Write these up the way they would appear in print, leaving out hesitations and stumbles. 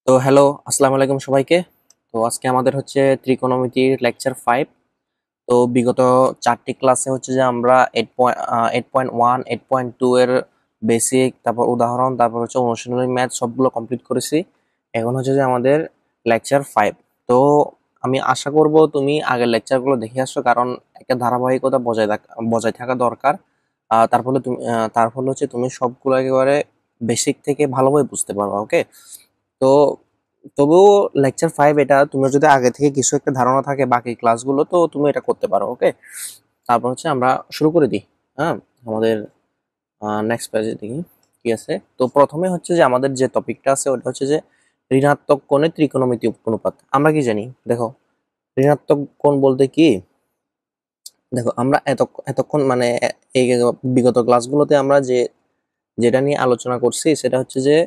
তো হ্যালো, আসসালামু আলাইকুম সবাইকে। তো আজকে আমাদের হচ্ছে ত্রিকোণমিতির লেকচার 5। তো বিগত 4টি ক্লাসে হচ্ছে যে আমরা 8.1 8.2 এর বেসিক, তারপর উদাহরণ, তারপর হচ্ছে অনুশীলনী ম্যাথ সবগুলো কমপ্লিট করেছি। এখন হচ্ছে যে আমাদের লেকচার 5। তো আমি আশা করব তুমি আগের লেকচারগুলো দেখে আসছো, কারণ একটা ধারাবাহিকতা বজায় থাকা দরকার। তার ফলে হচ্ছে তুমি সবগুলো একেবারে বেসিক থেকে ভালোভাবে বুঝতে পারবে। ওকে। তো তবুও লেকচার 5 এটা তোমার যদি আগে থেকে কিছু একটা ধারণা থাকে বাকি ক্লাসগুলো, তো তুমি এটা করতে পারো। ওকে। তারপর হচ্ছে আমরা শুরু করে দিই। হ্যাঁ, আমাদের নেক্সট পেজে দেখি কি আছে। তো প্রথমে হচ্ছে যে আমাদের যে টপিকটা আছে ওটা হচ্ছে যে ঋণাত্মক কোণে ত্রিকোণমিতি অনুপাত। আমরা কি জানি? দেখো, ঋণাত্মক কোণ বলতে কি? দেখো, আমরা এতক্ষণ মানে এই বিগত ক্লাসগুলোতে আমরা যেটা নিয়ে আলোচনা করছি সেটা হচ্ছে যে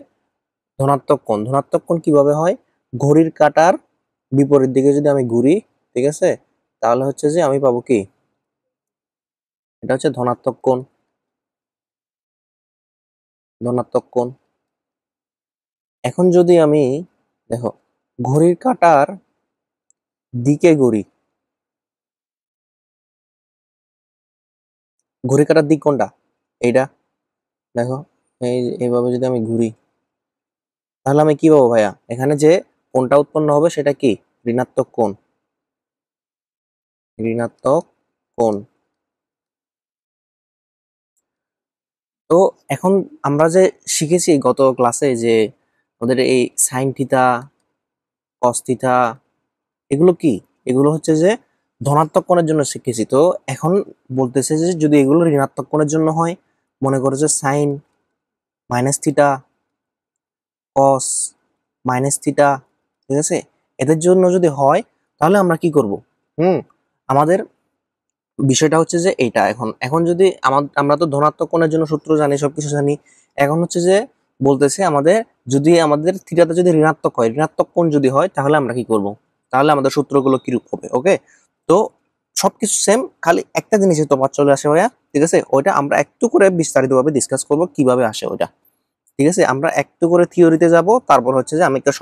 ধনাত্মক কোণ। ধনাত্মক কোণ কিভাবে হয়? ঘড়ির কাঁটার বিপরীত দিকে যদি আমি ঘুরি, ঠিক আছে, তাহলে হচ্ছে যে আমি পাবো কি? এটা হচ্ছে ধনাত্মক কোণ। ধনাত্মক কোণ। এখন যদি আমি, দেখো, ঘড়ির কাঁটার দিকে ঘুরি, ঘড়ির কাঁটার দিক কোনটা? এইটা। দেখো, এইভাবে যদি আমি ঘুরি, তাহলে আমি কি পাবো ভাইয়া? এখানে যে কোণটা উৎপন্ন হবে সেটা কি? ঋণাত্মক কোণ। ঋণাত্মক কোণ। তো এখন আমরা যে শিখেছি গত ক্লাসে যে আমাদের এই সাইন থিটা, কস থিটা, এগুলো কি? এগুলো হচ্ছে যে ধনাত্মক কোণের জন্য শিখেছি। তো এখন বলতেছে যে যদি এগুলো ঋণাত্মক কোণের জন্য হয়, মনে করো যে sine minus theta, cos minus theta, ঠিক আছে, এদের জন্য যদি হয় তাহলে আমরা কি করব? হুম আমাদের বিষয়টা হচ্ছে যে এইটা। এখন এখন যদি আমরা তো ধনাত্মক কোণের জন্য সূত্র জানি, সবকিছু জানি। এখন হচ্ছে যে বলতেছে আমাদের, যদি আমাদের থিটাটা যদি ঋণাত্মক হয়, ঋণাত্মক কোণ যদি হয়, তাহলে আমরা কি করব? তাহলে আমাদের সূত্রগুলো কিরূপ হবে? ওকে। তো সবকিছু সেম, খালি একটা জিনিসের তফাৎ চলে আসে ভাইয়া, ঠিক আছে। ওইটা আমরা একটু করে বিস্তারিতভাবে ডিসকাস করব কিভাবে আসে ওইটা, ঠিক আছে। আমরা একটু করে থিওরিতে যাব, তারপর হচ্ছে যে আমি একটা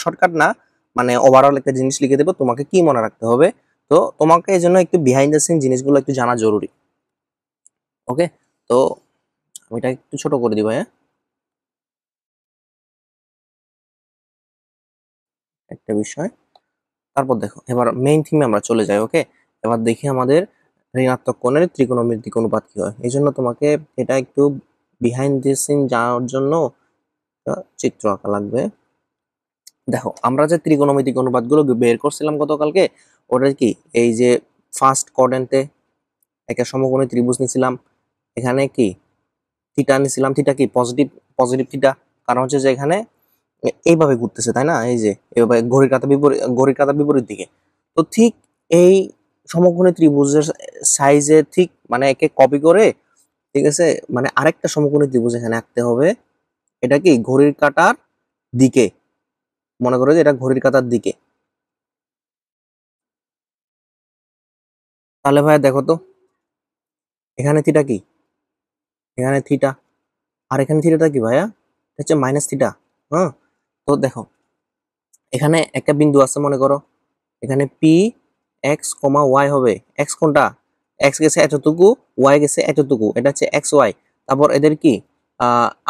শর্টকাট না, মানে ওভারঅল একটা জিনিস লিখে দেবো, তোমাকে কি মনে রাখতে হবে। তো তোমাকে এই জন্য একটু বিহাইন্ড দ্য সিন জিনিসগুলো একটু জানা জরুরি। ওকে। তো আমি এটা একটু ছোট করে দিই ভাইয়া, একটা বিষয়। তারপর দেখো, এবার মেইন থিমে আমরা চলে যাই। ওকে। এবার দেখি আমাদের ঋণাত্মক কোণের ত্রিকোণমিতিক অনুপাত কি হয়। এই জন্য তোমাকে এটা একটু বিহাইন্ড দি সিন জানার জন্য একটা চিত্র আঁকা লাগবে। দেখো, আমরা যে ত্রিকোণমিতিক অনুপাতগুলো বের করছিলাম গতকালকে, ওটা কি? এই যে ফার্স্ট কোয়াড্রেন্টে একটা সমকোণী ত্রিভুজ নিছিলাম। এখানে কি থিটা নিছিলাম। থিটা কি? পজিটিভ। Positive theta. কারণ হচ্ছে যে এখানে এইভাবে ঘুরতেছে, তাই না? এই যে এইভাবে ঘড়ির কাঁটার বিপরীত দিকে। তো ঠিক এই সমকোণী ত্রিভুজের সাইজে ঠিক মানে একে কপি করে, ঠিক আছে, মানে আরেকটা সমকোণী ত্রিভুজ এখানে আঁকতে হবে। এটা কি? ঘড়ির কাঁটার দিকে। মনে করো যে এটা ঘড়ির কাঁটার দিকে। তাহলে ভাইয়া দেখো তো, এখানে থিটা কি? এখানে থিটা। আর এখানে থিটাটা কি ভাইয়া? এটা হচ্ছে মাইনাস থিটা। হ্যাঁ। তো দেখো, এখানে একটা বিন্দু আছে মনে করো। এখানে পি এক্স কমা ওয়াই হবে। এক্স কোনটা? এক্স গেছে এতটুকু, ওয়াই গেছে এতটুকু, এটা হচ্ছে এক্স ওয়াই। তারপর এদের কি,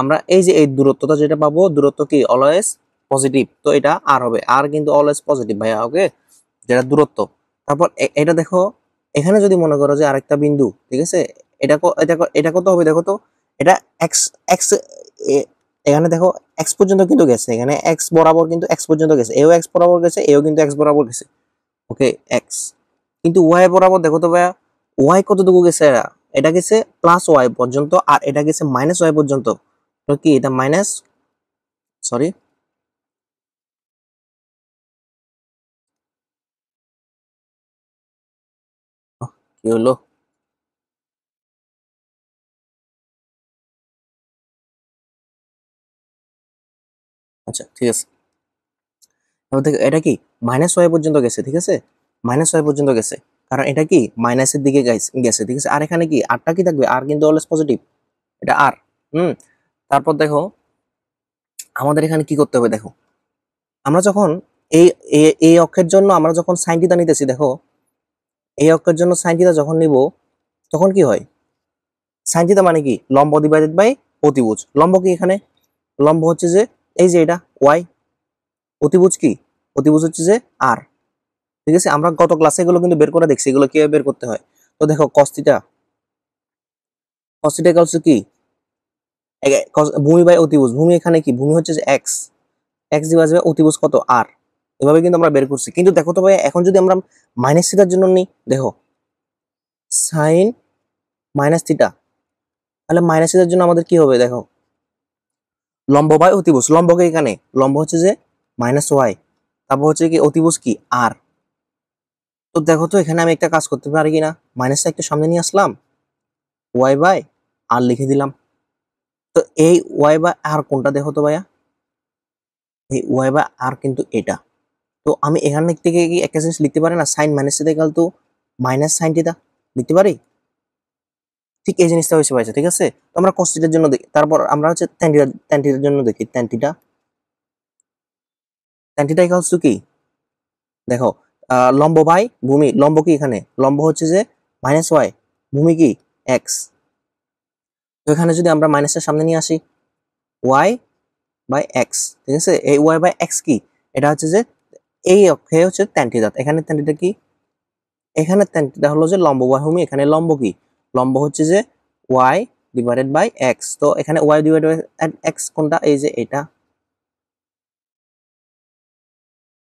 আমরা এই যে এই দূরত্বটা যেটা পাবো, দূরত্ব কি? Always positive. তো এটা আর হবে, আর কিন্তু অলওয়েজ পজিটিভ ভাইয়া। ওকে। যেটা দূরত্ব। তারপর এটা দেখো, এখানে যদি মনে করো যে আরেকটা বিন্দু, ঠিক আছে, এটা কত হবে দেখো তো। এটা এক্স এক্স এখানে দেখো, এক্স পর্যন্ত কিন্তু গেছে। এখানে এক্স বরাবর কিন্তু এক্স পর্যন্ত গেছে, এও এক্স বরাবর গেছে, এও কিন্তু এক্স বরাবর গেছে। ওকে, এক্স। কিন্তু ওয়াই বরাবর দেখো তো ভাইয়া, ওয়াই কতটুকু গেছে? এটা গেছে প্লাস ওয়াই পর্যন্ত, আর এটা গেছে মাইনাস ওয়াই পর্যন্ত। তো কি এটা মাইনাস, সরি, কি হলো? আচ্ছা, ঠিক আছে। এবার দেখো, এটা কি? মাইনাস ওয়াই পর্যন্ত গেছে, ঠিক আছে। মাইনাস ওয়াই পর্যন্ত গেছে, কারণ এটা কি মাইনাসের দিকে গেছে, ঠিক আছে। আর এখানে কি আরটা কি থাকবে? আর কিন্তু অলওয়েজ পজিটিভ। এটা আর। হুম। তারপর দেখো, আমাদের এখানে কি করতে হবে দেখো। আমরা যখন এই এই অক্ষের জন্য আমরা যখন সাইন থিটা নিতেছি, দেখো এই অক্ষের জন্য সাইন থিটা যখন নিব তখন কি হয়, সাইন থিটা মানে কি লম্ব ডিভাইডেড বাই অতিভুজ। লম্ব কি এখানে, লম্ব হচ্ছে যে এই যে এটা ওয়াই, অতিভুজ কি, অতিভুজ হচ্ছে যে আর। ঠিক আছে, আমরা গত ক্লাসে এগুলো কিন্তু বের করে দেখছি এগুলো কিভাবে বের করতে হয়। তো দেখো কস থিটা, কস থিটা হচ্ছে কি ভূমি বাই অতিভুজ। ভূমি এখানে কি, ভূমি হচ্ছে যে এক্স, এক্স ডিভাইড বাই অতিভুজ কত আর। এভাবে কিন্তু আমরা বের করছি। কিন্তু দেখো তো ভাই এখন যদি আমরা মাইনাস থিটার জন্য নিই, দেখো সাইন মাইনাস থিটা, তাহলে মাইনাস থিটার জন্য আমাদের কি হবে, দেখো লম্ব বাই অতিভুজ। লম্বকে এখানে লম্ব হচ্ছে যে মাইনাস ওয়াই, তারপর হচ্ছে কি অতিভুজ কি আর। তো দেখো তো এখানে আমি একটা কাজ করতে পারি কিনা, মাইনাসটা একটু সামনে নিয়ে আসলাম, ওয়াই বাই আর লিখে দিলাম। তো এই ওয়াই বাই আর কোনটা দেখো তো ভাইয়া, এই ওয়াই বাই আর কিন্তু এটা। তো আমি এখান থেকে কি একটা জিনিস লিখতে পারি না, sine minus theta equal to minus sine theta লিখতে পারি। ঠিক এই জিনিসটা হয়েছে ভাইয়া, ঠিক আছে। তো আমরা cos থিটার জন্য দেখি, তারপর আমরা হচ্ছে tan থিটার জন্য দেখি। tan থিটা ইকুয়ালস টু কি, দেখো লম্ব বাই ভূমি। লম্ব কি এখানে, লম্ব হচ্ছে যে মাইনাস ওয়াই, ভূমি কি এক্স। তো এখানে যদি আমরা মাইনাসটা সামনে নিয়ে আসি, ওয়াই বাই এক্স, ঠিক আছে। এই ওয়াই বাই এক্স কি, এটা হচ্ছে যে এই অক্ষে হচ্ছে tan থিটা। এখানে tan থিটা কি, এখানে tan থিটা হলো যে লম্ব বাই ভূমি, এখানে লম্ব কি, লম্ব হচ্ছে যে ওয়াই ডিভাইডেড বাই এক্স। তো এখানে ওয়াই ডিভাইডেড বাই এক্স কোনটা, এই যে এটা,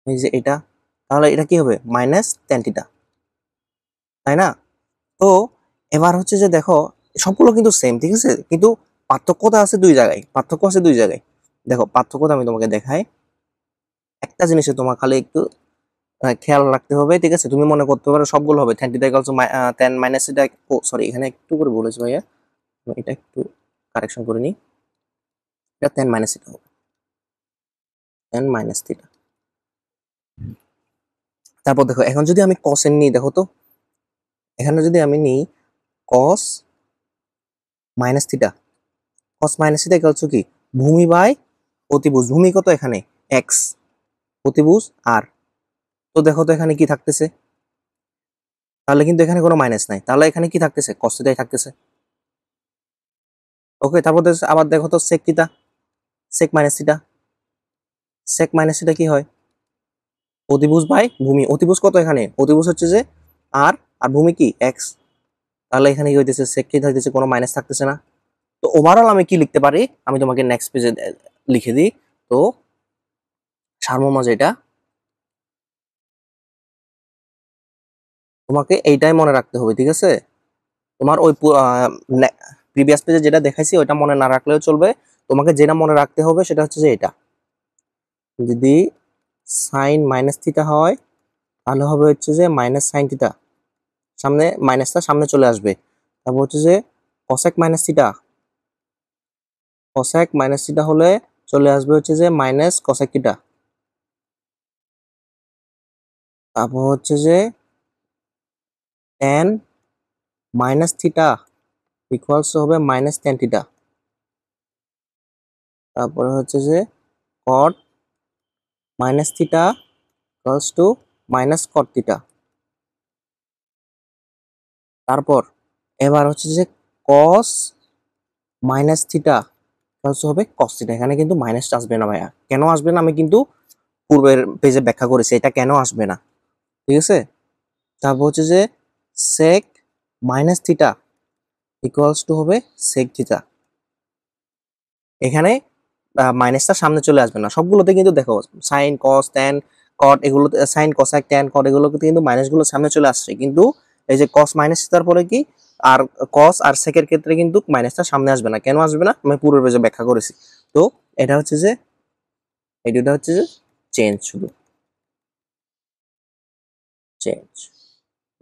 এই যে এটা। তাহলে এটা কি হবে মাইনাস tan থিটা, তাই না। তো এবার হচ্ছে যে দেখো সবগুলো কিন্তু সেম, ঠিক আছে, কিন্তু পার্থক্যটা আছে দুই জায়গায়, পার্থক্য আছে দুই জায়গায়। দেখো পার্থক্যটা আমি তোমাকে দেখাই। একটা জিনিসে তোমার খালি একটু খেয়াল রাখতে হবে, ঠিক আছে। তুমি মনে করতে পারো সবগুলো হবে tan theta equals tan minus theta, ও সরি এখানে একটু করে বলেছি ভাইয়া, আমি এটা একটু কারেকশন করে নিই। এটা tan মাইনাস থিটা হবে, tan মাইনাস থিটা। তারপর দেখো এখন যদি আমি cos এর নিই, দেখো তো এখানে যদি আমি নিই cos minus theta, cos minus theta equals কি ভূমি বাই অতিভুজ। ভূমি কত এখানে এক্স, অতিভুজ আর। তো দেখো তো এখানে কি থাকতেছে, তাহলে কিন্তু এখানে কোনো মাইনাস নাই, তাহলে এখানে কি থাকতেছে cos থিটাই থাকতেছে। ওকে, তারপর আবার দেখো তো sec theta, sec minus theta, sec minus theta কি হয় অতিভুজ বাই ভূমি। অতিভুজ কত এখানে, অতিভুজ হচ্ছে যে আর, আর ভূমি কি এক্স। তাহলে এখানে কি হইতেছে sec থিটা হইতেছে, কোনো মাইনাস থাকতেছে না। তো ওভারঅল আমি কি লিখতে পারি, আমি তোমাকে নেক্সট পেজে লিখে দিই। তো সারমর্ম যেটা, তোমাকে এইটাই মনে রাখতে হবে, ঠিক আছে। তোমার ওই প্রিভিয়াস পেজে যেটা দেখাইছি ওইটা মনে না রাখলেও চলবে। তোমাকে যেটা মনে রাখতে হবে সেটা হচ্ছে যে এটা, যদি সাইন মাইনাস থিটা হয় তাহলে হবে হচ্ছে যে মাইনাস সাইন থিটা, সামনে মাইনাসটা সামনে চলে আসবে। তারপর হচ্ছে যে cosec minus theta, cosec minus theta হলে চলে আসবে হচ্ছে যে মাইনাস কসেক থিটা। তারপর হচ্ছে যে tan মাইনাস থিটা ইকুয়ালস হবে মাইনাস tan থিটা। তারপরে হচ্ছে যে cot minus theta equals two minus cot theta. তারপর এবার হচ্ছে যে cos মাইনাস থিটা ইকুয়ালস হবে cos থিটা। এখানে কিন্তু মাইনাসটা আসবে না ভাইয়া, কেন আসবে না আমি কিন্তু পূর্বের পেজে ব্যাখ্যা করেছি এটা কেন আসবে না, ঠিক আছে। তারপর হচ্ছে যে sec minus theta equals two হবে sec থিটা। এখানে মাইনাসটা সামনে চলে আসবে না, সবগুলোতে কিন্তু দেখো সাইন কস ট্যান কট, এগুলোতে সাইন কসাক ট্যান কট এগুলোতে কিন্তু মাইনাস গুলো সামনে চলে আসছে। কিন্তু এই যে কস মাইনাস তারপরে কি আর কস আর সেকের ক্ষেত্রে কিন্তু মাইনাসটা সামনে আসবে না, কেন আসবে না আমি পূর্বের পেজে ব্যাখ্যা করেছি। তো এটা হচ্ছে যে এটা হচ্ছে যে চেঞ্জ, শুধু চেঞ্জ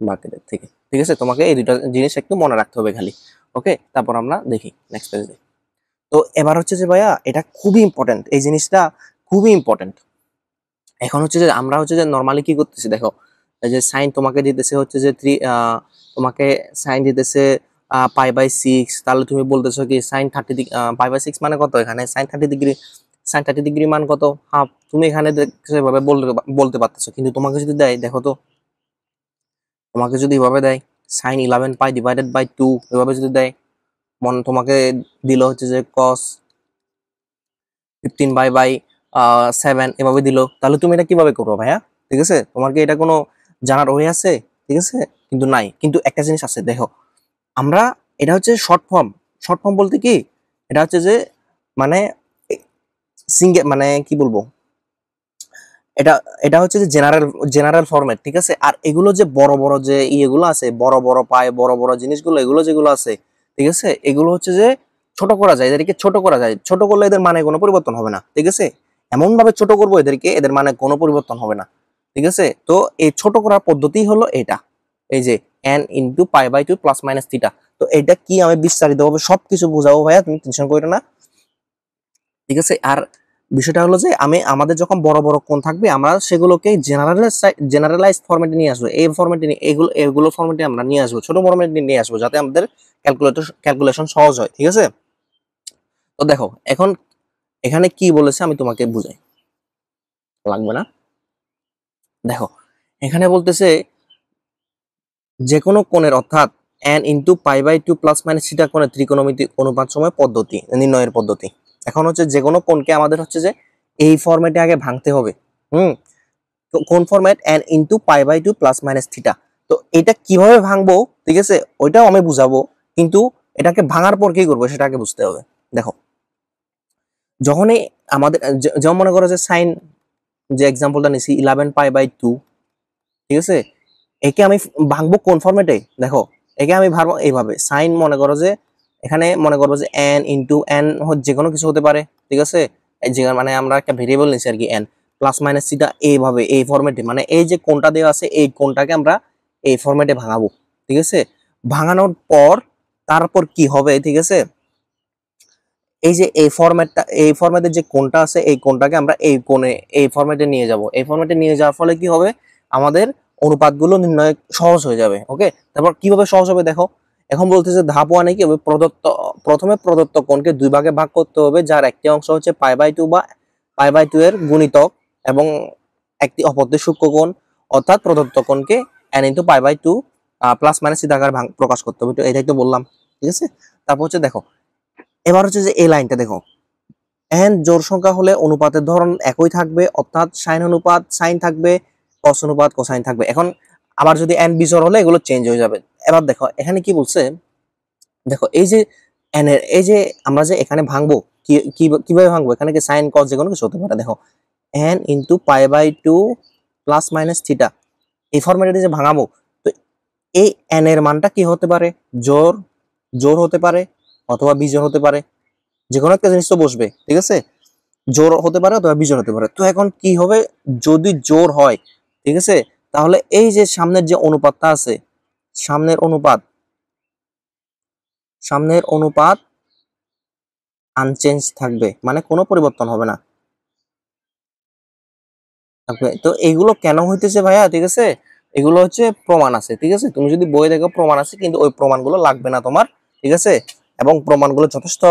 মার্কেটের থেকে, ঠিক আছে। তোমাকে এই দুটো জিনিস একটু মনে রাখতে হবে খালি। ওকে, তারপর আমরা দেখি নেক্সট পেজে। তো এবার হচ্ছে যে ভাইয়া এটা খুবই ইম্পর্টেন্ট, এই জিনিসটা খুবই ইম্পর্টেন্ট। এখন হচ্ছে যে আমরা হচ্ছে যে নর্মালি কি করতেছি, দেখো এই যে সাইন তোমাকে দিতেছে হচ্ছে যে তোমাকে সাইন দিতেছে পাই বাই 6, তাহলে তুমি বলতেছো কি সাইন 30 পাই বাই 6 মানে কত, এখানে সাইন 30 ডিগ্রি। সাইন 30 ডিগ্রি মান কত, হাফ। তুমি এখানে সেভাবে বলতে পারতেছো, কিন্তু তোমাকে যদি দেয়, দেখো তো, তোমাকে যদি এভাবে দেয় সাইন 11 পাই ডিভাইডেড বাই 2 এভাবে যদি দেয়, তোমাকে দিল হচ্ছে যে কস 15 বাই 7 এভাবে দিল, তাহলে তুমি এটা কিভাবে করবো ভাইয়া? ঠিক আছে, তোমার কি এটা কোনো জানার ওয়ে আছে? ঠিক আছে, কিন্তু নাই। কিন্তু একটা জিনিস আছে, দেখো, আমরা এটা হচ্ছে শর্ট ফর্ম। শর্ট ফর্ম বলতে কি, এটা হচ্ছে যে মানে সিঙ্গেল, মানে কি বলবো, এটা এটা হচ্ছে যে জেনারেল ফরম্যাট। ঠিক আছে, আর এগুলো যে বড় বড় যে ইয়েগুলো আছে, বড় বড় পায়, বড় বড় জিনিসগুলো, এগুলো যেগুলো আছে, ঠিক আছে, এগুলো হচ্ছে যে ছোট করা যায়, এদেরকে ছোট করা যায়। ছোট করলে এদের মানে কোনো পরিবর্তন হবে না। ঠিক আছে, এমন ভাবে ছোট করবো এদেরকে, এদের মানে কোনো পরিবর্তন হবে না। ঠিক আছে, তো এই ছোট করার পদ্ধতি হলো এটা, এই যে n into pi by 2 plus minus theta. তো এটা কি আমি বিস্তারিত ভাবে সবকিছু বুঝাবো ভাইয়া, তুমি টেনশন করো না। ঠিক আছে, আর বিষয়টা হলো যে আমাদের যখন বড় বড় কোণ থাকবে, আমরা সেগুলোকে জেনারেলাইজ ফরম্যাটে নিয়ে আসবো। এই ফরম্যাটে এগুলো ফরম্যাটে আমরা নিয়ে আসবো, ছোট ফরম্যাটে নিয়ে আসবো, যাতে আমাদের ক্যালকুলেশন সহজ হয়। ঠিক আছে, তো দেখো এখন এখানে কি বলেছে আমি তোমাকে বুঝাই, লাগবে না। দেখো এখানে বলতেছে যে কোনো কোণের, অর্থাৎ n into pi by 2 plus minus theta কোণের ত্রিকোণমিতিক অনুপাত সময় পদ্ধতি নির্ণয়ের পদ্ধতি। এখন হচ্ছে যে কোনো কোণকে আমাদের হচ্ছে যে এই ফরম্যাটে আগে ভাঙতে হবে। তো কোন format, n into pi by 2 plus minus theta. তো এটা কিভাবে ভাঙবো, ঠিক আছে, ওইটাও আমি বুঝাবো, কিন্তু এটাকে ভাঙার পর কি করবো সেটা আগে বুঝতে হবে। দেখো, যখনই আমাদের যেমন মনে করো যে সাইন, যে এক্সাম্পলটা নিছি 11 পাই বাই 2, ঠিক আছে, একে আমি ভাঙবো কোন ফরম্যাটে, দেখো, একে আমি ভাঙবো এইভাবে। সাইন মনে করো যে এখানে মনে করবো যে n ইন্টু n যে কোনো কিছু হতে পারে। ঠিক আছে, যে মানে আমরা একটা ভেরিয়েবল নিচ্ছি আর কি, n প্লাস মাইনাস থিটা, এইভাবে এই ফরম্যাটে, মানে এই যে কোনটা দেওয়া আছে এই কোনটাকে আমরা এই ফরম্যাটে ভাঙাবো। ঠিক আছে, ভাঙানোর পর তারপর কি হবে, ঠিক আছে, এই যে এই ফরম্যাটের যে কোনটা আছে এই কোনটাকে আমরা এই কোণে এই ফরম্যাটে নিয়ে যাব। এই ফরম্যাটে নিয়ে যাওয়ার ফলে কি হবে, আমাদের অনুপাতগুলো নির্ণয় সহজ হয়ে যাবে। ওকে, তারপর কিভাবে সহজ হবে দেখো, এখন বলতেছে ধাপ 1-এ কি হবে, প্রথমে প্রদত্ত কোণকে দুই ভাগে ভাগ করতে হবে, যার একটি অংশ হচ্ছে পাই বাই 2 বা পাই বাই 2 এর গুণিতক, এবং একটি অপরটি সূক্ষ্ম কোণ, অর্থাৎ প্রদত্ত কোণকে n into pi by 2 plus minus theta আকারে প্রকাশ করতে হবে। তো এটাই তো বললাম। ঠিক আছে, তারপর হচ্ছে দেখো, এবার হচ্ছে যে এই লাইনটা দেখো, n জোড় সংখ্যা হলে অনুপাতের ধরন একই থাকবে, অর্থাৎ সাইন অনুপাত সাইন থাকবে, কস অনুপাত কোসাইন থাকবে। এখন আবার যদি n বিজোড় হলে এগুলো চেঞ্জ হয়ে যাবে। এবার দেখো এখানে কি বলছে, দেখো এই যে n এর এই যে আমরা যে এখানে ভাঙবো, কিভাবে ভাঙবো, এখানে কি সাইন কস যে কোনো কিছু হতে পারে। দেখো n into pi by 2 plus minus theta, এই ফরম্যাটে যে ভাঙাবো, তো এই n এর মানটা কি হতে পারে, জোড় জোড় হতে পারে অথবা বিজোড় হতে পারে, যে কোনো একটা জিনিস তো বসবে। ঠিক আছে, জোর হতে পারে অথবা বিজোড় হতে পারে। তো এখন কি হবে, যদি জোর হয়, ঠিক আছে, তাহলে এই যে সামনের যে অনুপাতটা আছে, সামনের অনুপাত আনচেঞ্জ থাকবে, মানে কোনো পরিবর্তন হবে না। তো এগুলো কেন হইতেছে ভাইয়া, ঠিক আছে, এগুলো হচ্ছে প্রমাণ আছে। ঠিক আছে, তুমি যদি বই দেখো প্রমাণ আছে, কিন্তু ওই প্রমাণগুলো লাগবে না তোমার। ঠিক আছে, এবং প্রমাণগুলো যথেষ্ট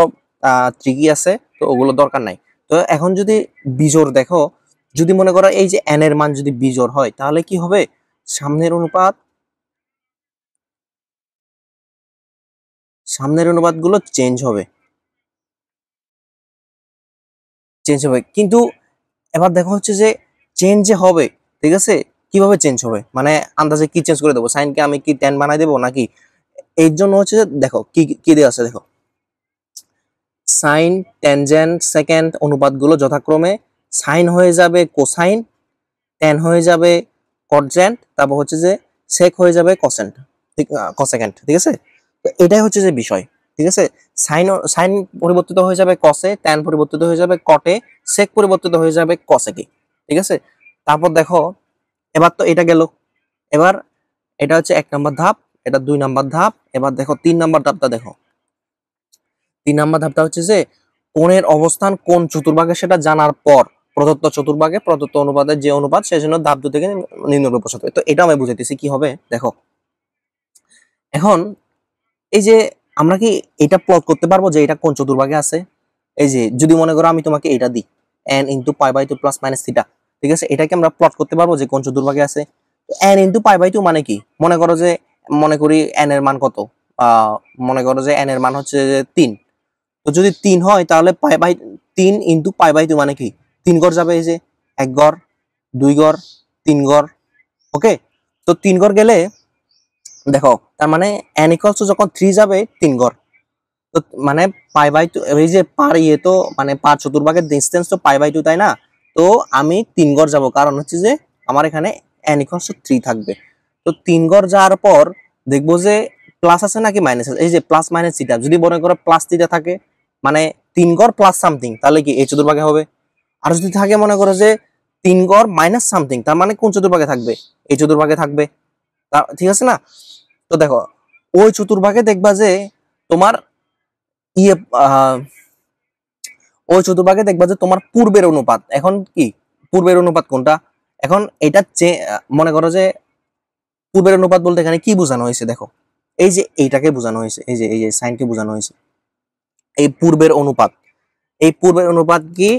ট্রিকি আছে, তো ওগুলো দরকার নাই। তো এখন যদি বিজোড় দেখো, যদি মনে করো এই যে n এর মান যদি বিজোড় হয়, তাহলে কি হবে, সামনের অনুপাত গুলো চেঞ্জ হবে। কিন্তু এবার দেখো হচ্ছে যে চেঞ্জ যে হবে, ঠিক আছে, কিভাবে চেঞ্জ হবে, মানে আন্দাজে কি চেঞ্জ করে দেবো, সাইনকে আমি কি ট্যান বানাই দেবো নাকি? এর জন্য হচ্ছে যে দেখো কি কি দেওয়া আছে, দেখো সাইন ট্যানজেন্ট সেকেন্ড অনুপাতগুলো যথাক্রমে সাইন হয়ে যাবে কোসাইন, ট্যান হয়ে যাবে কটজেন্ট, তারপর হচ্ছে যে সেক হয়ে যাবে কসেন্ট, ঠিক কসেকেন্ট। ঠিক আছে, তো এটাই হচ্ছে যে বিষয়। ঠিক আছে, সাইন পরিবর্তিত হয়ে যাবে কসে, ট্যান পরিবর্তিত হয়ে যাবে কটে, সেক পরিবর্তিত হয়ে যাবে কসেকে। ঠিক আছে, তারপর দেখো, এবার তো এটা গেল, এবার এটা হচ্ছে 1 নম্বর ধাপ, এটা 2 নম্বর ধাপ। এবার দেখো 3 নম্বর ধাপটা দেখো, 3 নম্বর ধাপটা হচ্ছে যে কোণের অবস্থান কোন চতুর্ভাগে সেটা জানার পর প্রদত্ত চতুর্ভাগে প্রদত্ত অনুপাতের যে অনুপাত, সেজন্য ধাপ 2 থেকে নিম্নরূপে বসাতে হবে। তো এটা আমি বুঝাইতেছি কি হবে, দেখো এখন এই যে আমরা কি এটা প্লট করতে পারবো যে এটা কোন চতুর্ভাগে আছে। এই যে যদি মনে করো আমি তোমাকে এটা দিই, n into pi by 2 plus minus theta. ঠিক আছে, এটাকে আমরা প্লট করতে পারবো যে কোন চতুর্ভাগে আছে। n ইনটু পাই বাই 2 মানে কি, মনে করি n এর মান কত, মনে করো যে n এর মান হচ্ছে যে 3। তো যদি 3 হয় তাহলে pi by 3 into pi by 2 মানে কি 3 ঘর যাবে, এই যে 1 ঘর 2 ঘর 3 ঘর। ওকে, তো 3 ঘর গেলে দেখো তার মানে n ইকুয়ালস টু যখন 3 যাবে 3 ঘর, তো মানে পাই বাই 2, এই যে পার ইয়ে তো মানে পার চতুর্ভাগের ডিসটেন্স তো পাই বাই 2 তাই না। তো আমি 3 ঘর যাব, কারণ হচ্ছে যে আমার এখানে n ইকুয়ালস টু 3 থাকবে। তো 3 ঘর যাওয়ার পর দেখবো যে প্লাস আছে নাকি মাইনাস আছে, এই যে প্লাস মাইনাস থিটা, যদি মনে করো প্লাস থিটা থাকে মানে 3 ঘর প্লাস সামথিং, তাহলে কি এই চতুর্ভাগে হবে। আর যদি থাকে মনে করো যে 3 ঘর মাইনাস সামথিং, তার মানে কোন চতুর্ভাগে থাকবে, এই চতুর্ভাগে থাকবে। ঠিক আছে না। তো দেখো ওই চতুর্ভাগে দেখবা যে তোমার ইয়ে ওই চতুর্ভাগে দেখবা যে তোমার পূর্বের অনুপাত, এখন কি পূর্বের অনুপাত কোনটা, এখন এটা মনে করো যে পূর্বের অনুপাত বলতে এখানে কি বোঝানো হয়েছে, দেখো এই যে এইটাকে বোঝানো হয়েছে, এই যে সাইনকে বোঝানো হয়েছে, এই পূর্বের অনুপাত। এই পূর্বের অনুপাত কি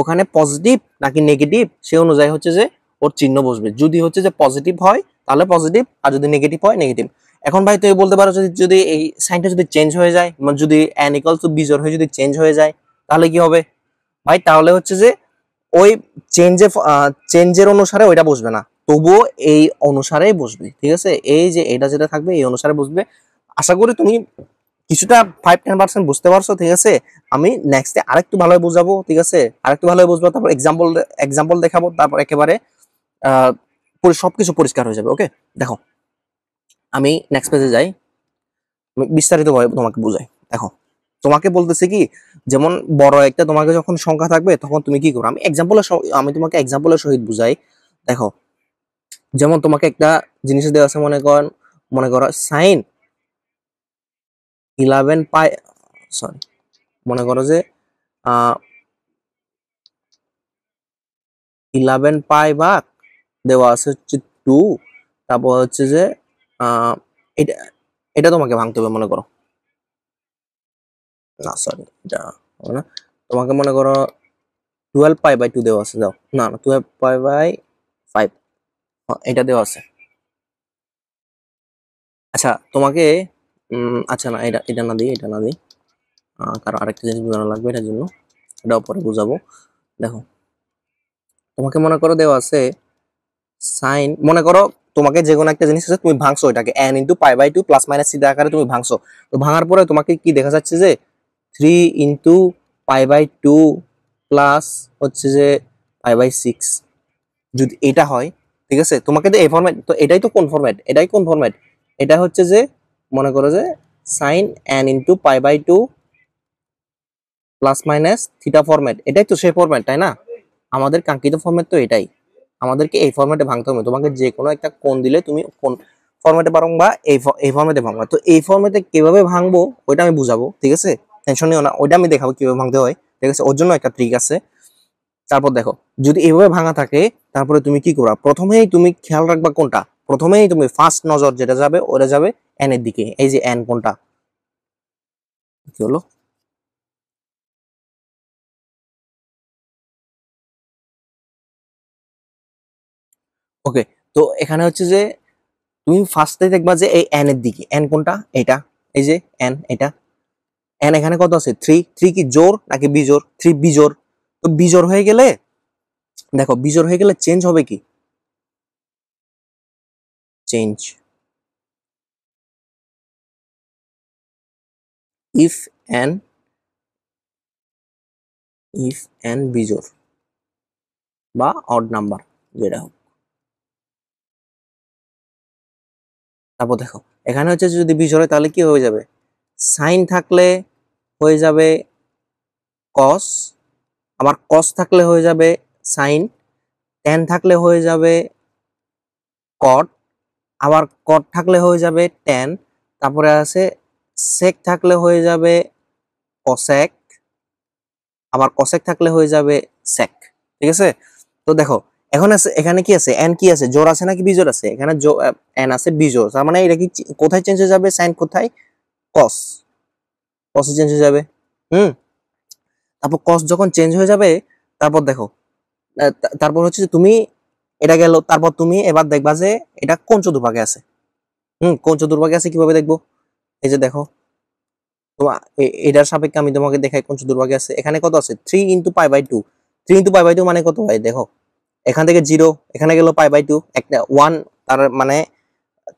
ওখানে পজিটিভ নাকি নেগেটিভ, সে অনুযায়ী হচ্ছে যে ওর চিহ্ন বসবে। যদি হচ্ছে যে পজিটিভ হয় তাহলে পজিটিভ, আর যদি নেগেটিভ হয় নেগেটিভ। এখন ভাই তুই বলতে পারো যদি এই সাইনটা যদি চেঞ্জ হয়ে যায়, যদি n ইকুয়াল টু বিজোড় হয়ে যদি চেঞ্জ হয়ে যায় তাহলে কি হবে ভাই, তাহলে হচ্ছে যে ওই চেঞ্জের অনুসারে ওইটা বসবে না, তবুও এই অনুসারেই বসবে। ঠিক আছে, এই যে এটা যেটা থাকবে এই অনুসারে বসবে। আশা করি তুমি কিছুটা 5-10% বুঝতে পারছো। ঠিক আছে, আমি নেক্সটে আরেকটু ভালোভাবে বুঝাবো। ঠিক আছে, আরেকটু ভালোভাবে বুঝবো, তারপর এক্সাম্পল দেখাবো, তারপর একেবারে সবকিছু পরিষ্কার হয়ে যাবে। ওকে, দেখো আমি নেক্সট পেজে যাই, বিস্তারিত ভাবে তোমাকে বুঝাই। দেখো তোমাকে বলতেছে কি, যেমন বড় একটা তোমাকে যখন সংখ্যা থাকবে তখন তুমি কি করো, আমি তোমাকে এক্সাম্পলের সহিত বুঝাই। দেখো যেমন তোমাকে একটা জিনিস দেওয়া আছে, মনে করো সাইন 11 পাই, সরি মনে করো যে 11 পাই ভাগ দেওয়া আছে হচ্ছে 2, তারপর হচ্ছে যে এটা এটা তোমাকে ভাঙতে হবে। মনে করো না, সরি এটা হবে না, তোমাকে মনে করো 12 পাই বাই 2 দেওয়া আছে, দাও না 12 পাই বাই 5 এটা দেওয়া আছে। আচ্ছা তোমাকে আচ্ছা না, এটা না দিই, এটা না দিই, কারণ আরেকটা জিনিস বোঝানো লাগবে, এটার জন্য এটাও পরে বুঝাবো। দেখো তোমাকে মনে করো দেওয়া আছে সাইন, মনে করো তোমাকে যে কোনো একটা জিনিস আছে তুমি ভাঙছো, এটাকে n into pi by 2 plus minus theta আকারে তুমি ভাঙছো। তো ভাঙার পরে তোমাকে কি দেখা যাচ্ছে যে 3 ইনটু পাই বাই 2 প্লাস হচ্ছে যে পাই বাই 6, যদি এটা হয়। ঠিক আছে, তোমাকে তো এই ফরম্যাট, তো এটাই তো কোন ফরম্যাট, এটাই কোন ফরম্যাট, এটা হচ্ছে যে মনে করো যে sine n into pi by 2 plus minus theta format, এটাই তো সেই ফরম্যাট তাই না, আমাদের কাঙ্ক্ষিত ফরম্যাট তো এটাই। আমাদেরকে এই ফরম্যাটে ভাঙতে হবে, তোমাকে যে কোনো একটা কোণ দিলে তুমি কোন ফরম্যাটে ভাঙবা, এই ফরম্যাটে ভাঙবা। তো এই ফরম্যাটে কিভাবে ভাঙবো ওইটা আমি বুঝাবো। ঠিক আছে, টেনশন নিও না, ওইটা আমি দেখাবো কিভাবে ভাঙতে হয়। ঠিক আছে, ওর জন্য একটা ট্রিক আছে। তারপর দেখো যদি এইভাবে ভাঙা থাকে তারপরে তুমি কি করবা, প্রথমেই তুমি খেয়াল রাখবা কোনটা, প্রথমেই তুমি ফার্স্ট নজর যেটা যাবে ওটা যাবে n এর দিকে। এই যে n কোনটা, কি হলো, ওকে। তো এখানে হচ্ছে যে তুমি ফার্স্টে দেখবা যে এই n এর দিকে, n কোনটা, এটা এই যে n, এটা n এখানে কত আছে 3, 3 কি জোর নাকি বিজোর, 3 বিজোর। তো বিজোর হয়ে গেলে দেখো, বিজোর হয়ে গেলে চেঞ্জ হবে কি, চেঞ্জ ইফ n, বিজোর বা অড নাম্বার যেটা হোক। তারপর দেখো এখানে হচ্ছে যদি বিজোড় হয় তাহলে কি হয়ে যাবে, সাইন থাকলে হয়ে যাবে কস, আবার কস থাকলে হয়ে যাবে সাইন, ট্যান থাকলে হয়ে যাবে কট, আবার কট থাকলে হয়ে যাবে ট্যান, তারপরে আছে সেক থাকলে হয়ে যাবে কসেক, আবার কসেক থাকলে হয়ে যাবে সেক। ঠিক আছে, তো দেখো এখন আছে এখানে কি আছে, এন কি আছে, জোর আছে নাকি বিজোর আছে, এখানে এন আছে বিজোর, তার মানে এটা কি কোথায় চেঞ্জ হয়ে যাবে, সাইন কোথায়, কস, কসে চেঞ্জ হয়ে যাবে। হুম, তারপর কস যখন চেঞ্জ হয়ে যাবে তারপর দেখো, তারপর হচ্ছে যে তুমি এটা গেল, তারপর তুমি এবার দেখবা যে এটা কোন চতুর্ভাগে আছে। কোন চতুর্ভাগে আছে কিভাবে দেখবো? এই যে দেখো, তোমার এটার সাপেক্ষে আমি তোমাকে দেখাই কোন চতুর্ভাগে আছে। এখানে কত আছে? 3 × π/2। 3 × π/2 মানে কত ভাই? দেখো, এখান থেকে 0, এখানে গেল π/2, একটা 1, তার মানে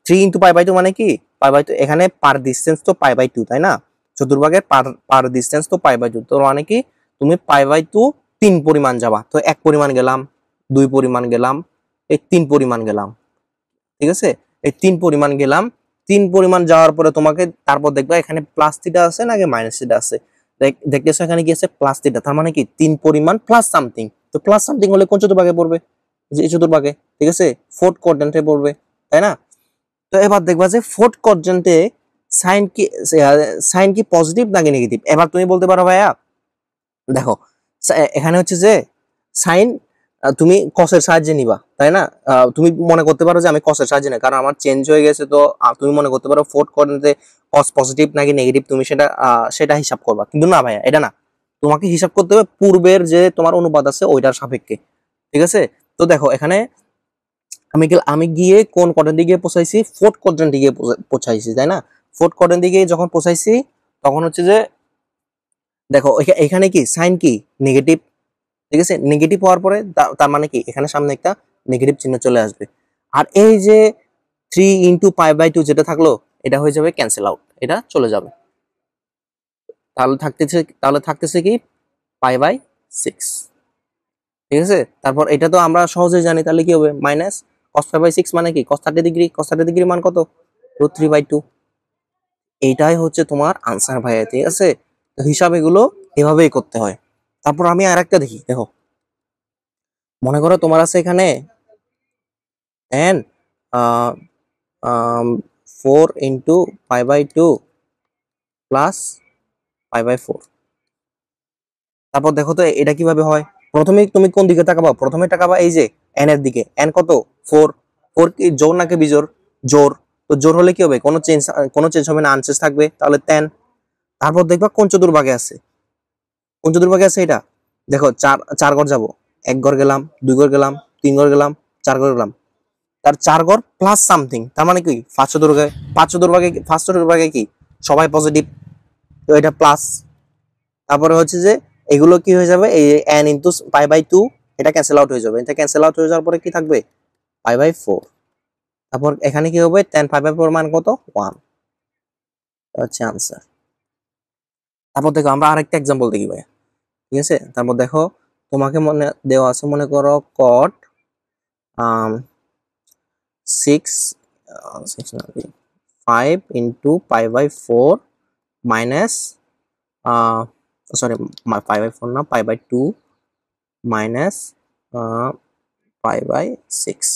3 × π/2 মানে কি? π/2, এখানে পার ডিস্টেন্স তো π/2, তাই না? চতুর্ভাগের পার ডিস্টেন্স তো π/2, তো মানে কি তুমি π/2 3 পরিমাণ যাবা, তো 1 পরিমাণ গেলাম, 2 পরিমাণ গেলাম, এই 3 পরিমাণ গেলাম, ঠিক আছে? এই 3 পরিমাণ গেলাম, 3 পরিমাণ যাওয়ার পরে তোমাকে তারপর দেখবা এখানে প্লাস থিটা আছে নাকি মাইনাস থিটা আছে। দেখতেছো এখানে কি আছে? প্লাস থিটা, তার মানে কি 3 পরিমাণ প্লাস সামথিং। তো প্লাস সামথিং হলে কোন চতুর্ভাগে পড়বে? যে এই চতুর্ভাগে, ঠিক আছে, ফোর্থ কোয়াড্র্যান্টে পড়বে, তাই না? তো এবার দেখবা যে ফোর্থ কোয়াড্র্যান্টে সাইন কি পজিটিভ নাকি নেগেটিভ। এবার তুমি বলতে পারো ভাইয়া দেখো, এখানে হচ্ছে যে সাইন তুমি কসের সাহায্যে নিবা, তাই না? তুমি মনে করতে পারো যে আমি কসের সাহায্যে নেই, কারণ আমার চেঞ্জ হয়ে গেছে। তো তুমি মনে করতে পারো ফোর্থ কোয়াড্র্যান্টে কস পজিটিভ নাকি নেগেটিভ, তুমি সেটা হিসাব করবা। কিন্তু না ভাইয়া, এটা না, তোমাকে হিসাব করতে হবে পূর্বের যে তোমার অনুপাত আছে ওইটার সাপেক্ষে, ঠিক আছে? তো দেখো এখানে আমি গিয়ে কোন কোয়াড্র্যান্টে গিয়ে পৌঁছাইছি? ফোর্থ কোয়াড্র্যান্টে গিয়ে পৌঁছাইছি, তাই না? ফোর্থ কোয়াড্র্যান্টে গিয়ে যখন পৌঁছাইছি তখন হচ্ছে যে দেখো এখানে কি সাইন কি নেগেটিভ, ঠিক আছে? নেগেটিভ হওয়ার পরে তার মানে কি এখানে সামনে একটা নেগেটিভ চিহ্ন চলে আসবে। আর এই যে 3 × π/2 যেটা থাকলো, এটা হয়ে যাবে ক্যান্সেল আউট, এটা চলে যাবে। তাহলে থাকতেছে কি π/6, ঠিক আছে? তারপর এটা তো আমরা সহজেই জানি, তাহলে কি হবে? মাইনাস cos π/6 মানে কি? cos 30 degree. cos 30 ডিগ্রি মান কত? √3/2। এইটাই হচ্ছে তোমার আনসার ভাইয়া, ঠিক আছে? তো হিসাব এগুলো এভাবেই করতে হয়। তারপর আমি আরেকটা দেখি, দেখো, মনে করো তোমার আছে এখানে tan 4 × π/2 প্লাস π/4। তারপর দেখো তো এটা কিভাবে হয়। প্রথমে তুমি কোন দিকে তাকাবা? প্রথমে তাকাবা এই যে n এর দিকে। n কত? 4। 4 কি জোর নাকি বিজোর? জোর। তো জোর হলে কি হবে? কোনো চেঞ্জ হবে না, আনচেঞ্জ থাকবে, তাহলে tan। তারপর দেখবা কোন চতুর্ভাগে আছে। কোন চতুর্ভাগে আছে এটা? দেখো, চার ঘর যাব, 1 ঘর গেলাম, 2 ঘর গেলাম, 3 ঘর গেলাম, 4 ঘর গেলাম, তার 4 ঘর প্লাস সামথিং, তার মানে কি ফার্স্ট চতুর্ভাগে কি সবাই পজিটিভ, তো এটা প্লাস। তারপরে হচ্ছে যে এগুলো কি হয়ে যাবে? এই n ইনটু π/2, এটা ক্যান্সেল আউট হয়ে যাবে। এটা ক্যান্সেল আউট হয়ে যাওয়ার পরে কি থাকবে? π/4। তারপর এখানে কি হবে? tan π/4 মান কত? 1 হচ্ছে আনসার। তারপর দেখো আমরা আরেকটা এক্সাম্পল দেখি ভাই, ঠিক আছে? তারপর দেখো তোমাকে মনে দেওয়া আছে, মনে করো cot 5 × π/4 মাইনাস সরি, π/4 না, π/2 মাইনাস π/6।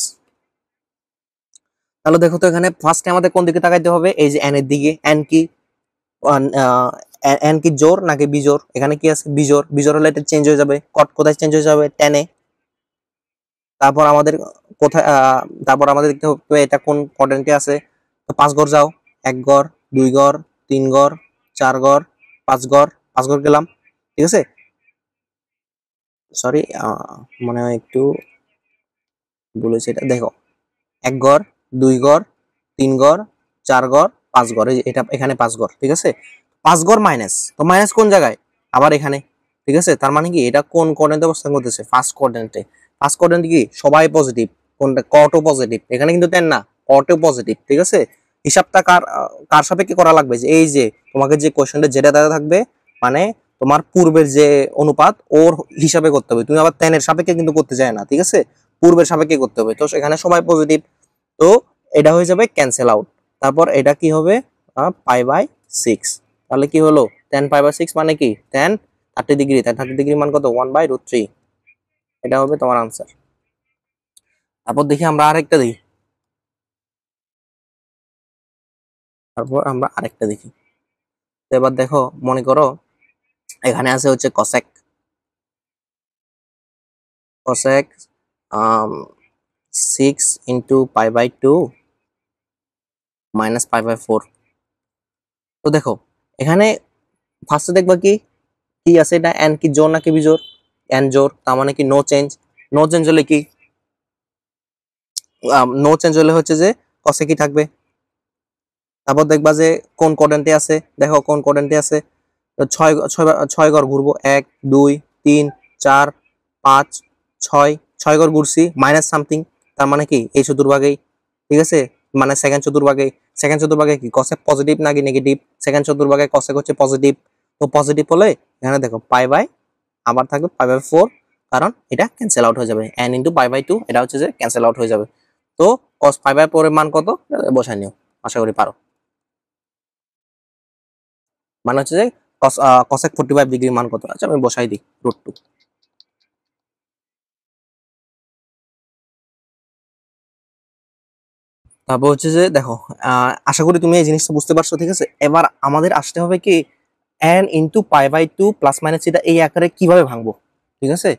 তাহলে দেখো তো এখানে ফার্স্টে আমাদের কোন দিকে তাকাইতে হবে? এই যে n এর দিকে। n কি জোর নাকি বিজোর? এখানে কি আছে? বিজোর। বিজোর হলে এটা চেঞ্জ হয়ে যাবে, কট কোথায় চেঞ্জ হয়ে যাবে? tan এ। তারপর আমাদের কোথায় তারপর আমাদের দেখতে হবে এটা কোন কোয়াড্রেন্টে আছে। তো 5 ঘর যাও, 1 ঘর, 2 ঘর, 3 ঘর, 4 ঘর, 5 ঘর, 5 ঘর গেলাম, ঠিক আছে? সরি, মনে হয় একটু বলেছি এটা। দেখো, 1 ঘর, 2 ঘর, 3 ঘর, 4 ঘর, 5 ঘর, এটা এখানে 5 ঘর, ঠিক আছে? 5 ঘর মাইনাস, তো মাইনাস কোন জায়গায়? আবার এখানে, ঠিক আছে? তার মানে কি এটা কোন কোয়াড্রেন্টে অবস্থান করতেছে? ফার্স্ট কোয়াড্রেন্টে। ফার্স্ট কোয়াড্রেন্টে কি সবাই পজিটিভ? কোনটা? কটও পজিটিভ। এখানে কিন্তু 10 না, কটও পজিটিভ, ঠিক আছে? হিসাবটা কার সাপেক্ষে করা লাগবে? যে এই যে তোমাকে যে কোশ্চেনটা যেটা দেওয়া থাকবে, মানে তোমার পূর্বের যে অনুপাত ওর হিসাবে করতে হবে। তুমি আবার 10 এর সাপেক্ষে কিন্তু করতে চায় না, ঠিক আছে? পূর্বের সাপেক্ষে করতে হবে। তো এখানে সবাই পজিটিভ, তো এটা হয়ে যাবে ক্যান্সেল আউট। তারপর এটা কি হবে? π/6। তাহলে কি হলো? tan π/6 মানে কি? tan 30 degree. tan 30 ডিগ্রি মান কত? 1/√3। এটা হবে তোমার আনসার। তারপর দেখি আমরা আরেকটা দেখি। তো এবার দেখো, মনে করো এখানে আছে হচ্ছে cosec cosec 6 × π/2 মাইনাস π/4। তো দেখো এখানে ফার্স্টে দেখবা কি কি আছে? এটা n কি জোর নাকি বিজোর? এন জোর, তার মানে কি নো চেঞ্জ। নো চেঞ্জ হলে কি, নো চেঞ্জ হলে হচ্ছে যে কসে কি থাকবে। তারপর দেখবা যে কোন কোয়াড্রেন্টে আছে, দেখো কোন কোয়াড্রেন্টে আছে। তো ছয় ছয় ছয় ঘর ঘুরবো, 1 2 3 4 5 6, 6 ঘর ঘুরছি মাইনাস সামথিং, তার মানে কি এই চতুর্ভাগেই, ঠিক আছে, মানে সেকেন্ড চতুর্ভাগে। সেকেন্ড চতুর্ভাগে কি কসেক পজিটিভ নাকি নেগেটিভ? সেকেন্ড চতুর্ভাগে কসেক হচ্ছে পজিটিভ। তো পজিটিভ হলে এখানে দেখো পাই বাই, আবার থাকবে পাই বাই 4, কারণ এটা ক্যান্সেল আউট হয়ে যাবে। n ইন্টু পাই বাই 2 এটা হচ্ছে যে ক্যান্সেল আউট হয়ে যাবে। তো cos পাই বাই 4 এর মান কত বসাই নিও, আশা করি পারো। মানে হচ্ছে যে cosec 45 ডিগ্রির মান কত? আচ্ছা আমি বসাই দিই √2। তারপর হচ্ছে যে দেখো, আশা করি তুমি এই জিনিসটা বুঝতে পারছো, ঠিক আছে। এবার আমাদের আসতে হবে কি n into pi by 2 plus minus এটা এই আকারে কিভাবে ভাঙবো, ঠিক আছে।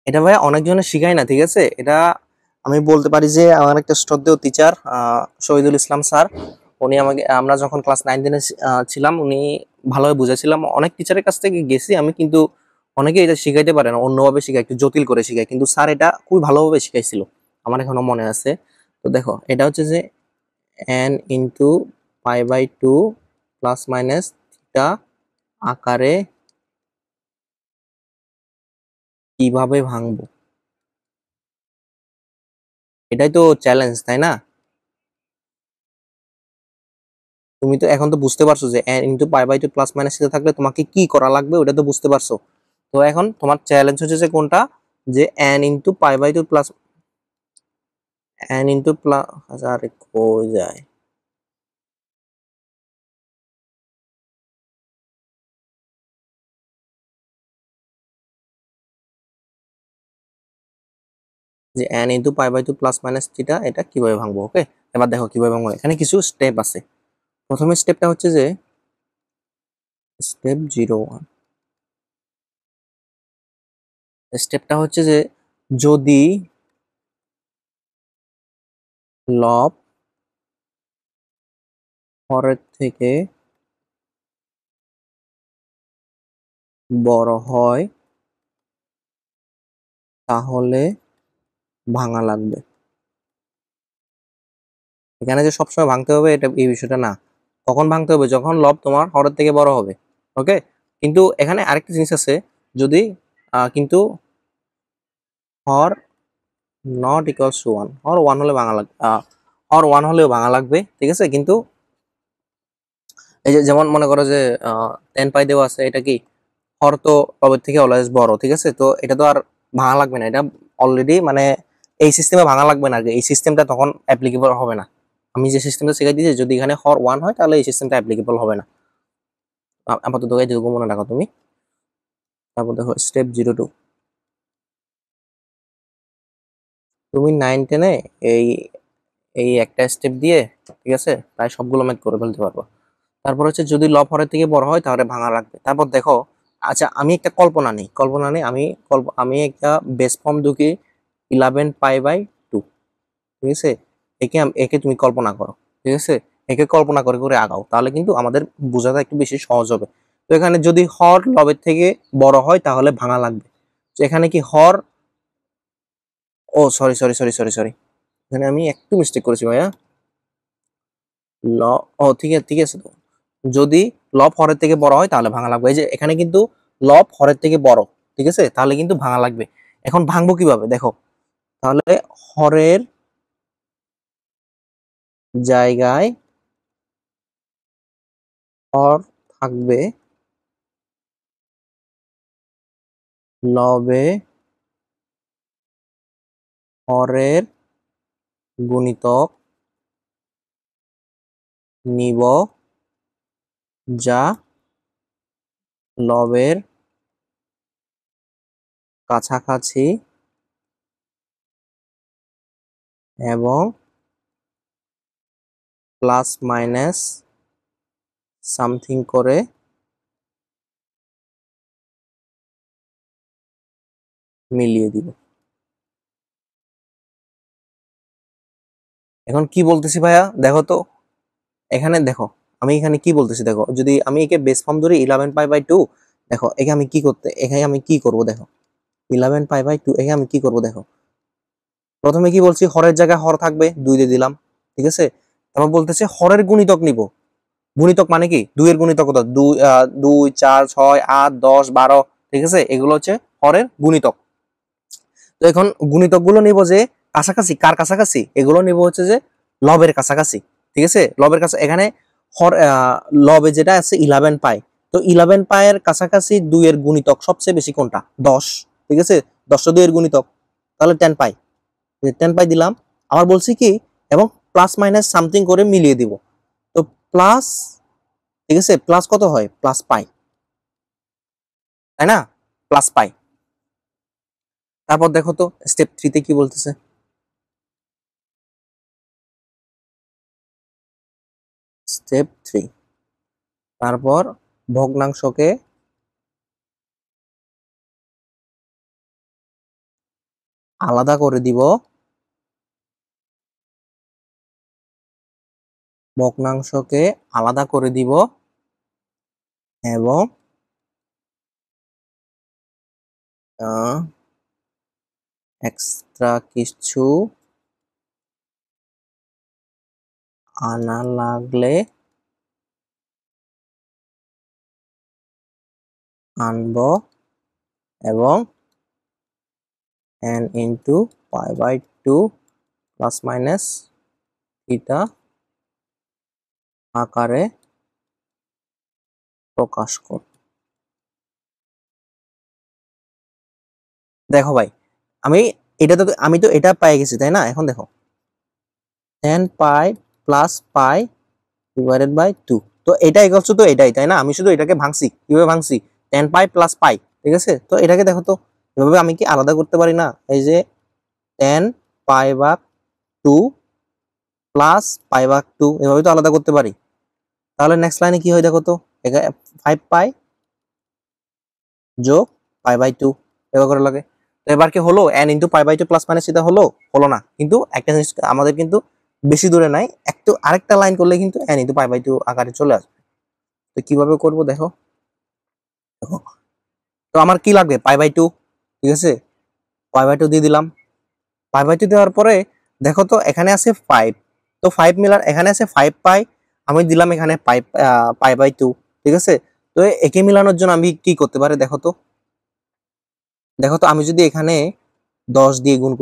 এটা ভাই অনেকজনে শিখায় না, ঠিক আছে। এটা আমি বলতে পারি যে আমার একটা শ্রদ্ধেয় টিচার শহীদুল ইসলাম স্যার, উনি আমাকে, আমরা যখন ক্লাস 9-10 ছিলাম, উনি ভালোভাবে বুঝেছিলাম। অনেক টিচারের কাছ থেকে গেছি আমি, কিন্তু অনেকে এটা শিখাইতে পারে না, অন্যভাবে শিখায়, একটু জটিল করে শিখায়, কিন্তু স্যার এটা খুবই ভালোভাবে শিখাইছিল, আমার এখনো মনে আছে। তো দেখো এটা হচ্ছে যে n into pi by 2 plus minus theta আকারে কিভাবে ভাঙবো, এটাই তো চ্যালেঞ্জ, তাই না? তুমি তো এখন তো বুঝতে পারছো যে n into pi by 2 plus minus theta থাকলে তোমাকে কি করা লাগবে, ওটা তো বুঝতে পারছো। তো এখন তোমার চ্যালেঞ্জ হচ্ছে যে কোনটা, যে n into pi by 2 plus n into plus, আরে কই যায়, যে n into pi by 2 plus minus theta এটা কিভাবে ভাঙবো। ওকে, এবার দেখো কিভাবে ভাঙবো। এখানে কিছু স্টেপ আছে। প্রথমে স্টেপটা হচ্ছে যে স্টেপ 01, স্টেপটা হচ্ছে যে যদি লব হরের থেকে বড় হয় তাহলে ভাঙা লাগবে। এখানে যে সবসময় ভাঙতে হবে এটা এই বিষয়টা না, কখন ভাঙতে হবে, যখন লব তোমার হরের থেকে বড় হবে। ওকে, কিন্তু এখানে আরেকটা জিনিস আছে, যদি কিন্তু হর নট ইকুয়ালস টু 1, হর 1 হলে ভাঙা লাগবে, হর 1 হলেও ভাঙা লাগবে, ঠিক আছে। কিন্তু এই যে যেমন মনে করো যে 10 পাই দেওয়া আছে, এটা কি হর তো লবের থেকে অলওয়েজ বড়, ঠিক আছে। তো এটা তো আর ভাঙা লাগবে না, এটা অলরেডি মানে এই সিস্টেমে ভাঙা লাগবে না, এই সিস্টেমটা তখন অ্যাপ্লিকেবল হবে না। আমি যে সিস্টেমটা শিখাই দিয়েছি, যদি এখানে হর 1 হয় তাহলে এই সিস্টেমটা অ্যাপ্লিকেবল হবে না। আপাতত যেটুকু মনে রাখো তুমি। তারপর দেখো স্টেপ 02, তুমি 9-10-এ এই এই একটা স্টেপ দিয়ে, ঠিক আছে, প্রায় সবগুলো ম্যাথ করে ফেলতে পারবো। তারপর হচ্ছে যদি লব হরের থেকে বড় হয় তাহলে ভাঙা লাগবে। তারপর দেখো, আচ্ছা আমি একটা কল্পনা নেই, আমি একটা বেস ফর্ম ঢুকি 11 পাই বাই 2, ঠিক আছে। একে তুমি কল্পনা করো, ঠিক আছে। একে কল্পনা করে করে আগাও, তাহলে কিন্তু আমাদের বোঝাটা একটু বেশি সহজ হবে। তো এখানে যদি হর লবের থেকে বড় হয় তাহলে ভাঙা লাগবে। তো এখানে কি হর, ও sorry sorry sorry sorry sorry, এখানে আমি একটু মিস্টেক করেছি ভাইয়া। ল ও ঠিক আছে ঠিক আছে। তো যদি লব হরের থেকে বড় হয় তাহলে ভাঙা লাগবে। এই যে এখানে কিন্তু লব হরের থেকে বড়, ঠিক আছে, তাহলে কিন্তু ভাঙা লাগবে। এখন ভাঙবো কিভাবে দেখো, তাহলে হরের জায়গায় হর থাকবে, লবে হরের গুণিতক নিব, যা লবের কাছাকাছি এবং প্লাস মাইনাস সামথিং করে মিলিয়ে দিব। এখন কি বলতেছি ভাইয়া দেখো তো, এখানে দেখো আমি এখানে কি বলতেছি দেখো, যদি আমি একে বেস ফর্ম ধরি 11 পাই বাই 2, দেখো এখানে আমি কি করব দেখো 11 পাই বাই 2 এখানে আমি কি করব দেখো প্রথমে কি বলছি হরের জায়গায় হর থাকবে 2 দিয়ে দিলাম ঠিক আছে তারপর বলতেছে হরের গুণিতক নিব গুণিতক মানে কি 2 এর গুণিতক কত 2 2 4 6 8 10 12 ঠিক আছে এগুলো হচ্ছে হরের গুণিতক তো এখন গুণিতক গুলো নিব যে কাছাকাছি কার কাছাকাছি এগুলো নিব হচ্ছে যে লবের কাছাকাছি ঠিক আছে লবের কাছে এখানে হর লবে যেটা আছে 11 পাই তো 11 পায়ের কাছাকাছি 2 এর গুণিতক সবচেয়ে বেশি কোনটা 10 ঠিক আছে 10 2 এর গুণিতক তাহলে 10 পাই 10 পাই দিলাম আবার বলছি কি এবং প্লাস মাইনাস সামথিং করে মিলিয়ে দিব তো প্লাস ঠিক আছে প্লাস কত হয় প্লাস পাই তাই না প্লাস পাই তারপর দেখো তো স্টেপ 3 তে কি বলতেছে স্টেপ 3 তারপর ভগ্নাংশকে আলাদা করে দিব ভগ্নাংশকে আলাদা করে দিব এবং এক্সট্রা কিছু আনা লাগলে আনব এবং n into pi by 2 plus minus theta আকারে প্রকাশ করব দেখো ভাই আমি তো এটা পাই গেছি তাই না এখন দেখো 10 pi plus pi divided by 2 তো এটা ইকুয়ালস তো এটাই তাই না আমি শুধু এটাকে ভাঙছি কিভাবে ভাঙছি 10 পাই প্লাস পাই ঠিক আছে তো এটাকে দেখো তো এভাবে আমি কি আলাদা করতে পারি না এই যে 10 পাই ভাগ 2 প্লাস পাই ভাগ 2 এভাবে তো আলাদা করতে পারি তাহলে নেক্সট লাইনে কি হয় দেখো তো 5 পাই যোগ পাই বাই 2 এভাবে করে লাগে তো এবার কি হলো n into pi by 2 plus minus এটা হলো না কিন্তু একটা জিনিস আমাদের কিন্তু বেশি দূরে নাই একটু আরেকটা লাইন করলে কিন্তু n ইনটু পাই বাই 2 আকারে চলে আসবে তো কিভাবে করব দেখো দেখো তো আমার কি লাগবে পাই বাই 2 ঠিক আছে পাই বাই 2 দিয়ে দিলাম পাই বাই 2 দেওয়ার পরে দেখো তো এখানে আছে 5 তো 5 মিলার এখানে আছে 5 পাই আমি দিলাম এখানে পাই বাই 2 ঠিক আছে তো একে মিলানোর জন্য আমি কি করতে পারি দেখো তো আমি যদি এখানে 10 দিয়ে গুণ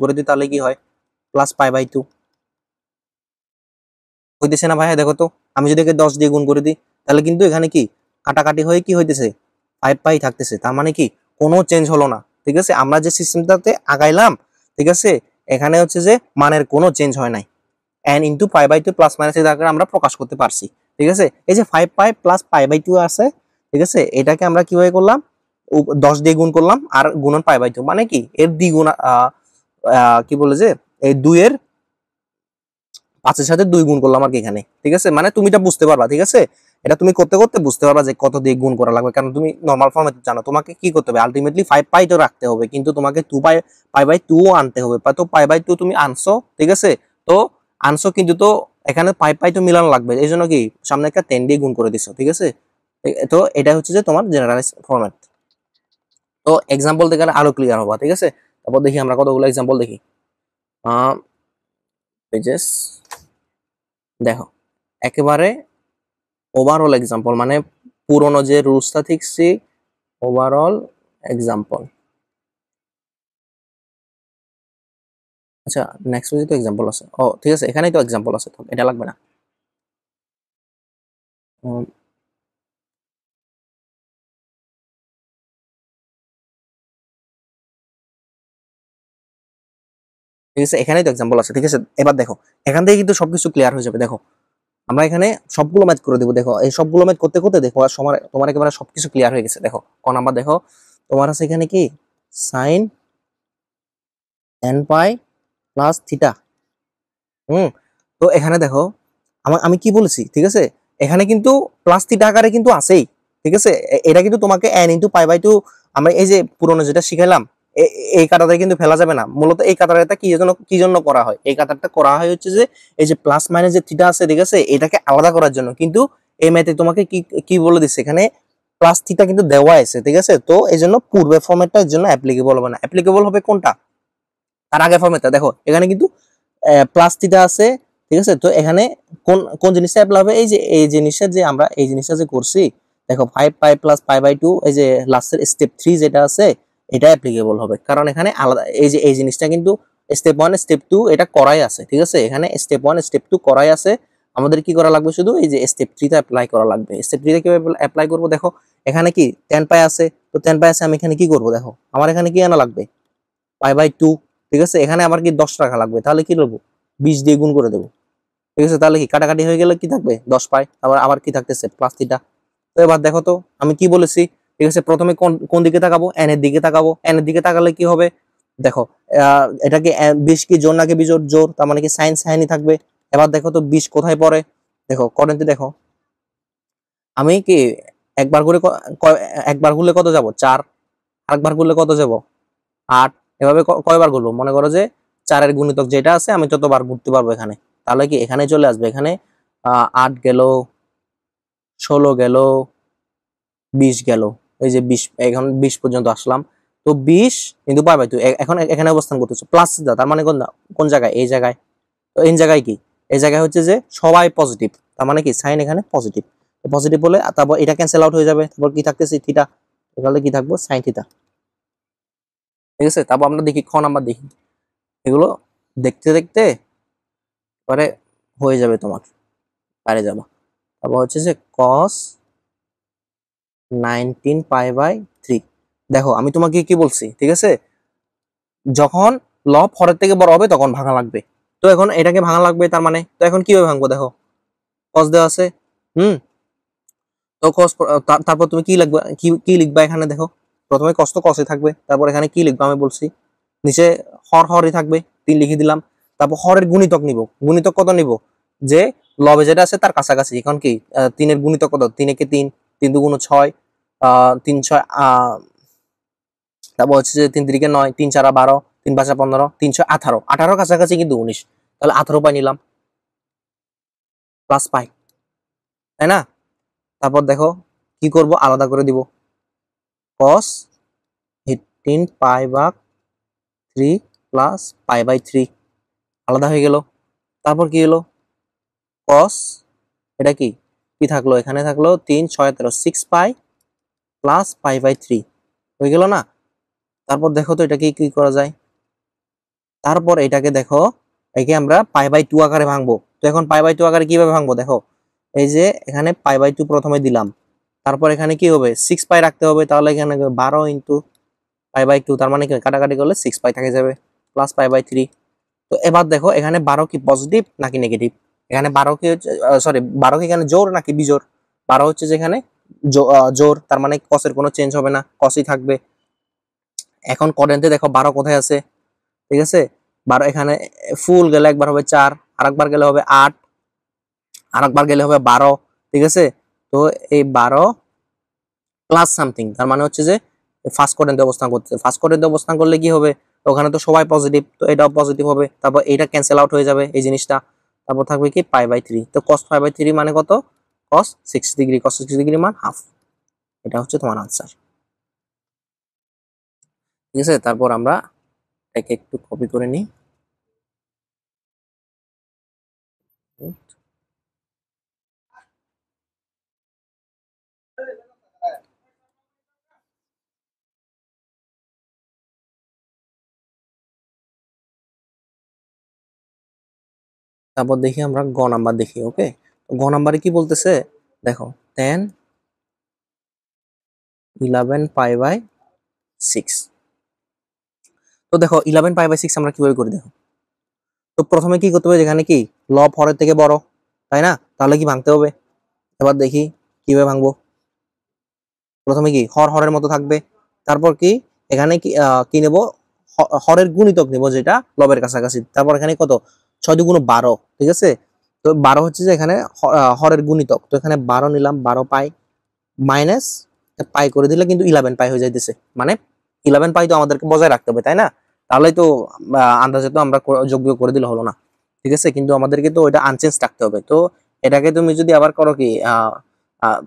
করে দিই তাহলে কি হয় প্লাস পাই বাই 2 হইতেছে না ভাই দেখো তো আমি যদি একে 10 দিয়ে গুণ করে দিই তাহলে কিন্তু এখানে কি কাটাকাটি হয়ে কি হইতেছে 5 পাই থাকতেছে তার মানে কি কোনো চেঞ্জ হলো না ঠিক আছে আমরা যে সিস্টেমটাতে আগাইলাম ঠিক আছে এখানে হচ্ছে যে মানের কোনো চেঞ্জ হয় নাই n into pi by 2 plus minus এর আকারে আমরা প্রকাশ করতে পারছি ঠিক আছে এই যে 5 পাই প্লাস পাই বাই 2 আছে ঠিক আছে এটাকে আমরা কিভাবে করলাম 10 দিয়ে গুণ করলাম আর গুণন পাই বাই 2 মানে কি এর দ্বিগুণ কি বলে যে এই 2 এর 5 এর সাথে 2 গুণ করলাম আর কি এখানে ঠিক আছে মানে তুমি এটা বুঝতে পারবা ঠিক আছে এটা তুমি করতে করতে বুঝতে পারবা যে কত দিয়ে গুণ করা লাগবে কারণ তুমি নরমাল ফরম্যাট জানো তোমাকে কি করতে হবে আলটিমেটলি 5 পাই তো রাখতে হবে কিন্তু তোমাকে 2 পাই বাই 2 আনতে হবে তো পাই বাই 2 তুমি আনছো ঠিক আছে তো আনছো কিন্তু তো এখানে পাই তো মিলানো লাগবে এই জন্য কি সামনে একটা 10 দিয়ে গুণ করে দিছো ঠিক আছে তো এটা হচ্ছে যে তোমার জেনারেলাইজ ফরম্যাট তো এক্সাম্পল দেখে আরো ক্লিয়ার হবা ঠিক আছে তারপর দেখি আমরা কতগুলো এক্সাম্পল দেখি পেজেস দেখো একেবারে ওভারঅল এক্সাম্পল মানে পুরনো যে রুলসটা শিখছি ওভারঅল এক্সাম্পল আচ্ছা নেক্সট পেজে তো এক্সাম্পল আছে ও ঠিক আছে এখানেই তো এক্সাম্পল আছে তো এটা লাগবে না ঠিক আছে এখানেই তো এক্সাম্পল আছে ঠিক আছে এবার দেখো এখান থেকে কিন্তু সবকিছু ক্লিয়ার হয়ে যাবে দেখো আমরা এখানে সবগুলো ম্যাচ করে দেবো দেখো এই সবগুলো ম্যাচ করতে করতে দেখো আর তোমার একেবারে সবকিছু ক্লিয়ার হয়ে গেছে দেখো ক নাম্বার দেখো তোমার আছে এখানে কি sine n pi plus theta তো এখানে দেখো আমি কি বলেছি ঠিক আছে এখানে কিন্তু প্লাস থিটা আকারে কিন্তু আছেই ঠিক আছে এটা কিন্তু তোমাকে n ইনটু পাই বাই 2 আমরা এই যে পুরনো যেটা শিখাইলাম এই কাটারটা কিন্তু ফেলা যাবে না। মূলত এই কাটারটা কি জন্য করা হয়, এই কাটারটা করা হয় হচ্ছে যে এই যে প্লাস মাইনাস যে থিটা আছে, ঠিক আছে, এটাকে আলাদা করার জন্য। কিন্তু এই ম্যাথে তোমাকে কি কি বলে দিচ্ছে, এখানে প্লাস থিটা কিন্তু দেওয়া আছে, ঠিক আছে। তো এই জন্য পূর্বের ফর্মেটটা এর জন্য অ্যাপ্লিকেবল হবে না। অ্যাপ্লিকেবল হবে কোনটা, তার আগের ফর্মেটটা। দেখো এখানে কিন্তু প্লাস থিটা আছে, ঠিক আছে। তো এখানে কোন কোন জিনিসটা অ্যাপ্লাই হবে, এই যে এই জিনিসটা যে আমরা এই জিনিসটা যে করছি, দেখো 5 পাই প্লাস পাই বাই 2, এই যে লাস্টের স্টেপ 3 যেটা আছে, এটা অ্যাপ্লিকেবল হবে। কারণ এখানে আলাদা এই যে এই জিনিসটা কিন্তু স্টেপ 1 স্টেপ 2 এটা করাই আছে, ঠিক আছে। এখানে স্টেপ 1 স্টেপ 2 করাই আছে, আমাদের কি করা লাগবে, শুধু এই যে স্টেপ 3 তে অ্যাপ্লাই করা লাগবে। স্টেপ 3 তে কিভাবে অ্যাপ্লাই করব, দেখো এখানে কি 10 পাই আছে, তো 10 পাই আছে, আমি এখানে কি করব, দেখো আমার এখানে কি আনা লাগবে, পাই বাই 2, ঠিক আছে। এখানে আমার কি 10 রাখা লাগবে, তাহলে কি করবো, 20 দিয়ে গুণ করে দেবো, ঠিক আছে। তাহলে কি কাটাকাটি হয়ে গেলে কি থাকবে, 10 পাই, আবার আবার কি থাকতেছে, প্লাস থিটা। তো এবার দেখো তো আমি কি বলেছি, ঠিক আছে। প্রথমে কোন কোন দিকে তাকাবো, এন এর দিকে তাকাবো। এন এর দিকে তাকালে কি হবে, দেখো এটা কি 20 কি জোর নাকি বিজোড়, জোর, তার মানে কি সাইন সাইনই থাকবে। এবার দেখো তো 20 কোথায় পড়ে, দেখো করেন্টে দেখো, আমি কি একবার করে একবার ঘুরলে কত যাব, 4, আরেকবার ঘুরলে কত যাব, 8, এভাবে কয়বার ঘুরবো, মনে করো যে 4 এর গুণিতক যেটা আছে আমি ততবার ঘুরতে পারবো এখানে। তাহলে কি এখানে চলে আসবে, এখানে 8 গেল, 16 গেল, 20 গেল, এই যে 20, এখন 20 পর্যন্ত আসলাম। তো 20 কিন্তু পাই বাই 2 এখন এখানে অবস্থান করতেছে প্লাস থিটা, তার মানে কোন জায়গায়, এই জায়গায়। তো এই জায়গায় কি, এই জায়গায় হচ্ছে যে সবাই পজিটিভ, তার মানে কি সাইন এখানে পজিটিভ। পজিটিভ বলে তারপর এটা ক্যান্সেল আউট হয়ে যাবে, তারপর কি থাকতেছে থিটা, তাহলে কি থাকবো, সাইন থিটা, ঠিক আছে। তারপর আমরা দেখি খ নাম্বার দেখি, এগুলো দেখতে দেখতে পরে হয়ে যাবে, তোমার পারে যাবা। তারপর হচ্ছে যে cos 19 পাই বাই 3। দেখো আমি তোমাকে কি বলছি, ঠিক আছে, যখন লব হরের থেকে বড় হবে তখন ভাঙা লাগবে। তো এখন এটাকে ভাঙা লাগবে, তার মানে তো এখন কিভাবে ভাঙবো, দেখো cos দেওয়া আছে, হুম। তো cos, তারপর তুমি কি লিখবা, কি লিখবা এখানে, দেখো প্রথমে cos তো cos থাকবে, তারপর এখানে কি লিখবা আমি বলছি, নিচে হরই থাকবে, 3 লিখে দিলাম। তারপর হরের গুণিতক নিব, গুণিতক কত নিব, যে লবে যেটা আছে তার কাছাকাছি। এখন কি 3 এর গুণিতক কত, 3 একে 3, 3 দুগুণ 6, 3 6, তারপর হচ্ছে যে 3 3 9, 3 4 12, 3 5 15, 3 6 18, 18 কাছাকাছি কিন্তু 19, তাহলে 18 পাই নিলাম, প্লাস পাই, তাই না। তারপর দেখো কি করব, আলাদা করে দিব, cos 18 পাই ভাগ 3 প্লাস পাই বাই 3, আলাদা হয়ে গেল। তারপর কি হলো, cos, এটা কি কি থাকলো, এখানে থাকলো 3 6 13, 6 পাই প্লাস পাই বাই 3 হয়ে গেল না। তারপর দেখো তো এটাকে কি করা যায়, তারপর এটাকে দেখো, একে আমরা পাই বাই 2 আকারে ভাঙবো। তো এখন পাই বাই 2 আকারে কিভাবে ভাঙবো, দেখো এই যে এখানে পাই বাই 2 প্রথমে দিলাম, তারপর এখানে কি হবে 6 পাই রাখতে হবে, তাহলে এখানে 12 ইন্টু পাই বাই 2, তার মানে কি কাটাকাটি করলে 6 পাই থেকে যাবে, প্লাস পাই বাই 3। তো এবার দেখো এখানে 12 কি পজিটিভ নাকি নেগেটিভ, এখানে 12 কি হচ্ছে, সরি 12 কি এখানে জোর নাকি বিজোর, 12 হচ্ছে যেখানে জোর, তার মানে কসের কোনো চেঞ্জ হবে না, কসই থাকবে। এখন করেন্টে দেখো 12 কোথায় আছে, ঠিক আছে, 12 এখানে ফুল গেলে একবার হবে 4, আরেকবার গেলে হবে 8, আরেকবার গেলে হবে 12, ঠিক আছে। তো এই 12 প্লাস সামথিং, তার মানে হচ্ছে যে ফার্স্ট কোয়াড্রেন্টে অবস্থান করতেছে। ফার্স্ট কোয়াড্রেন্টে অবস্থান করলে কি হবে, ওখানে তো সবাই পজিটিভ, তো এটাও পজিটিভ হবে, তারপর এটা ক্যান্সেল আউট হয়ে যাবে এই জিনিসটা। তারপর থাকবে কি পাই বাই 3, তো cos পাই বাই 3 মানে কত, cos 6 ডিগ্রি, cos 6 ডিগ্রি মান হাফ, এটা হচ্ছে তোমার আনসার, ঠিক আছে। তারপর আমরা এটাকে একটু কপি করে নিই, তারপর দেখি আমরা গ নাম্বার দেখি, ওকে। তো গ নাম্বারে কি বলতেছে, দেখো 10 11 পাই বাই 6। তো দেখো 11 পাই বাই 6 আমরা কিভাবে করি, দেখো তো প্রথমে কি করতে হবে, যেখানে কি লব হরের থেকে বড়, তাই না, তাহলে কি ভাঙতে হবে। এবার দেখি কিভাবে ভাঙবো, প্রথমে কি হরের মতো থাকবে, তারপর কি এখানে কি নেব, হরের গুণিতক নেব যেটা লবের কাছাকাছি, তারপর এখানে কত 6 দুগুণ 12, ঠিক আছে। তো 12 হচ্ছে যে এখানে হরের গুণিতক, তো এখানে 12 নিলাম, 12 পাই মাইনাস পাই করে দিলে কিন্তু 11 পাই হয়ে যাইতেছে, মানে 11 পাই তো আমাদেরকে বজায় রাখতে হবে, তাই না? তাহলে তো আন্দাজে তো আমরা যোগ্য করে দিলে হলো না, ঠিক আছে? কিন্তু আমাদেরকে তো ওইটা আনচেঞ্জ রাখতে হবে। তো এটাকে তুমি যদি আবার করো কি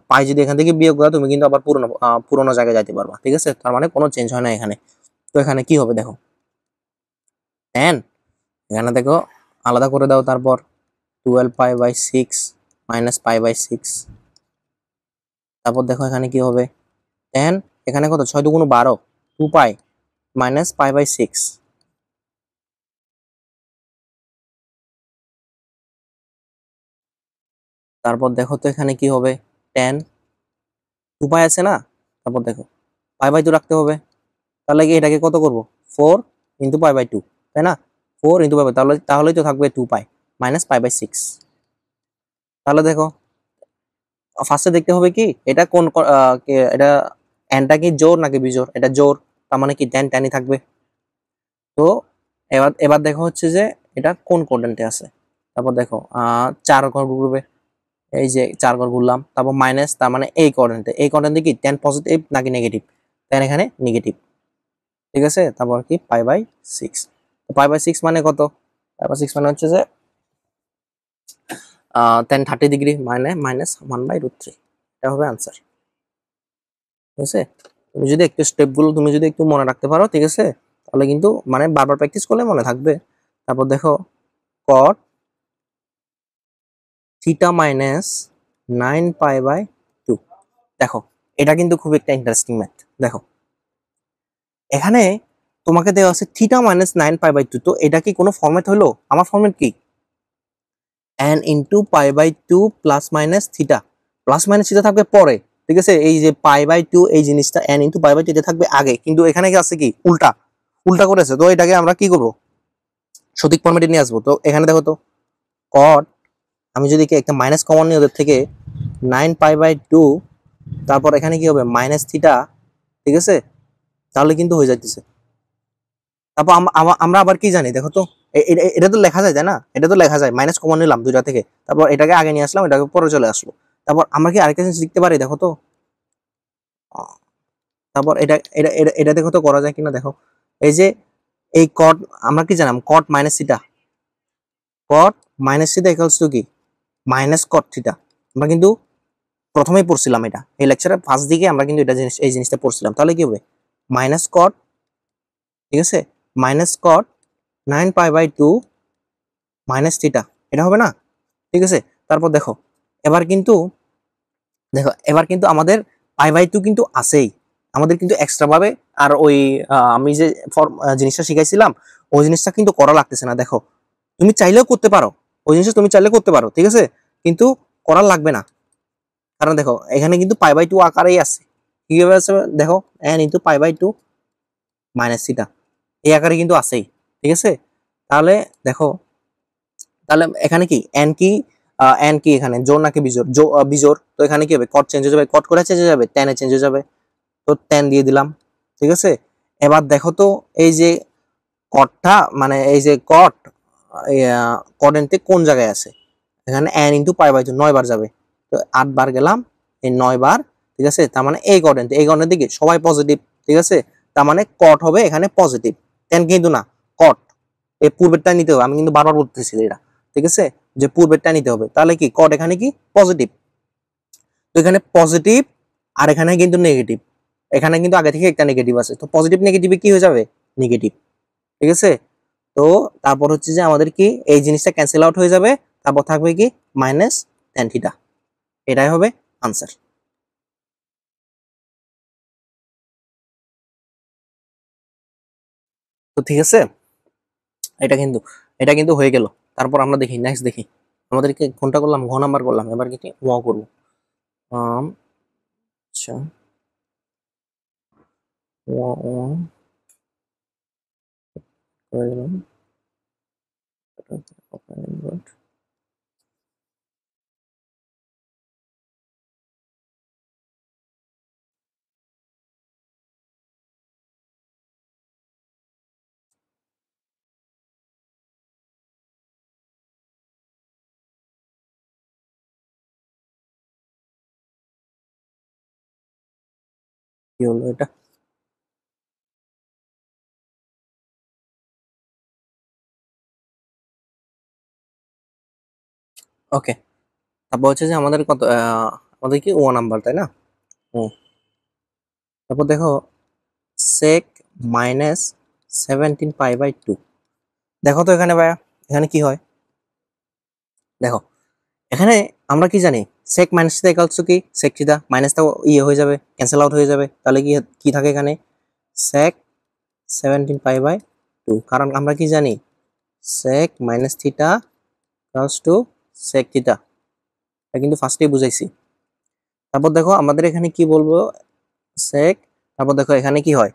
পাই যদি এখান থেকে বিয়োগ করো, তুমি কিন্তু আবার পুরোনো জায়গায় যাইতে পারবা, ঠিক আছে? তার মানে কোনো চেঞ্জ হয় না এখানে। তো এখানে কি হবে দেখো, 10, এখানে দেখো আলাদা করে দাও, তারপর 12 পাই/6 মাইনাস পাই/6, তারপর দেখো এখানে কি হবে 10, এখানে কত 6 2 12, 2 পাই মাইনাস পাই/6, তারপর দেখো তো এখানে কি হবে 10, 2 পাই আছে না, তারপর দেখো পাই/2 রাখতে হবে। তাহলে কি এটাকে কত করব, 4 ইন্টু পাই/2, তাই না? 4 ইন্টু পাই, তাহলেই তো থাকবে 2 পাই মাইনাস পাই/6। তাহলে দেখো ফার্স্টে দেখতে হবে কি এটা কোন এটা এনটা কি জোড় নাকি বিজোড়, এটা জোড়, তার মানে কি টেন টেনই থাকবে। তো এবার এবার দেখো হচ্ছে যে এটা কোন কোয়াড্রেন্টে আছে। তারপর দেখো 4 ঘর ঘুরবে, এই যে 4 ঘর ঘুরলাম, তারপর মাইনাস, তার মানে এই কোয়াড্রেন্টে কি 10 পজিটিভ নাকি নেগেটিভ, 10 এখানে নেগেটিভ, ঠিক আছে? তারপর কি পাই/6, পাই/6 মানে কত, পাই/6 মানে হচ্ছে যে 10 30 ডিগ্রি, মানে মাইনাস 1/√3, এটা হবে আনসার, ঠিক আছে? তুমি যদি একটু স্টেপগুলো তুমি যদি একটু মনে রাখতে পারো, ঠিক আছে, তাহলে কিন্তু মানে বারবার প্র্যাকটিস করলে মনে থাকবে। তারপর দেখো কট থিটা মাইনাস 9 পাই/2, দেখো এটা কিন্তু খুব একটা ইন্টারেস্টিং ম্যাথ। দেখো এখানে তোমাকে দেওয়া আছে থিটা মাইনাস 9 পাই/2, তো এটা কি কোনো ফর্মেট হলো? আমার ফর্মেট কি n ইন্টু পাই/2 plus minus theta, plus minus theta থাকবে পরে, ঠিক আছে? এই যে পাই/2 এই জিনিসটা n ইন্টু পাই/2 এটা থাকবে আগে, কিন্তু এখানে কি আছে কি উল্টা, উল্টা করেছে। তো এটাকে আমরা কি করব, সঠিক ফর্মেটে নিয়ে আসবো। তো এখানে দেখো তো কট, আমি যদি একটা মাইনাস কমন নিই ওদের থেকে, 9 পাই/2, তারপর এখানে কি হবে মাইনাস থিটা, ঠিক আছে? তাহলে কিন্তু হয়ে যাইতেছে। তারপর আমরা আবার কি জানি দেখো তো, এটা তো লেখা যায়, তাই না? এটা তো লেখা যায়, মাইনাস কমন নিলাম দুইটা থেকে, তারপর এটাকে আগে নিয়ে আসলাম, এটাকে পরে চলে আসলো। তারপর আমরা কি আরেকটা জিনিস লিখতে পারি দেখো তো, তারপর এটা এটা এটা এটা দেখো তো করা যায় কিনা দেখো। এই যে এই কট, আমরা কি জানলাম কট minus theta, caught minus theta equals to কি মাইনাস কট থিটা। আমরা কিন্তু প্রথমেই পড়ছিলাম এটা, এই লেকচারের ফার্স্ট দিকে আমরা কিন্তু এই জিনিসটা পড়ছিলাম। তাহলে কি হবে মাইনাস কট, ঠিক আছে, মাইনাস কট 9 পাই/2 মাইনাস থিটা, এটা হবে না, ঠিক আছে? তারপর দেখো এবার কিন্তু এবার কিন্তু আমাদের পাই/2 কিন্তু আছেই, আমাদের কিন্তু এক্সট্রা ভাবে আর ওই আমি যে জিনিসটা শিখাইছিলাম ওই জিনিসটা কিন্তু করা লাগতেছে না। দেখো তুমি চাইলেও করতে পারো, ওই জিনিসটা তুমি চাইলে করতে পারো, ঠিক আছে, কিন্তু করা লাগবে না। কারণ দেখো এখানে কিন্তু পাই/2 আকারেই আছে, কিভাবে আছে দেখো, n ইন্টু পাই/2 মাইনাস থিটা, এই আকারে কিন্তু আছেই, ঠিক আছে? তাহলে দেখো, তাহলে এখানে কি এন কি, এন কি এখানে জোর নাকি বিজোর, বিজোর, তো এখানে কি হবে কট চেঞ্জ হয়ে যাবে, কট করে চেঞ্জ হয়ে যাবে, টেনে চেঞ্জ হয়ে যাবে, তো টেন দিয়ে দিলাম, ঠিক আছে? এবার দেখো তো এই যে কটটা, মানে এই যে কট কডেন্টে কোন জায়গায় আছে, এখানে এন ইন্টু পাই/2 9 বার যাবে, তো 8 বার গেলাম, এই 9 বার, ঠিক আছে? তার মানে এই কোয়াড্রেন্ট দিকে সবাই পজিটিভ, ঠিক আছে? তার মানে কট হবে এখানে পজিটিভ, টেন কিন্তু না, কট এই পূর্বেরটা নিতে হবে, আমি কিন্তু বারবার বলতেছি এটা, ঠিক আছে, যে পূর্বেরটা নিতে হবে। তাহলে কি কট এখানে কি পজিটিভ, তো এখানে পজিটিভ, আর এখানে কিন্তু নেগেটিভ, এখানে কিন্তু আগে থেকে একটা নেগেটিভ আছে, তো পজিটিভ নেগেটিভে কি হয়ে যাবে নেগেটিভ, ঠিক আছে? তো তারপর হচ্ছে যে আমাদের কি এই জিনিসটা ক্যান্সেল আউট হয়ে যাবে, তারপর থাকবে কি মাইনাস টেন থিটা, এটাই হবে আনসার। তো ঠিক আছে, এটা কিন্তু এটা কিন্তু হয়ে গেল। তারপর আমরা দেখি নেক্সট দেখি, আমাদেরকে কোনটা করলাম, ঘ নাম্বার করলাম, এবার কি ও করবো। আচ্ছা, ও করে দিলাম, কি হলো এটা, ওকে, তারপর হচ্ছে যে আমাদের কত আমাদের কি ও নাম্বার, তাই না? হুম। তারপর দেখো সেক মাইনাস 17 পাই/2। দেখো তো এখানে ভাইয়া, এখানে কি হয় দেখো। এখানে আমরা কি জানি, sec minus theta equals to কি, সেক থিটা মাইনাসটা ইয়ে হয়ে যাবে, ক্যান্সেল আউট হয়ে যাবে। তাহলে কি কি থাকে এখানে, সেক 17 পাই/2। কারণ আমরা কি জানি, sec minus theta equals to sec theta, এটা কিন্তু ফার্স্টেই বুঝাইছি। তারপর দেখো আমাদের এখানে কি বলবো, সেক, তারপর দেখো এখানে কি হয়,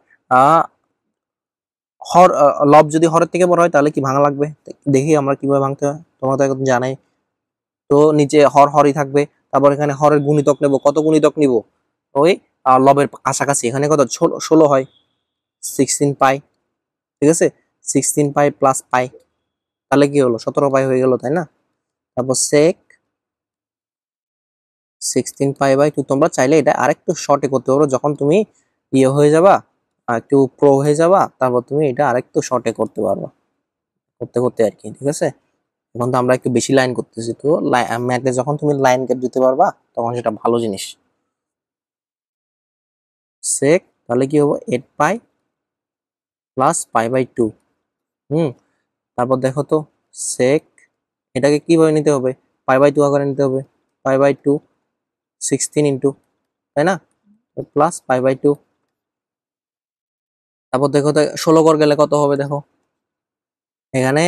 হর লব যদি হরের থেকে বড় হয় তাহলে কি ভাঙা লাগবে, দেখি আমরা কিভাবে ভাঙতে হয়, তোমরা তো এখন জানাই। তো নিচে হর হরই থাকবে, তারপর এখানে হরের গুণিতক নেব, কত গুণিতক নিব, ওই লবের কাছাকাছি, এখানে কত 16 হয়, 16 পাই, ঠিক আছে, 16 পাই প্লাস পাই, তাহলে কি হলো 17 পাই হয়ে গেল, তাই না? তারপর সেক 16 পাই/2। তোমরা চাইলে এটা আরেকটু শর্টে করতে পারো, যখন তুমি ইয়ে হয়ে যাবা, একটু প্রো হয়ে যাবা, তারপর তুমি এটা আরেকটু শর্টে করতে পারবা, করতে করতে আর কি, ঠিক আছে। এখন তো আমরা একটু বেশি লাইন করতেছি, তো ম্যাথে যখন তুমি লাইন গ্যাপ দিতে পারবা তখন সেটা ভালো জিনিস। সেক তাহলে কি হবে 8 পাই প্লাস পাই/2। হুম। তারপর দেখো তো সেক, এটাকে কিভাবে নিতে হবে, পাই/2 আকারে নিতে হবে, পাই/2 16 ইন্টু, তাই না, প্লাস পাই/2। তারপর দেখো তো 16 ঘর গেলে কত হবে দেখো, এখানে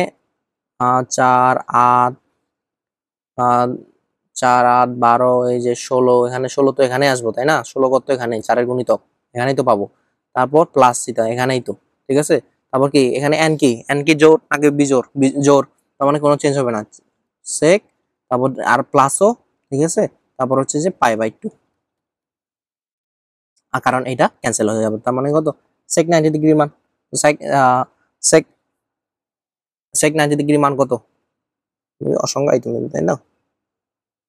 4 8, 4 8 12, এই যে 16, এখানে 16 তো এখানে আসবো, তাই না, 16 কত এখানে 4-এর গুণিতক, এখানেই তো পাবো। তারপর প্লাস থিটা এখানেই তো, ঠিক আছে। তারপর কি এখানে এন কি, এন কি জোর নাকি বিজোর, জোর, তার মানে কোনো চেঞ্জ হবে না, সেক, তারপর আর প্লাসও, ঠিক আছে। তারপর হচ্ছে যে পাই/2, কারণ এটা ক্যান্সেল হয়ে যাবে, তার মানে কত, সেক 90 ডিগ্রি মান, সেক সেক সেক 90 ডিগ্রি মান কত, অসংজ্ঞায়িত নেবে, তাই না?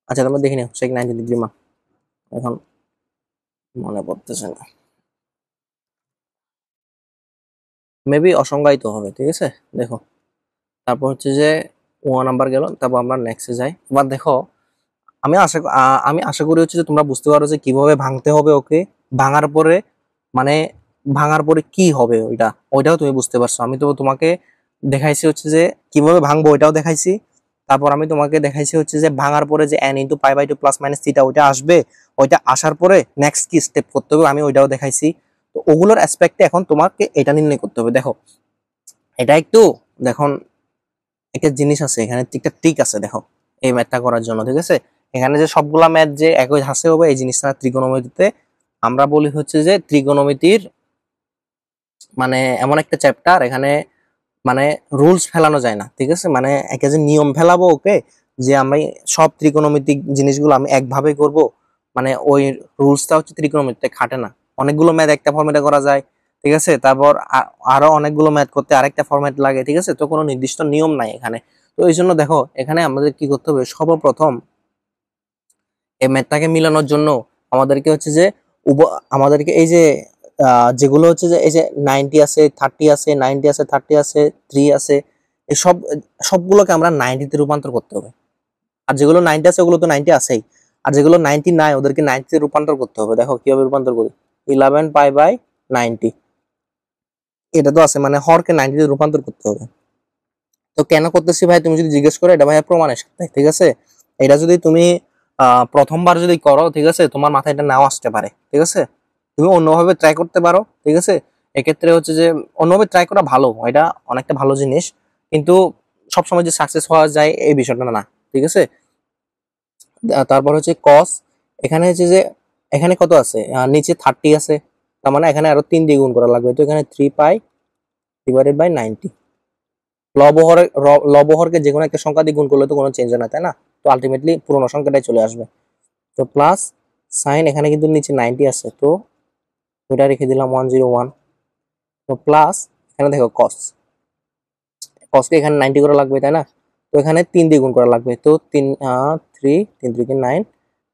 আচ্ছা তোমরা দেখে নিও সেক 90 ডিগ্রি মান, এখন মনে পড়তেছে না, মেবি অসংজ্ঞায়িত হবে, ঠিক আছে। দেখো তারপর হচ্ছে যে নাম্বার গেল, তারপর আমরা নেক্সটে যাই। এবার দেখো আমি আশা করি হচ্ছে যে তোমরা বুঝতে পারো যে কিভাবে ভাঙতে হবে ওকে, ভাঙার পরে মানে ভাঙার পরে কি হবে ওইটাও তুমি বুঝতে পারছো। আমি তো তোমাকে দেখাইছি হচ্ছে যে কিভাবে ভাঙবো ওইটাও দেখাইছি, তারপর আমি তোমাকে দেখাইছি হচ্ছে যে ভাঙার পরে যে n ইন্টু পাই/2 প্লাস মাইনাস থিটা ওইটা আসবে, ওইটা আসার পরে নেক্সট কি স্টেপ করতে হবে আমি ওইটাও দেখাইছি। তো ওগুলোর অ্যাসপেক্টে এখন তোমাকে এটা নির্ণয় করতে হবে। দেখো এটা একটু, দেখুন একটা জিনিস আছে এখানে, একটা ট্রিক আছে দেখো এই ম্যাথটা করার জন্য, ঠিক আছে। এখানে যে সবগুলা ম্যাথ যে একই ধাঁচে হবে এই জিনিসটা ত্রিকোণমিতিতে আমরা বলি হচ্ছে যে ত্রিকোণমিতির মানে এমন একটা চ্যাপ্টার, এখানে মানে রুলস ফেলানো যায় না, ঠিক আছে, মানে একটা যে নিয়ম ফেলাবো ওকে, যে আমি সব ত্রিকোণমিতিক জিনিসগুলো আমি একভাবে করব, মানে ওই রুলসটা হচ্ছে ত্রিকোণমিতিতে খাটে না। অনেকগুলো ম্যাথ একটা ফর্মেটে করা যায়, ঠিক আছে, তারপর আরো অনেকগুলো ম্যাথ করতে আরেকটা ফর্মেট লাগে, ঠিক আছে, তো কোনো নির্দিষ্ট নিয়ম নাই এখানে। তো এই জন্য দেখো এখানে আমাদের কি করতে হবে, সর্বপ্রথম এই ম্যাথটাকে মিলানোর জন্য আমাদেরকে হচ্ছে যে আমাদেরকে এই যে যেগুলো হচ্ছে যে এই যে 90 আছে 30 আছে, 90 আছে 30 আছে, 3 আছে, এই সবগুলোকে আমরা 90 তে রূপান্তর করতে হবে। আর যেগুলো 90 আছে ওগুলো তো 90 আছেই, আর যেগুলো 90 নাই ওদেরকে 90 তে রূপান্তর করতে হবে। দেখো কিভাবে রূপান্তর করি, 11 পাই/90, এটা তো আছে, মানে হরকে 90 তে রূপান্তর করতে হবে। তো কেন করতেছি ভাই তুমি যদি জিজ্ঞেস করো, এটা ভাই প্রমাণের সাথে, ঠিক আছে। এটা যদি তুমি প্রথমবার যদি করো, ঠিক আছে, তোমার মাথায় এটা নাও আসতে পারে, ঠিক আছে, তুমি অন্যভাবে ট্রাই করতে পারো, ঠিক আছে। এক্ষেত্রে হচ্ছে যে অন্যভাবে ট্রাই করা ভালো, এটা অনেকটা ভালো জিনিস, কিন্তু সবসময় যে সাকসেস হওয়া যায় এই বিষয়টা না, ঠিক আছে। তারপর হচ্ছে কস, এখানে হচ্ছে যে এখানে কত আছে, নিচে 30 আছে, তার মানে এখানে আরো 3 দিয়ে গুণ করা লাগবে, তো এখানে 3 পাই/90। লবহরকে যে কোনো একটা সংখ্যা দিয়ে গুণ করলে তো কোনো চেঞ্জ হয় না, তাই না, তো আলটিমেটলি পুরোনো সংখ্যাটাই চলে আসবে। তো প্লাস সাইন, এখানে কিন্তু নিচে 90 আছে, তো ওইটা রেখে দিলাম 101। তো প্লাস এখানে দেখো কসকে এখানে 90 করা লাগবে, তাই না, তো এখানে 3 দিয়ে গুণ করা লাগবে, তো 3 3 9,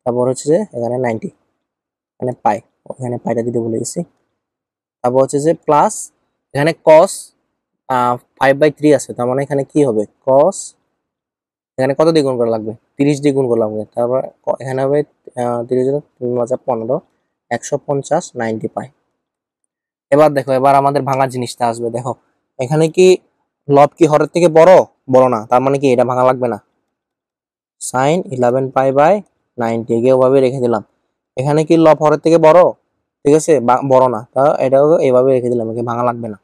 তারপর হচ্ছে যে এখানে 90, এখানে পাই, এখানে পাইটা দিতে ভুলে গেছি। তারপর হচ্ছে যে প্লাস এখানে কস 5/3 আছে, তার মানে এখানে কি হবে, কস এখানে কত দিয়ে গুণ করা লাগবে, 30 দিয়ে গুণ করলাম, তারপর এখানে হবে 30 15 150 90 পাই। এবার দেখো, এবার আমাদের ভাঙার জিনিসটা আসবে। দেখো এখানে কি লব কি হরের থেকে বড়? বড় না, তার মানে কি এটা ভাঙা লাগবে না। সাইন 11 পাই বাই 90 একে ওভাবে রেখে দিলাম। এখানে কি লব হরের থেকে বড়? ঠিক আছে, বড় না, তা এটাও এইভাবে রেখে দিলাম, একে ভাঙা লাগবে না।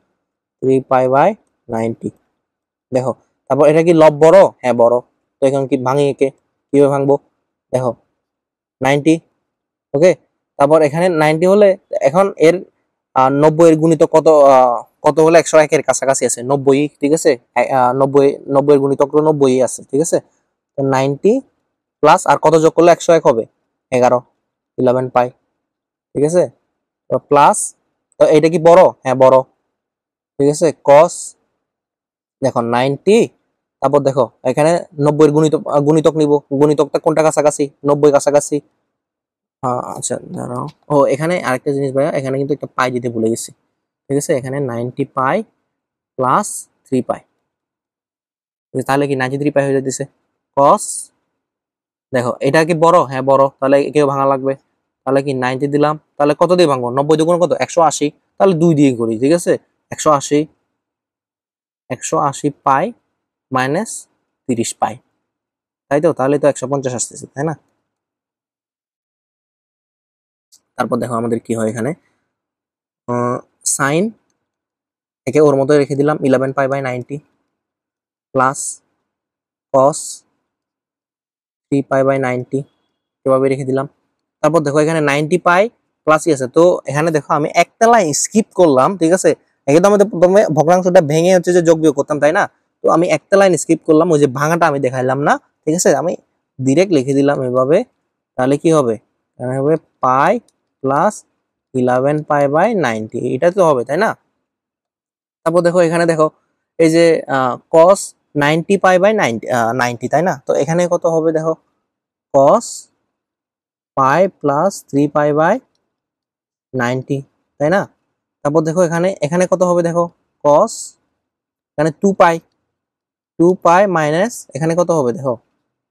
3 পাই বাই 90। দেখো তারপর এটা কি লব বড়? হ্যাঁ বড়। তো এখন কি ভাঙি, একে কিভাবে ভাঙবো? দেখো 90, ওকে। তারপর এখানে 90 হলে এখন এর 90 এর গুণিতক কত? কত হলে 101 এর কাছাকাছি আছে? 90, ঠিক আছে। 90 এর গুণিতক তো 90 আছে, ঠিক আছে। তো 90 প্লাস আর কত যোগ করলে 101 হবে? 11, 11 পাই, ঠিক আছে। তো প্লাস, তো এটা কি বড়? হ্যাঁ বড়, ঠিক আছে। কস, দেখো 90, তারপর দেখো এখানে 90 এর গুণিতক নিব। গুণিতকটা কোনটা কাছাকাছি? 90 কাছাকাছি। আচ্ছা দাঁড়াও, ও এখানে আরেকটা জিনিস ভাইয়া, এখানে কিন্তু একটা পাই দিতে ভুলে গেছি, ঠিক আছে। এখানে 90 পাই প্লাস 3 পাই, তাহলে কি 93 পাই হয়ে যেতেছে। কস, দেখো এটা কি বড়? হ্যাঁ বড়, তাহলে একেও ভাঙা লাগবে। তাহলে কি 90 দিলাম, তাহলে কত দিয়ে ভাঙবো? 90 দুগুণ কত? 180, তাহলে 2 দিয়ে করি, ঠিক আছে। 180, 180 পাই মাইনাস 30 পাই, তাই তো? তাহলে তো 150 আসতেছে, তাই না? তারপর দেখো আমাদের কি হয় এখানে, সাইন একে ওর মতো রেখে দিলাম 11 pi by 90 plus cos 3 pi by 90 এভাবে রেখে দিলাম। তারপর দেখো এখানে 90 পাই প্লাসই আছে, তো এখানে দেখো আমি একটা লাইন স্কিপ করলাম, ঠিক আছে। একে তো আমাদের প্রথমে ভগ্নাংশটা ভেঙে হচ্ছে যে যোগ বিয়োগ করতাম, তাই না? তো আমি একটা লাইন স্কিপ করলাম, ওই যে ভাঙাটা আমি দেখাইলাম না, ঠিক আছে। আমি ডিরেক্ট লিখে দিলাম এভাবে। তাহলে কি হবে? এখানে হবে পাই প্লাস 11 পাই বাই 90, এটা তো হবে, তাই না? তারপর দেখো এখানে দেখো এই যে কস 90 পাই বাই 90, তাই না? তো এখানে কত হবে দেখো, কস পাই প্লাস 3 পাই বাই 90, তাই না? তারপর দেখো এখানে এখানে কত হবে দেখো, কস এখানে 2 পাই, 2 পাই মাইনাস এখানে কত হবে দেখো,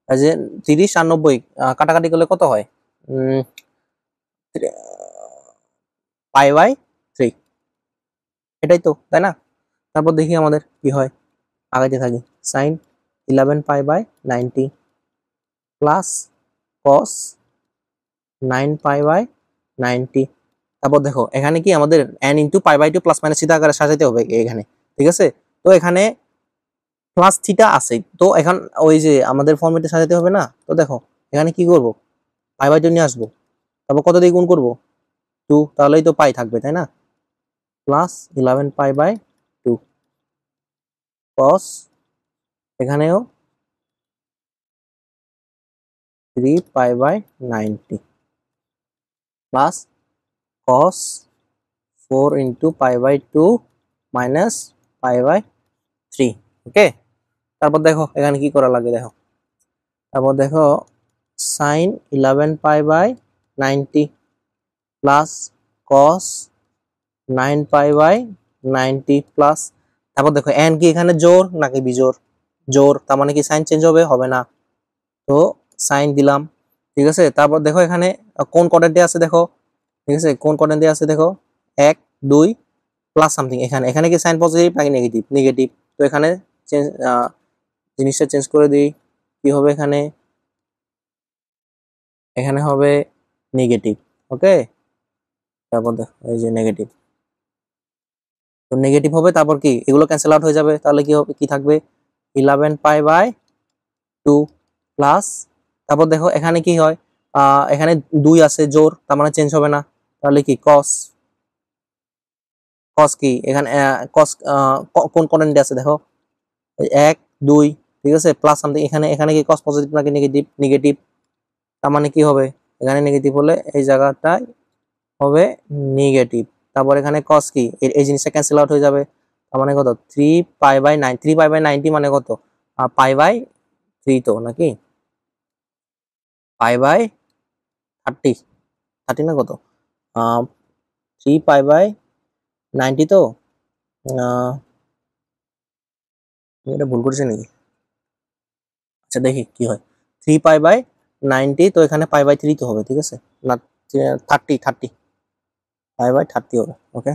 এই যে 30 আর 90 কাটাকাটি করলে কত হয়? পাই বাই 3, এটাই তো, তাই না? তারপর দেখি আমাদের কি হয়, আগাইতে থাকি। Sine 11 pi by 90 plus cos 9 pi by 90। তারপর দেখো এখানে কি আমাদের n into pi by 2 plus minus theta আকারে সাজাইতে হবে এখানে, ঠিক আছে। তো এখানে প্লাস থিটা আছে, তো এখন ওই যে আমাদের ফর্মেটে সাজাতে হবে না। তো দেখো এখানে কি করব, পাই বাই 2 নিয়ে আসবো, তারপর কত দিয়ে গুণ করবো? 2, তাহলেই তো পাই থাকবে, তাই না? প্লাস 11 পাই বাই 2 কস, এখানেও 3 pi by 90 plus cos 4 into pi by 2 minus pi by 3, okay. তারপর দেখো এখানে কি করা লাগে, দেখো তারপর দেখো sine 11 pi by 90 plus cos 9 pi by 90 plus, তারপর দেখো এন কি এখানে জোর নাকি বিজোর? জোর, তার মানে কি সাইন চেঞ্জ হবে? হবে না। তো সাইন দিলাম, ঠিক আছে। তারপর দেখো এখানে কোন কোয়াড্রেন্টে আছে দেখো, ঠিক আছে, কোন কোয়াড্রেন্টে আছে দেখো, 1 2 প্লাস সামথিং। এখানে এখানে কি সাইন পজিটিভ নাকি নেগেটিভ? নেগেটিভ। তো এখানে চেঞ্জ, জিনিসটা চেঞ্জ করে দিই, কি হবে এখানে, এখানে হবে নেগেটিভ, ওকে। তারপর দেখো এই যে নেগেটিভ, তো নেগেটিভ হবে, তারপর কি এগুলো ক্যান্সেল আউট হয়ে যাবে, তাহলে কি হবে, কি থাকবে, 11 পাই বাই 2 প্লাস, তারপর দেখো এখানে কি হয়, এখানে 2 আছে জোর, তার মানে চেঞ্জ হবে না, তাহলে কি কস, কস কি এখানে কস কোন কোয়াড্রেন্টে আছে দেখো, 1 2, ঠিক আছে, প্লাস সামথিং। এখানে এখানে কি কস পজিটিভ নাকি নেগেটিভ? নেগেটিভ, তার মানে কি হবে, এখানে নেগেটিভ হলে এই জায়গাটায় হবে নেগেটিভ। তারপর এখানে কস কি, এই জিনিসটা ক্যান্সেল আউট হয়ে যাবে, তার মানে কত, 3 পাই বাই 9, 3 পাই বাই 90 মানে কত, পাই বাই 3 তো নাকি, পাই বাই 30, 30 না কত, 3 পাই বাই 90 তো, আমি এটা ভুল করছি নাকি? আচ্ছা দেখি কি হয়। 3π/90, তো এখানে π/3 তো হবে, ঠিক আছে না, 30 π/30 হবে। ওকে,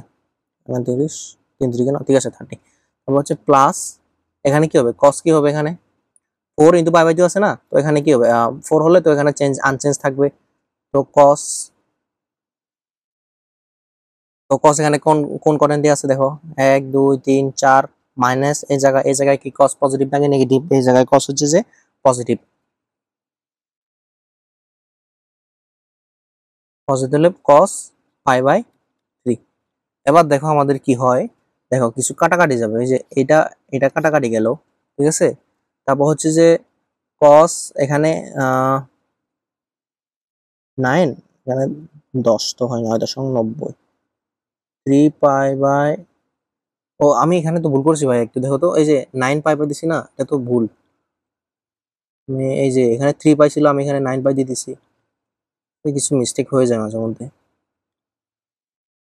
এখানে 30 3 3 কেন, ঠিক আছে 30। তারপর হচ্ছে প্লাস, এখানে কি হবে, cos কি হবে, এখানে 4 × π/2 আছে না, তো এখানে কি হবে 4 হলে তো এখানে আনচেঞ্জ থাকবে, তো cos এখানে কোন কোন কোয়াড্রেন্টে আছে দেখো, 1 2 3 4 মাইনাস, এই জায়গায় কি cos পজিটিভ নাকি নেগেটিভ, এই জায়গায় cos হচ্ছে যে পজিটিভ, হলে cos π/3। এবার দেখো আমাদের কি হয়, দেখো কিছু কাটাকাটি যাবে, এই যে এটা কাটাকাটি গেল, ঠিক আছে। তারপর হচ্ছে যে cos এখানে 9, এখানে 10 তো হয় 9.90, 3π/, ও আমি এখানে তো ভুল করছি ভাই, একটু দেখো তো, এই যে 9π দিছি না, এটা তো ভুল, আমি এই যে এখানে 3π ছিল, আমি এখানে 9π দিয়ে দিছি, কিছু মিস্টেক হয়ে যায় মাঝে মধ্যে,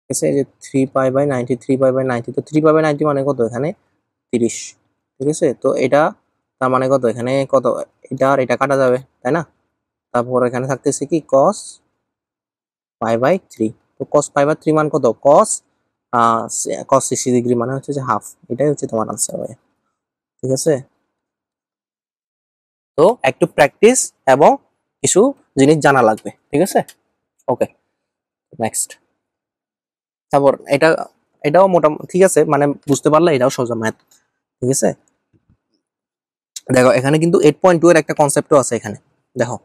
ঠিক আছে। এই যে 3π/90, 3π/90, তো 3π/90 মানে কত, এখানে 30, ঠিক আছে। তো এটা তার মানে কত, এখানে কত, এটা আর এটা কাটা যাবে, তাই না। তারপর এখানে থাকতেছে কি cos π/3, তো cos π/3 মান কত, cos 60 ডিগ্রি মানে হচ্ছে যে হাফ, এটাই হচ্ছে তোমার আনসার ভাই, ঠিক আছে। তো একটু প্র্যাকটিস এবং কিছু জিনিস জানা লাগবে, ঠিক আছে। ওকে, নেক্সট। তারপর এটাও মোটামুটি ঠিক আছে, মানে বুঝতে পারলে এটাও সোজা ম্যাথ, ঠিক আছে। দেখো এখানে কিন্তু 8.2 এর একটা কনসেপ্টও আছে এখানে, দেখো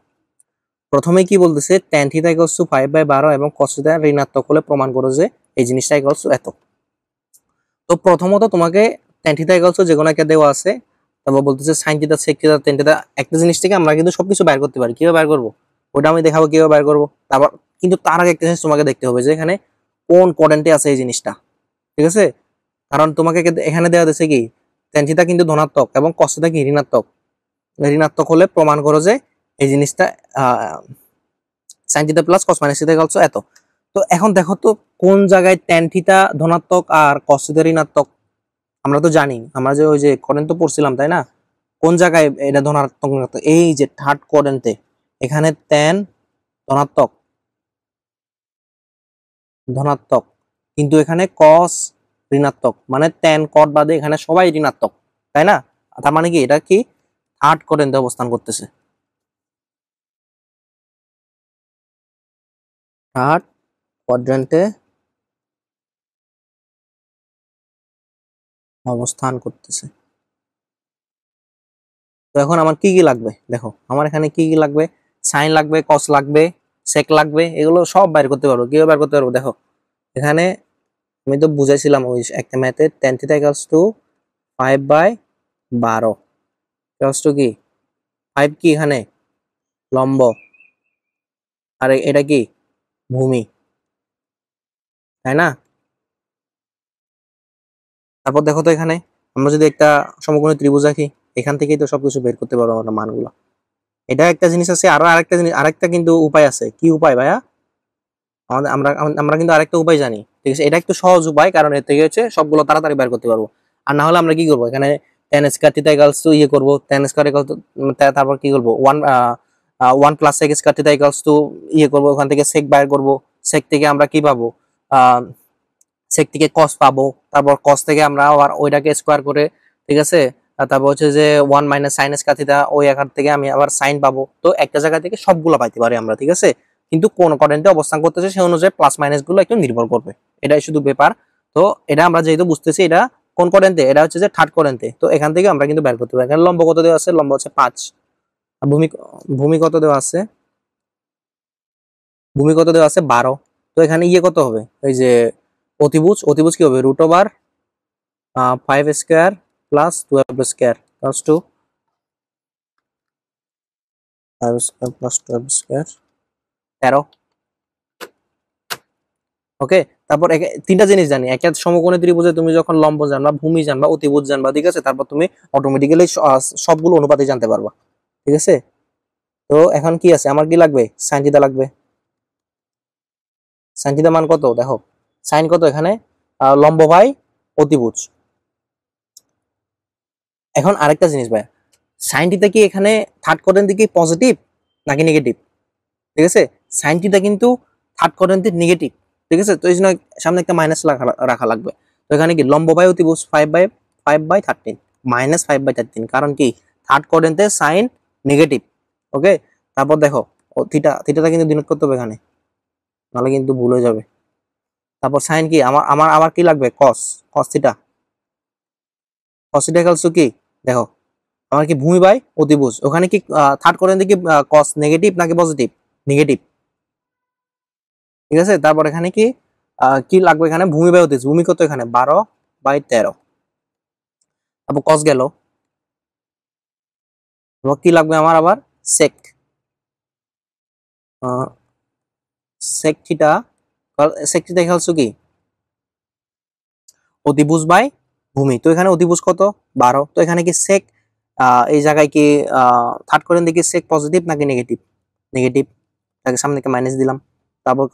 প্রথমে কি বলতেছে, tan θ = 5/12 এবং cos θ ঋণাত্মক হলে প্রমাণ করো যে এই জিনিসটা এত। তো প্রথমত তোমাকে tan θ = যে কোনো একটা দেওয়া আছে, তারপর বলতেছে sin θ sec θ tan θ, একটা জিনিস থেকে আমরা কিন্তু সবকিছু বের করতে পারি, কিভাবে বের করবো ওটা আমি দেখাবো কিভাবে বের করবো। তারপর কিন্তু তার আগে একটা জিনিস তোমাকে দেখতে হবে যে এখানে কোন কোয়াড্রেন্টে আছে এই জিনিসটা, ঠিক আছে। কারণ তোমাকে এখানে দেওয়া আছে কি tan θ কিন্তু ধনাত্মক এবং cos θ কি ঋণাত্মক হলে প্রমাণ করো যে এই জিনিসটা sin θ + cos - θ = এত। তো এখন দেখো তো কোন জায়গায় tan θ ধনাত্মক আর cos θ ঋণাত্মক, আমরা তো জানি, আমরা যে ওই যে কোয়াড্রেন্ট তো পড়ছিলাম, তাই না। কোন জায়গায় এটা ধনাত্মক, এই যে থার্ড কোয়াড্রেন্টে, এখানে tan ধনাত্মক কিন্তু এখানে cos ঋণাত্মক, মানে tan cot বাদে এখানে সবাই ঋণাত্মক, তাই না। তার মানে কি এটা কি থার্ড কোয়াড্রেন্টে অবস্থান করতেছে, থার্ড কোয়াড্রেন্টে অবস্থান করতেছে। তো এখন আমার কি কি লাগবে, দেখো আমার এখানে কি কি লাগবে, সাইন লাগবে, কস লাগবে, সেক লাগবে, এগুলো সব বাইর করতে পারবো, কিভাবে বের করতে পারবো, দেখো এখানে আমি তো বুঝাইছিলাম ওই একটা ম্যাথে, tan θ = 5/12 কি 5 কি এখানে লম্ব, আর এটা কি ভূমি, তাই না। তারপর দেখো তো এখানে আমরা যদি একটা সমকোণী ত্রিভুজ আঁকি, এখান থেকেই তো সবকিছু বের করতে পারবো আমরা মানগুলো। এটা একটা জিনিস আছে, আরো আরেকটা জিনিস, আরেকটা কিন্তু উপায় আছে, কি উপায় ভাইয়া, আমাদের আমরা আমরা কিন্তু আরেকটা উপায় জানি, ঠিক আছে। এটা একটু সহজ উপায়, কারণ এর থেকে হচ্ছে সবগুলো তাড়াতাড়ি বের করতে পারবো। আর না হলে আমরা কি করবো, এখানে tan square theta equals two ইয়ে করবো, tan স্কয়ার ইকুয়ালস টু, তারপর কি করবো 1 + sec square theta equals two ইয়ে করবো, ওখান থেকে sec বের করবো, sec থেকে আমরা কি পাবো, sec থেকে cos পাবো, তারপর cos থেকে আমরা আবার ওইটাকে স্কয়ার করে, ঠিক আছে। তারপর হচ্ছে যে 1 - sin স্কয়ার থিটা, ওই আকার থেকে আমি আবার sin পাবো, তো একটা জায়গা থেকে সবগুলো পাইতে পারি আমরা, ঠিক আছে। কিন্তু কোন কোয়াড্রেন্টে অবস্থান করতেছে সেই অনুযায়ী প্লাস মাইনাস গুলো একটু নির্ভর করবে, এটাই শুধু ব্যাপার। তো এটা আমরা যেহেতু বুঝতেছি এটা কোন কোয়াড্রেন্টে, এটা হচ্ছে যে থার্ড কোয়াড্রেন্টে, তো এখান থেকে আমরা কিন্তু বের করতে পারি। এখানে লম্ব কত দেওয়া আছে, লম্ব হচ্ছে 5, আর ভূমি ভূমি কত দেওয়া আছে, ভূমি কত দেওয়া আছে 12। তো এখানে ইয়ে কত হবে, এই যে অতিভুজ কি হবে, √5 square plus 12 square plus 2, 5 square plus 12 square 13। ওকে, তারপর তিনটা জিনিস জানি, একটা সমকোণী ত্রিভুজে তুমি যখন লম্ব জানবা, ভূমি জানবা, অতিভুজ জানবা, ঠিক আছে, তারপর তুমি অটোমেটিক্যালি সবগুলো অনুপাতে জানতে পারবা, ঠিক আছে। তো এখন কি আছে, আমার কি লাগবে, সাইন থিটা লাগবে। সাইন থিটা মান কত, দেখো সাইন কত এখানে, লম্ব বাই অতিভুজ। এখন আরেকটা জিনিস ভাই, সাইন থিটা কি এখানে থার্ড কোয়াড্রেন্টে কি পজিটিভ নাকি নেগেটিভ? ঠিক আছে, সাইন থিটা কিন্তু থার্ড কোয়াড্রেন্টে নেগেটিভ। ঠিক আছে, তো এই জন্য সামনে একটা মাইনাস রাখা লাগবে। তো এখানে কি লম্ব বাই অতিভুজ 5/13 -5/13, কারণ কি থার্ড কোয়াড্রেন্টে সাইন নেগেটিভ। ওকে, তারপর দেখো থিটাটা কিন্তু ডিনোট করতে হবে এখানে, নাহলে কিন্তু ভুল হয়ে যাবে। তারপর সাইন কি আমার আমার আবার কি লাগবে, cos theta. Cos theta equals কি, দেখো আমার কি ভূমি বাই অতিভুজ, ওখানে কি থার্ড কোয়াড্রেন্টে কি কস নেগেটিভ নাকি পজিটিভ? নেগেটিভ। ঠিক আছে, তারপর এখানে কি কি লাগবে, এখানে ভূমি বাই অতিভুজ, ভূমি কত এখানে 12/13। তারপর কস গেল, কি লাগবে আমার আবার sec, sec theta. Sec theta equals কি অতিভুজ বাই ভূমি, তো এখানে অতিভুজ কত 12, তো এখানে কি সেক এই জায়গায় কি থার্ড কোয়াড্রেন্টে কি সেক পজিটিভ নাকি নেগেটিভ? নেগেটিভ, তাকে সামনে থেকে মাইনাস দিলাম। তারপর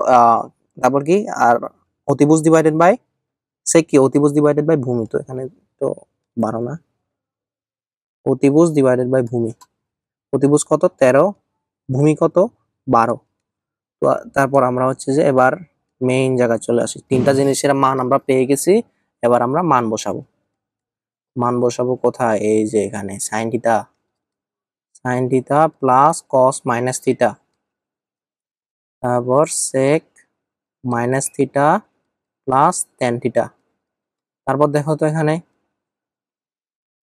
তারপর কি আর অতিভুজ ডিভাইডেড বাই সেক কি অতিভুজ ডিভাইডেড বাই ভূমি, তো এখানে তো 12 না, অতিভুজ ডিভাইডেড বাই ভূমি, অতিভুজ কত 13, ভূমি কত 12। তো তারপর আমরা হচ্ছে যে এবার মেইন জায়গায় চলে আসি, তিনটা জিনিসের মান আমরা পেয়ে গেছি, এবার আমরা মান বসাবো। মান বসাবো কোথায়, এই যে এখানে sine theta plus cos minus theta, তারপর sec minus theta plus tan theta. তারপর দেখো তো এখানে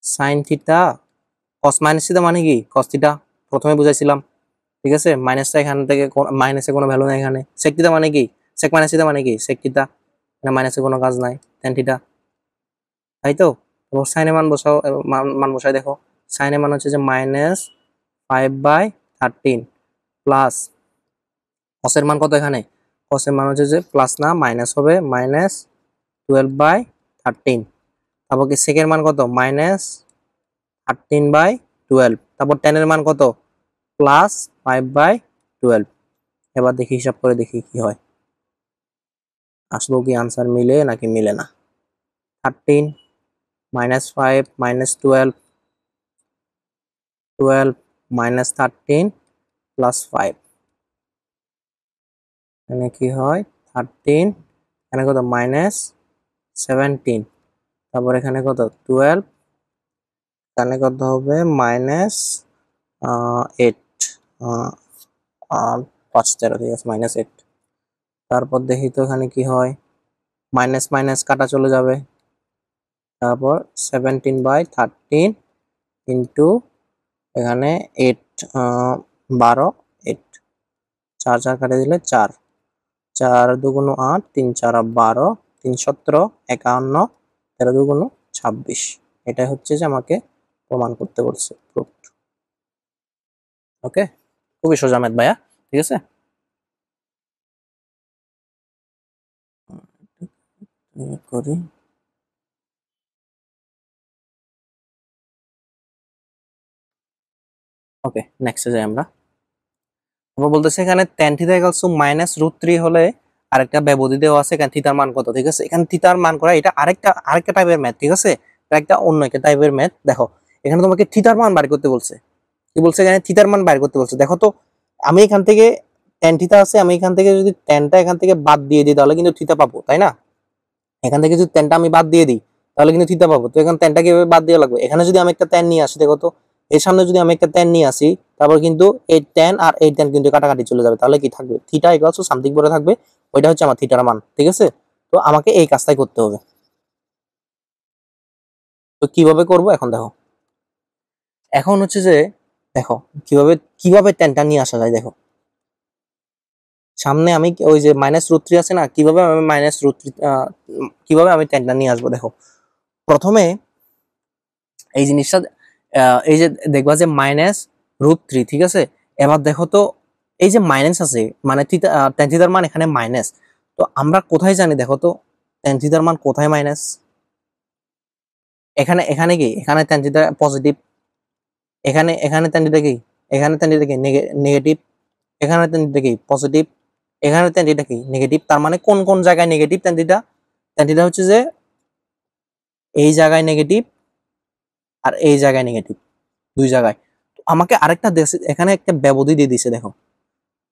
sine theta cos minus theta মানে কি কস থিটা, প্রথমে বুঝাইছিলাম। ঠিক আছে, মাইনাসটা এখান থেকে মাইনাসে কোনো ভ্যালু নাই এখানে। সেক থিটা মানে কি, সেক মাইনাস থিটা মানে কি সেক থিটা, এখানে মাইনাসে কোনো কাজ নাই, ট্যান থিটা, তাই তো। সাইনের মান বসাও, মান বসাই দেখো, সাইনের মান হচ্ছে যে -5/13 প্লাস কসের মান কত, এখানে কসের মান হচ্ছে যে প্লাস না মাইনাস হবে -12/13। তারপর কি সেকের মান কত -13/12, তারপর টেনের মান কত +5/12। এবার দেখি হিসাব করে দেখি কি হয়, আসলো কি আনসার মিলে নাকি মিলে না। 13 -5 -12, 12 -13 +5, এখানে কি হয় 13, এখানে কত -17, তারপর এখানে কত 12, এখানে কত হবে -8, 5/13, ঠিক আছে -8। তারপর দেখি তো এখানে কি হয়, মাইনাস মাইনাস কাটা চলে যাবে, তারপর 17/13 ইন্টু এখানে 8, 12, 8, 4 4 কাটে দিলে 4, 4 2 8, 3 4 12, 3 17 51, 13 2 26। এটাই হচ্ছে যে আমাকে প্রমাণ করতে বলছে, প্রুফড। ওকে, খুবই সোজা ম্যাথ ভাইয়া, ঠিক আছে। করি ওকে, নেক্সটে যাই আমরা। আমরা বলতেছি এখানে tan থিটা ইকুয়ালস টু -√3 হলে আরেকটা ব্যবধি দেওয়া আছে, এখানে থিটার মান কত। ঠিক আছে, এখানে থিটার মান করা এটা আরেকটা টাইপের ম্যাথ। ঠিক আছে, এটা একটা অন্য একটা টাইপের ম্যাথ। দেখো এখানে তোমাকে থিটার মান বের করতে বলছে, কি বলছে এখানে থিটার মান বের করতে বলছে। দেখো তো আমি এখান থেকে tan থিটা আছে, আমি এখান থেকে যদি tanটা এখান থেকে বাদ দিয়ে দিই তাহলে কিন্তু থিটা পাবো, তাই না? এখান থেকে যদি tanটা আমি বাদ দিয়ে দিই তাহলে কিন্তু থিটা পাবো। তো এখানে tanটা কিভাবে বাদ দেওয়া লাগবে, এখানে যদি আমি একটা tan নিয়ে আসি, দেখো তো এর সামনে যদি আমি একটা tan নিয়ে আসি, তারপর কিন্তু এই tan আর এই tan কিন্তু কাটাকাটি চলে যাবে, তাহলে কি থাকবে থিটা ইকুয়ালস টু সামথিং পরে থাকবে, ওইটা হচ্ছে আমার থিটার মান। ঠিক আছে, তো আমাকে এই কাজটাই করতে হবে। তো কিভাবে করব এখন দেখো, এখন হচ্ছে যে দেখো কিভাবে কিভাবে tanটা নিয়ে আসা যায়। দেখো সামনে আমি ওই যে -√3 আছে না, কিভাবে আমি -√3 কিভাবে আমি tanটা নিয়ে আসবো। দেখো প্রথমে এই জিনিসটা এই যে দেখবা যে -√3, ঠিক আছে। এবার দেখো তো এই যে মাইনাস আছে মানে থিটা, tan থিটার মান এখানে মাইনাস, তো আমরা কোথায় জানি, দেখো তো tan থিটার মান কোথায় মাইনাস, এখানে এখানে কি এখানে tan থিটা পজিটিভ, এখানে এখানে tan থিটা কি, এখানে tan থিটা কি নেগেটিভ, এখানে tan থিটা কি পজিটিভ, এখানে tan থিটা কি নেগেটিভ। তার মানে কোন কোন জায়গায় negative tan theta, tan theta হচ্ছে যে এই জায়গায় নেগেটিভ আর এই জায়গায় নেগেটিভ। দুই জায়গায়। আমাকে আরেকটা এখানে একটা ব্যবধি দিয়ে দিছে দেখো,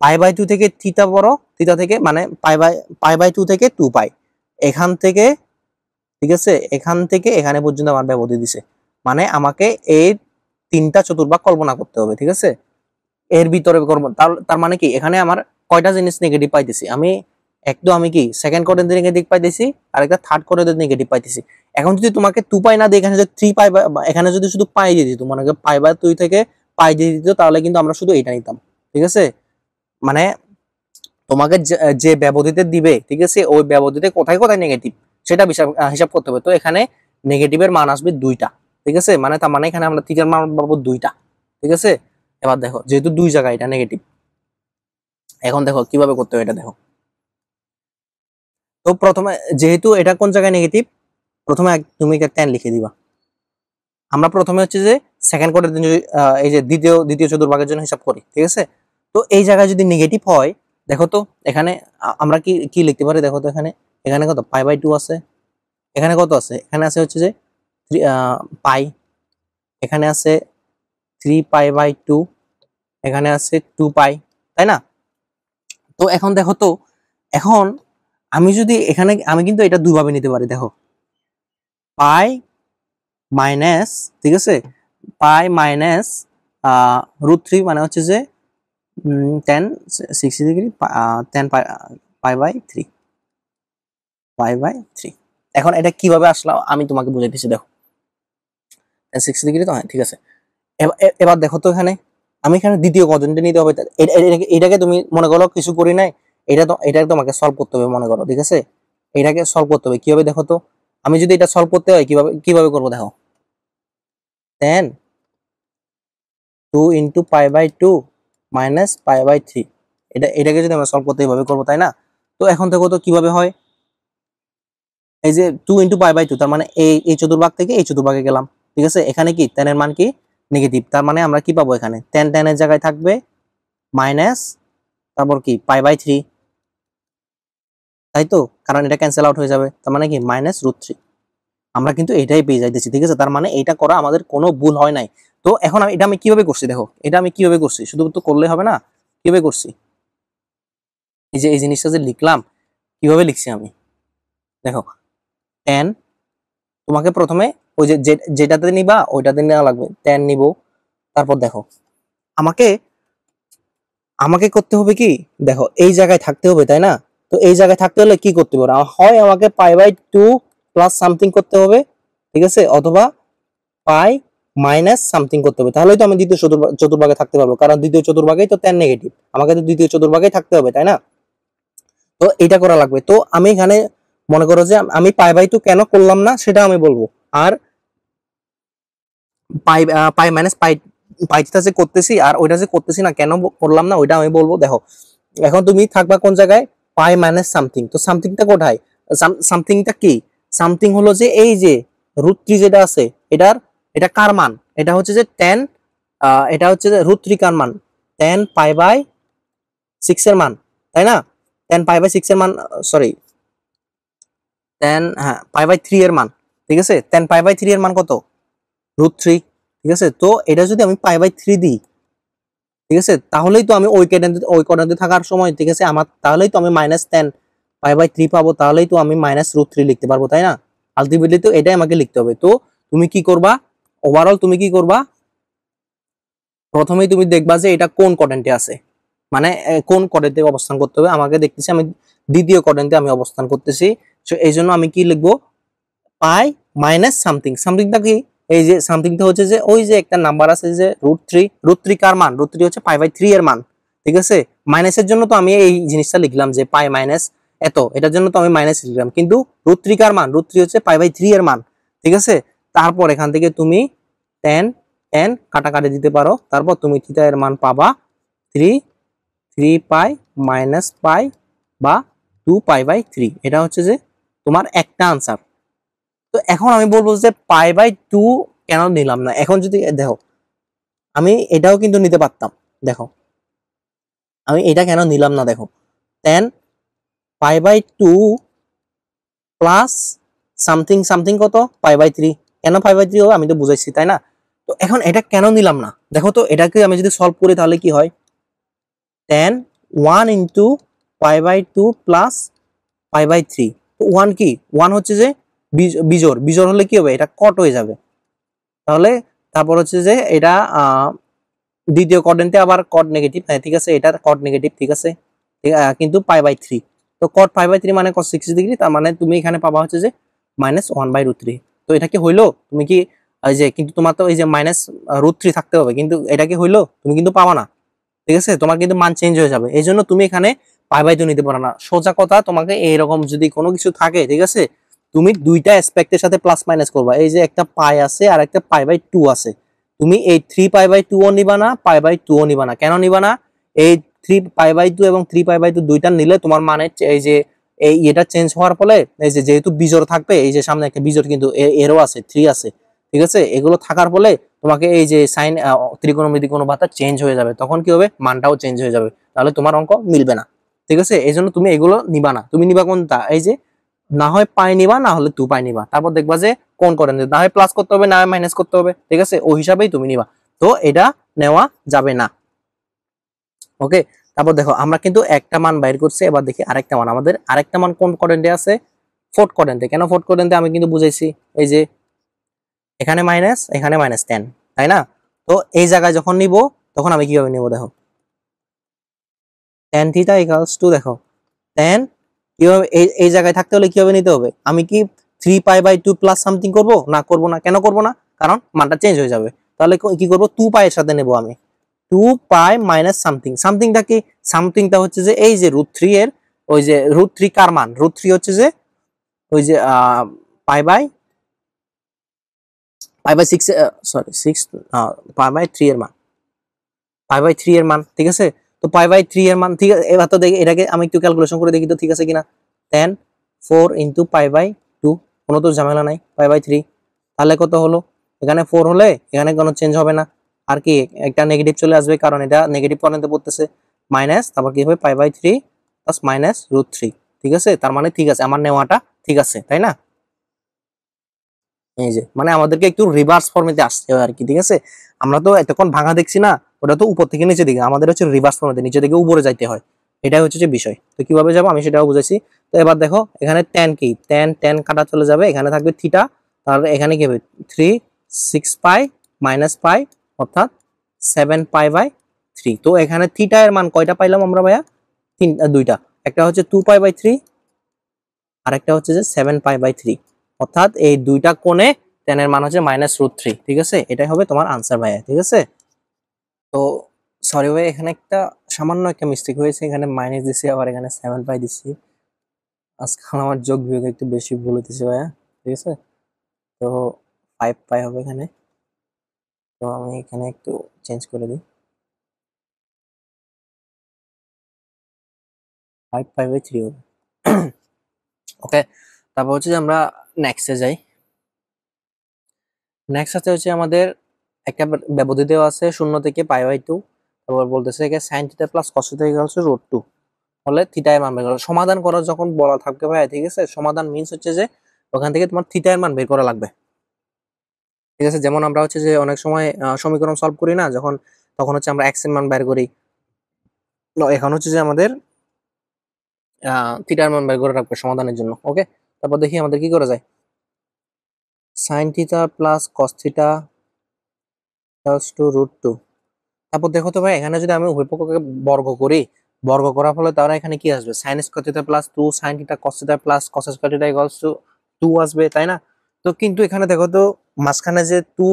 π/2 থেকে থিটা বড়, থিটা থেকে মানে π/2 থেকে 2π, এখান থেকে, ঠিক আছে, এখান থেকে এখানে পর্যন্ত আমার ব্যবধি দিছে। মানে আমাকে এই 3টা চতুর্ভাগ কল্পনা করতে হবে, ঠিক আছে, এর ভিতরে করব। তার মানে কি এখানে আমার কয়টা জিনিস নেগেটিভ পাইতেছি আমি? একদম আমি কি সেকেন্ড কোয়াড্রেন্টে নেগেটিভ পাইতেছি, আর একটা থার্ড কোয়াড্রেন্টে নেগেটিভ পাইতেছি। এখন যদি তোমাকে 2π না দিয়ে এখানে যদি 3π, এখানে যদি শুধু পাই দিয়ে দিত, মানে π/2 থেকে পাই দিয়ে দিত, তাহলে কিন্তু আমরা শুধু এটা নিতাম, ঠিক আছে। মানে তোমাকে যে ব্যবধিতে দিবে, ঠিক আছে, ওই ব্যবধিতে কোথায় কোথায় নেগেটিভ সেটা হিসাব করতে হবে। তো এখানে নেগেটিভের মান আসবে 2টা, ঠিক আছে, মানে তার মানে এখানে আমরা থিটার মান পাবো 2টা, ঠিক আছে। এবার দেখো যেহেতু দুই জায়গায় এটা নেগেটিভ, এখন দেখো কিভাবে করতে হবে এটা দেখো। তো প্রথমে যেহেতু এটা কোন জায়গায় নেগেটিভ, প্রথমে তুমি tan লিখে দিবা। আমরা প্রথমে হচ্ছে যে সেকেন্ড কোয়াড্রেন্ট, এই যে দ্বিতীয় চতুর্ভাগের জন্য হিসাব করি, ঠিক আছে। তো এই জায়গায় যদি নেগেটিভ হয়, দেখো তো এখানে আমরা কি কি লিখতে পারি দেখো তো, এখানে এখানে কত π/2 আছে, এখানে কত আছে, এখানে আছে হচ্ছে যে পাই, এখানে আছে 3π/2, এখানে আছে 2π, তাই না? তো এখন দেখো তো, এখন আমি যদি এখানে, আমি কিন্তু এটা দুইভাবে নিতে পারি দেখো, পাই মাইনাস, ঠিক আছে, পাই মাইনাস √3 মানে হচ্ছে যে tan 60 ডিগ্রি, tan π/3, π/3। এখন এটা কিভাবে আসলো আমি তোমাকে বুঝাই দিচ্ছি দেখো, tan 60 ডিগ্রি তো, হ্যাঁ ঠিক আছে। এবার দেখো তো এখানে আমি এখানে দ্বিতীয় কোয়াড্রেন্টে নিতে হবে, এটাকে তুমি মনে করো কিছু করি নাই, এটা তোমাকে সলভ করতে হবে মনে করো, ঠিক আছে। এটাকে সলভ করতে হবে কিভাবে দেখো তো, আমি যদি এটা সলভ করতে হয় কিভাবে করবো দেখো, tan 2 × π/2 মাইনাস π/3, এটাকে যদি আমরা সলভ করতে এইভাবে করবো, তাই না? তো এখন দেখো তো কিভাবে হয়, এই যে 2 × π/2, তার মানে এই চতুর্ভাগ থেকে এই চতুর্ভাগে গেলাম, ঠিক আছে। এখানে কি tan এর মান কি নেগেটিভ, তার মানে আমরা কি পাবো এখানে tan এর জায়গায় থাকবে মাইনাস, তারপর কি π/3, তাই তো, কারণ এটা ক্যান্সেল আউট হয়ে যাবে, তার মানে কি -√3। আমরা কিন্তু এটাই পেয়ে যাইতেছি, ঠিক আছে। তার মানে এটা করা আমাদের কোনো ভুল হয় নাই। তো এখন আমি কিভাবে করছি দেখো, এটা আমি কিভাবে করছি, শুধু তো করলে হবে না, কিভাবে করছি, এই যে এই জিনিসটা যে লিখলাম, কিভাবে লিখছি আমি দেখো, tan, তোমাকে প্রথমে ওই যে যেটাতে নিবা ওইটাতে নেওয়া লাগবে, tan নিব। তারপর দেখো আমাকে আমাকে করতে হবে কি দেখো, এই জায়গায় থাকতে হবে, তাই না? তো এই জায়গায় থাকতে হলে কি করতে হবে, হয় আমাকে π/2 প্লাস সামথিং করতে হবে, ঠিক আছে, অথবা পাই মাইনাস সামথিং করতে হবে, তাহলেই তো আমি দ্বিতীয় চতুর্ভাগে থাকতে পারবো, কারণ দ্বিতীয় চতুর্ভাগেই তো tan নেগেটিভ, আমাকে তো দ্বিতীয় চতুর্ভাগেই থাকতে হবে, তাই না? তো এটা করা লাগবে। তো আমি এখানে মনে করো যে আমি π/2 কেন করলাম না সেটা আমি বলবো, আর পাই পাই মাইনাস পাইটা যে করতেছি আর ওইটা যে করতেছি না, কেন করলাম না ওইটা আমি বলবো। দেখো এখন তুমি থাকবা কোন জায়গায়, পাই মাইনাস সামথিং, তো সামথিংটা কোথায়, সামথিংটা কি, সামথিং হলো যে এই যে √3 যেটা আছে, এটা কার মান, এটা হচ্ছে যে tan, এটা হচ্ছে যে √3 কার মান, tan π/6 এর মান, তাই না? tan π/6 এর মান, সরি, tan, হ্যাঁ, π/3 এর মান, ঠিক আছে। tan π/3 এর মান কত, √3, ঠিক আছে। তো এটা যদি আমি π/3 দিই, ঠিক আছে, তাহলেই তো আমি ওই কোয়াড্রেন্টে থাকার সময়, ঠিক আছে, আমার তাহলেই তো আমি -tan π/3 পাবো, তাহলেই তো আমি -√3 লিখতে পারবো, তাই না? আলটিমেটলি তো এটাই আমাকে লিখতে হবে। তো তুমি কি করবা, ওভারঅল তুমি কি করবা, প্রথমেই তুমি দেখবা যে এটা কোন কোয়াড্রেন্টে আছে, মানে কোন কোয়াড্রেন্টে অবস্থান করতে হবে। আমাকে দেখতেছি আমি দ্বিতীয় কোয়াড্রেন্টে আমি অবস্থান করতেছি, সো এই জন্য আমি কি লিখবো, পাই মাইনাস সামথিং, সামথিংটা কি, এই যে সামথিংটা হচ্ছে যে ওই যে একটা নাম্বার আছে যে √3 কার মান, √3 হচ্ছে π/3 এর মান, ঠিক আছে। মাইনাসের জন্য তো আমি এই জিনিসটা লিখলাম যে পাই মাইনাস এত, এটার জন্য তো আমি মাইনাস লিখলাম, কিন্তু √3 কার মান, √3 হচ্ছে π/3 এর মান, ঠিক আছে। তারপর এখান থেকে তুমি tan কাটাকাটি দিতে পারো, তারপর তুমি থিটা এর মান পাবা 3π মাইনাস পাই বা 2π/3, এটা হচ্ছে যে তোমার একটা আনসার। তো এখন আমি বলবো যে π/2 কেন নিলাম না, এখন যদি দেখো আমি এটাও কিন্তু নিতে পারতাম, দেখো আমি এটা কেন নিলাম না, দেখো tan π/2 প্লাস সামথিং সামথিং কত, π/3, কেন π/3 হবে আমি তো বুঝাইছি, তাই না? তো তো এখন এটা কেন নিলাম না, দেখো তো এটাকে আমি যদি সলভ করি তাহলে কি হয়, tan 1 ইন্টু π/2 প্লাস π/3। তো 1 কি, 1 হচ্ছে যে বিজোড়, বিজোড় হলে কি হবে, এটা কট হয়ে যাবে। তাহলে তারপর হচ্ছে যে এটা দ্বিতীয় কোয়াড্রেন্টে আবার কট নেগেটিভ, হ্যাঁ ঠিক আছে, এটা কট নেগেটিভ, ঠিক আছে, কিন্তু π/3। তো কট π/3 মানে cos 60 ডিগ্রি, তার মানে তুমি এখানে পাবা হচ্ছে যে -1/√3। তো এটা কি হইলো, তুমি কি এই যে, কিন্তু তোমার তো এই যে -√3 থাকতে হবে, কিন্তু এটা কি হইলো, তুমি কিন্তু পাবা না, ঠিক আছে, তোমার কিন্তু মান চেঞ্জ হয়ে যাবে। এই জন্য তুমি এখানে π/2 নিতে পারো না। সোজা কথা, তোমাকে এইরকম যদি কোনো কিছু থাকে, ঠিক আছে, তুমি দুইটা অ্যাসপেক্টের সাথে প্লাস মাইনাস করবা। এই যে একটা পাই আছে আর একটা π/2 আছে, তুমি এই 3π/2 ও নিবা না, π/2 ও নিবা না। কেন নিবা না, এই 3π/2 এবং 3π/2 দুইটা নিলে তোমার মানে এই যে এই এটা চেঞ্জ হওয়ার ফলে এই যে যেহেতু বিজোড় থাকবে, এই যে সামনে একটা বিজোড় কিন্তু এরও আছে, 3 আছে, ঠিক আছে, এগুলো থাকার ফলে তোমাকে এই যে সাইন ত্রিকোণমিতিক অনুপাতটা চেঞ্জ হয়ে যাবে, তখন কি হবে, মানটাও চেঞ্জ হয়ে যাবে, তাহলে তোমার অঙ্ক মিলবে না, ঠিক আছে। এই জন্য তুমি এগুলো নিবা না, তুমি নিবা কোনটা, এই যে না হয় পাই নিবা, না হলে 2 পাই নিবা, তারপর দেখবা যে কোন করেন, না হয় প্লাস করতে হবে, না হয় মাইনাস করতে হবে, ঠিক আছে, ওই হিসাবেই তুমি নিবা। তো এটা নেওয়া যাবে না, ওকে। তারপর দেখো আমরা কিন্তু একটা মান বাইর করছি, এবার দেখি আরেকটা মান, আমাদের আরেকটা মান কোন কোয়াড্রেন্টে আছে, ফোর্থ কোয়াড্রেন্টে। কেন ফোর্থ কোয়াড্রেন্টে আমি কিন্তু বুঝাইছি, এই যে এখানে মাইনাস, এখানে -10, তাই না। তো এই জায়গায় যখন নিব তখন আমি কিভাবে নিব, দেখো tan থিটা ইকুয়ালস টু, দেখো tan কিভাবে এই জায়গায় থাকতে হলে কিভাবে নিতে হবে, আমি কি 3π/2 প্লাস সামথিং করব, না করব না, কেন করব না, কারণ মানটা চেঞ্জ হয়ে যাবে। তাহলে কি করব, 2π এর সাথে নেব আমি, 2π মাইনাস সামথিং, সামথিংটা কি, সামথিংটা হচ্ছে যে এই যে √3 এর, ওই যে √3 কার মান, √3 হচ্ছে যে ওই যে π/6, সরি 6, π/3 এর মান, π/3 এর মান, ঠিক আছে। তো π/3 এর মান, ঠিক আছে, এবার তো দেখি এটাকে আমি একটু ক্যালকুলেশন করে দেখি তো, ঠিক আছে কিনা, tan 4 ইন্টু π/2, কোনো তো ঝামেলা নাই, π/3, তাহলে কত হলো, এখানে 4 হলে এখানে কোনো চেঞ্জ হবে না, আর কি একটা নেগেটিভ চলে আসবে, কারণ এটা নেগেটিভ কোয়াড্রেন্টে পড়তেছে, মাইনাস, তারপর কি হবে π/3 প্লাস -√3, ঠিক আছে, তার মানে ঠিক আছে, আমার নেওয়াটা ঠিক আছে, তাই না। এই যে মানে আমাদেরকে একটু রিভার্স ফর্মেতে আসতে হয় আর কি, ঠিক আছে। আমরা তো এতক্ষণ ভাঙা দেখছি না, ওটা তো উপর থেকে নিচে দিকে, আমাদের হচ্ছে রিভার্স ফর্মেতে নিচে থেকে উপরে যাইতে হয়, এটাই হচ্ছে যে বিষয়। তো কিভাবে যাবো আমি সেটাও বুঝাইছি। তো এবার দেখো এখানে tan কি, tan কাটা চলে যাবে, এখানে থাকবে থিটা, তাহলে এখানে কি হবে 3 6π মাইনাস পাই, অর্থাৎ 7π/3। তো এখানে থিটা এর মান কয়টা পাইলাম আমরা ভাইয়া, দুইটা, একটা হচ্ছে 2π/3 আর একটা হচ্ছে যে 7π/3, অর্থাৎ এই দুইটা কোণে tan এর মান হচ্ছে -√3, ঠিক আছে, এটাই হবে তোমার আনসার ভাইয়া, ঠিক আছে। তো সরি ভাই, এখানে একটা সামান্য একটা মিস্টেক হয়েছে, এখানে মাইনাস দিছি আবার এখানে 7π দিছি, আজকাল আমার যোগ বিয়োগ একটু বেশি ভুল হইতেছে ভাইয়া, ঠিক আছে। তো 5π হবে এখানে, তো আমি এখানে একটু চেঞ্জ করে দিই, 5π/3 হবে। ওকে, তারপর হচ্ছে যে আমরা নেক্সটে যাই। নেক্সট আছে হচ্ছে আমাদের একটা ব্যবধি দেওয়া আছে 0 থেকে π/2, তারপর বলতেছে sin theta plus cos theta equals to √2 হলে থিটা এর মান বের করো। সমাধান করা যখন বলা থাকবে ভাই, ঠিক আছে, সমাধান মিন্স হচ্ছে যে ওখান থেকে তোমার থিটা এর মান বের করা লাগবে, ঠিক আছে। যেমন আমরা হচ্ছে যে অনেক সময় সমীকরণ সলভ করি না যখন, তখন হচ্ছে আমরা x এর মান বের করি, এখন হচ্ছে যে আমাদের থিটা এর মান বের করে রাখবে সমাধানের জন্য, ওকে। তারপর দেখি আমাদের কি করা যায়, sin theta plus cos theta equals to √2। তারপর দেখো তো ভাই, এখানে যদি আমি উভয় পক্ষকে বর্গ করি, বর্গ করার ফলে তাহলে এখানে কি আসবে, sin square theta plus 2 sin theta cos theta plus cos square theta equals to 2 আসবে, তাই না। তো কিন্তু এখানে দেখো তো মাঝখানে যে 2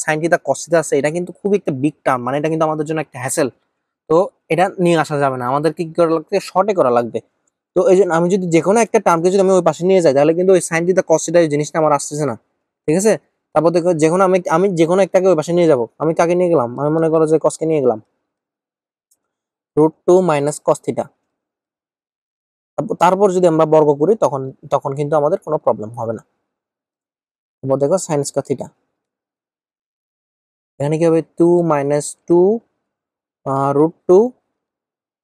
sin থিটা cos থিটা আছে, এটা কিন্তু খুব একটা বিগ টার্ম, মানে এটা কিন্তু আমাদের জন্য একটা হ্যাসেল। তো এটা নিয়ে আসা যাবে না, আমাদের কি করা লাগবে, শর্টে করা লাগবে। তো এই জন্য আমি যদি যে কোনো একটা টার্মকে যদি আমি ওই পাশে নিয়ে যাই, তাহলে কিন্তু ওই sin থিটা cos থিটা এই জিনিসটা আমার আসতেছে না, ঠিক আছে। তারপর দেখো যে কোনো আমি আমি যে কোনো একটাকে ওই পাশে নিয়ে যাব, আমি কাকে নিয়ে গেলাম, আমি মনে করো যে cos কে নিয়ে গেলাম, √2 মাইনাস cos থিটা। তারপর যদি আমরা বর্গ করি তখন তখন কিন্তু আমাদের কোনো প্রবলেম হবে না। তারপর দেখো sin স্কয়ার থিটা, এখানে কি হবে 2 minus 2 √2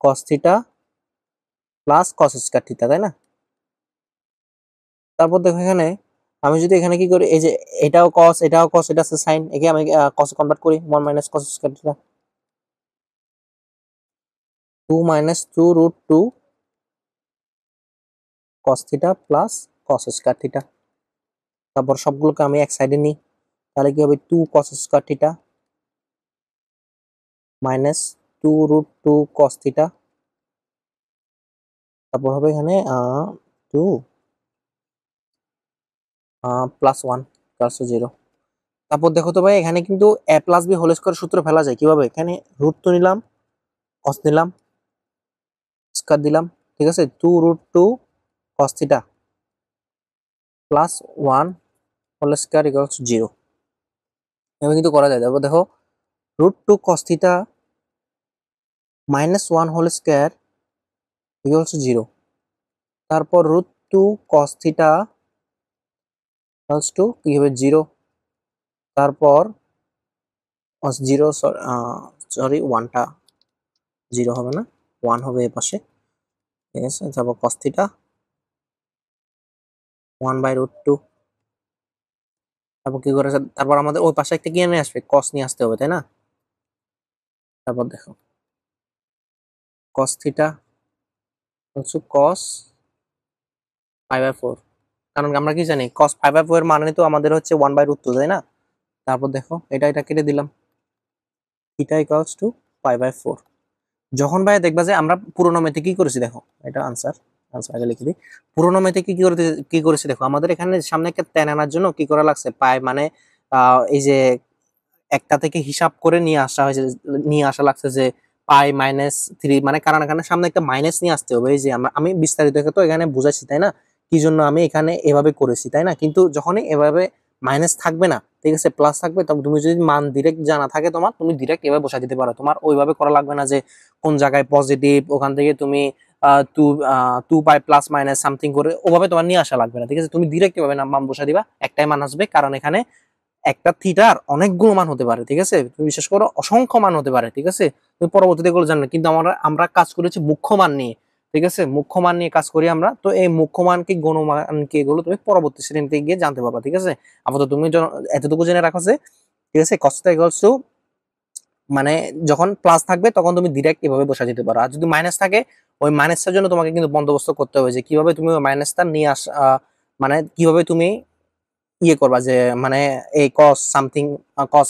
cos theta plus cos square theta, তাই না। তারপর দেখো এখানে আমি যদি এখানে কি করি, এই যে এটাও cos এটাও cos, এটা আছে sin, একে আমি cos কনভার্ট করি 1 minus cos square theta, 2 minus 2 root 2 cos theta plus cos square theta. তারপর সবগুলোকে আমি এক সাইডে নিই, তাহলে কি হবে 2 cos square theta minus 2 root 2 cos theta, তারপর হবে এখানে 2 প্লাস 1 প্লাস 0। তারপর দেখো তো ভাই, এখানে কিন্তু a plus b whole square সূত্র ফেলা যায় কিভাবে? এখানে রুট তো নিলাম, cos নিলাম, স্কয়ার দিলাম, ঠিক আছে, 2 root 2 cos theta plus 1 whole square equals 0। এভাবে কিন্তু করা যায়। তারপর দেখো root 2 cos theta minus 1 whole square equals 0। তারপর root 2 cos theta equals to কি হবে 0। তারপর 0 সরি 1টা 0 হবে না, 1 হবে এই পাশে, ঠিক আছে। তারপর cos থিটা 1 বাই রুট 2। তারপর কি করে, তারপর আমাদের ওই পাশে একটা কি নিয়ে আসবে, cos নিয়ে আসতে হবে, তাই না? তারপর দেখো cos থিটা হচ্ছে cos পাই বাই 4, কারণ আমরা কি জানি cos পাই বাই 4 এর মানে তো আমাদের হচ্ছে 1 বাই রুট 2, তাই না? তারপর দেখো এটা কেটে দিলাম, theta equals to pi by 4। যখন ভাই দেখবা যে আমরা পুরোনো ম্যাথে কি করেছি, দেখো এটা আনসার আগে লিখে দিই। পুরোনো ম্যাথে কি করেছি দেখো, আমাদের এখানে সামনে একটা tan আনার জন্য কি করা লাগছে, পাই মানে এই যে একটা থেকে হিসাব করে নিয়ে আসা লাগছে যে পাই মাইনাস 3, মানে কারণ এখানে সামনে একটা মাইনাস নিয়ে আসতে হবে। এই যে আমি বিস্তারিত তো এখানে বুঝাচ্ছি, তাই না, কি জন্য আমি এখানে এভাবে করেছি, তাই না? কিন্তু যখনই এভাবে মাইনাস থাকবে না, ঠিক আছে, প্লাস থাকবে, তখন তুমি যদি মান ডিরেক্ট জানা থাকে তোমার, তুমি ডিরেক্ট এভাবে বসাই দিতে পারো। তোমার ওইভাবে করা লাগবে না যে কোন জায়গায় পজিটিভ, ওখান থেকে তুমি to 2 pi plus minus something করে ওভাবে তোমার নিয়ে আসা লাগবে না, ঠিক আছে। তুমি ডিরেক্ট এভাবে মান বসা দিবা, একটাই মান আসবে, কারণ এখানে একটা থিটার অনেকগুলো মান হতে পারে, ঠিক আছে। তুমি বিশেষ করে অসংখ্য মান হতে পারে, ঠিক আছে। তুমি পরবর্তীতে এগুলো জানবে, কিন্তু আমরা কাজ করেছি মুখ্য মান নিয়ে, ঠিক আছে, মুখ্য মান নিয়ে কাজ করি আমরা। তো এই মুখ্য মান কি গণমান কি, এগুলো তুমি পরবর্তী শ্রেণীতে গিয়ে জানতে পারবা, ঠিক আছে। আপাতত তুমি এতটুকু জেনে রাখো যে, ঠিক আছে, cos থিটা ইকুয়ালস টু, মানে যখন প্লাস থাকবে তখন তুমি ডিরেক্ট এভাবে বসা দিতে পারো, আর যদি মাইনাস থাকে ওই মাইনাসটার জন্য তোমাকে কিন্তু বন্দোবস্ত করতে হবে যে কিভাবে তুমি ওই মাইনাসটা নিয়ে মানে কিভাবে তুমি ইয়ে করবা, যে মানে এই কস সামথিং, কস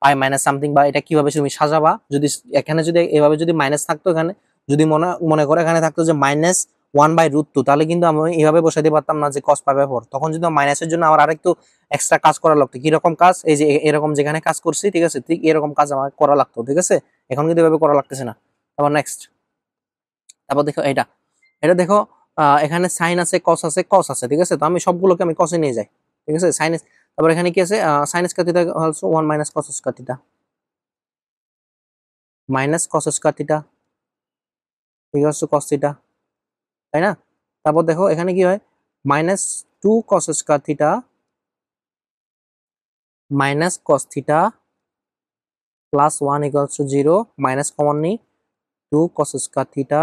পাই মাইনাস সামথিং, বা এটা কিভাবে তুমি সাজাবা। যদি এখানে যদি এভাবে যদি মাইনাস থাকতো, এখানে যদি মনে করে এখানে থাকতো যে মাইনাস 1 বাই রুট 2, তাহলে কিন্তু আমি এইভাবে বসাইতে পারতাম না যে কস পাই বাই 4। তখন যদি মাইনাসের জন্য আমার আরেকটু এক্সট্রা কাজ করা লাগতো। কিরকম কাজ? এই যে এরকম যেখানে কাজ করছি, ঠিক আছে, ঠিক এরকম কাজ আমার করা লাগতো, ঠিক আছে। এখন কিন্তু এভাবে করা লাগতেছে না। তারপর নেক্সট, তারপর দেখো এটা এটা দেখো, এখানে সাইন আছে, কস আছে, ঠিক আছে। তো আমি সবগুলোকে আমি কসে নিয়ে যাই, ঠিক আছে, সাইন। তারপর এখানে কি আছে, sine square theta also 1 minus cos square theta minus cos square theta equals to cos theta, তাই না? তারপর দেখো এখানে কি হয়, minus 2 cos square theta minus cos theta plus 1 equals to 0, minus common নিই, 2 cos square theta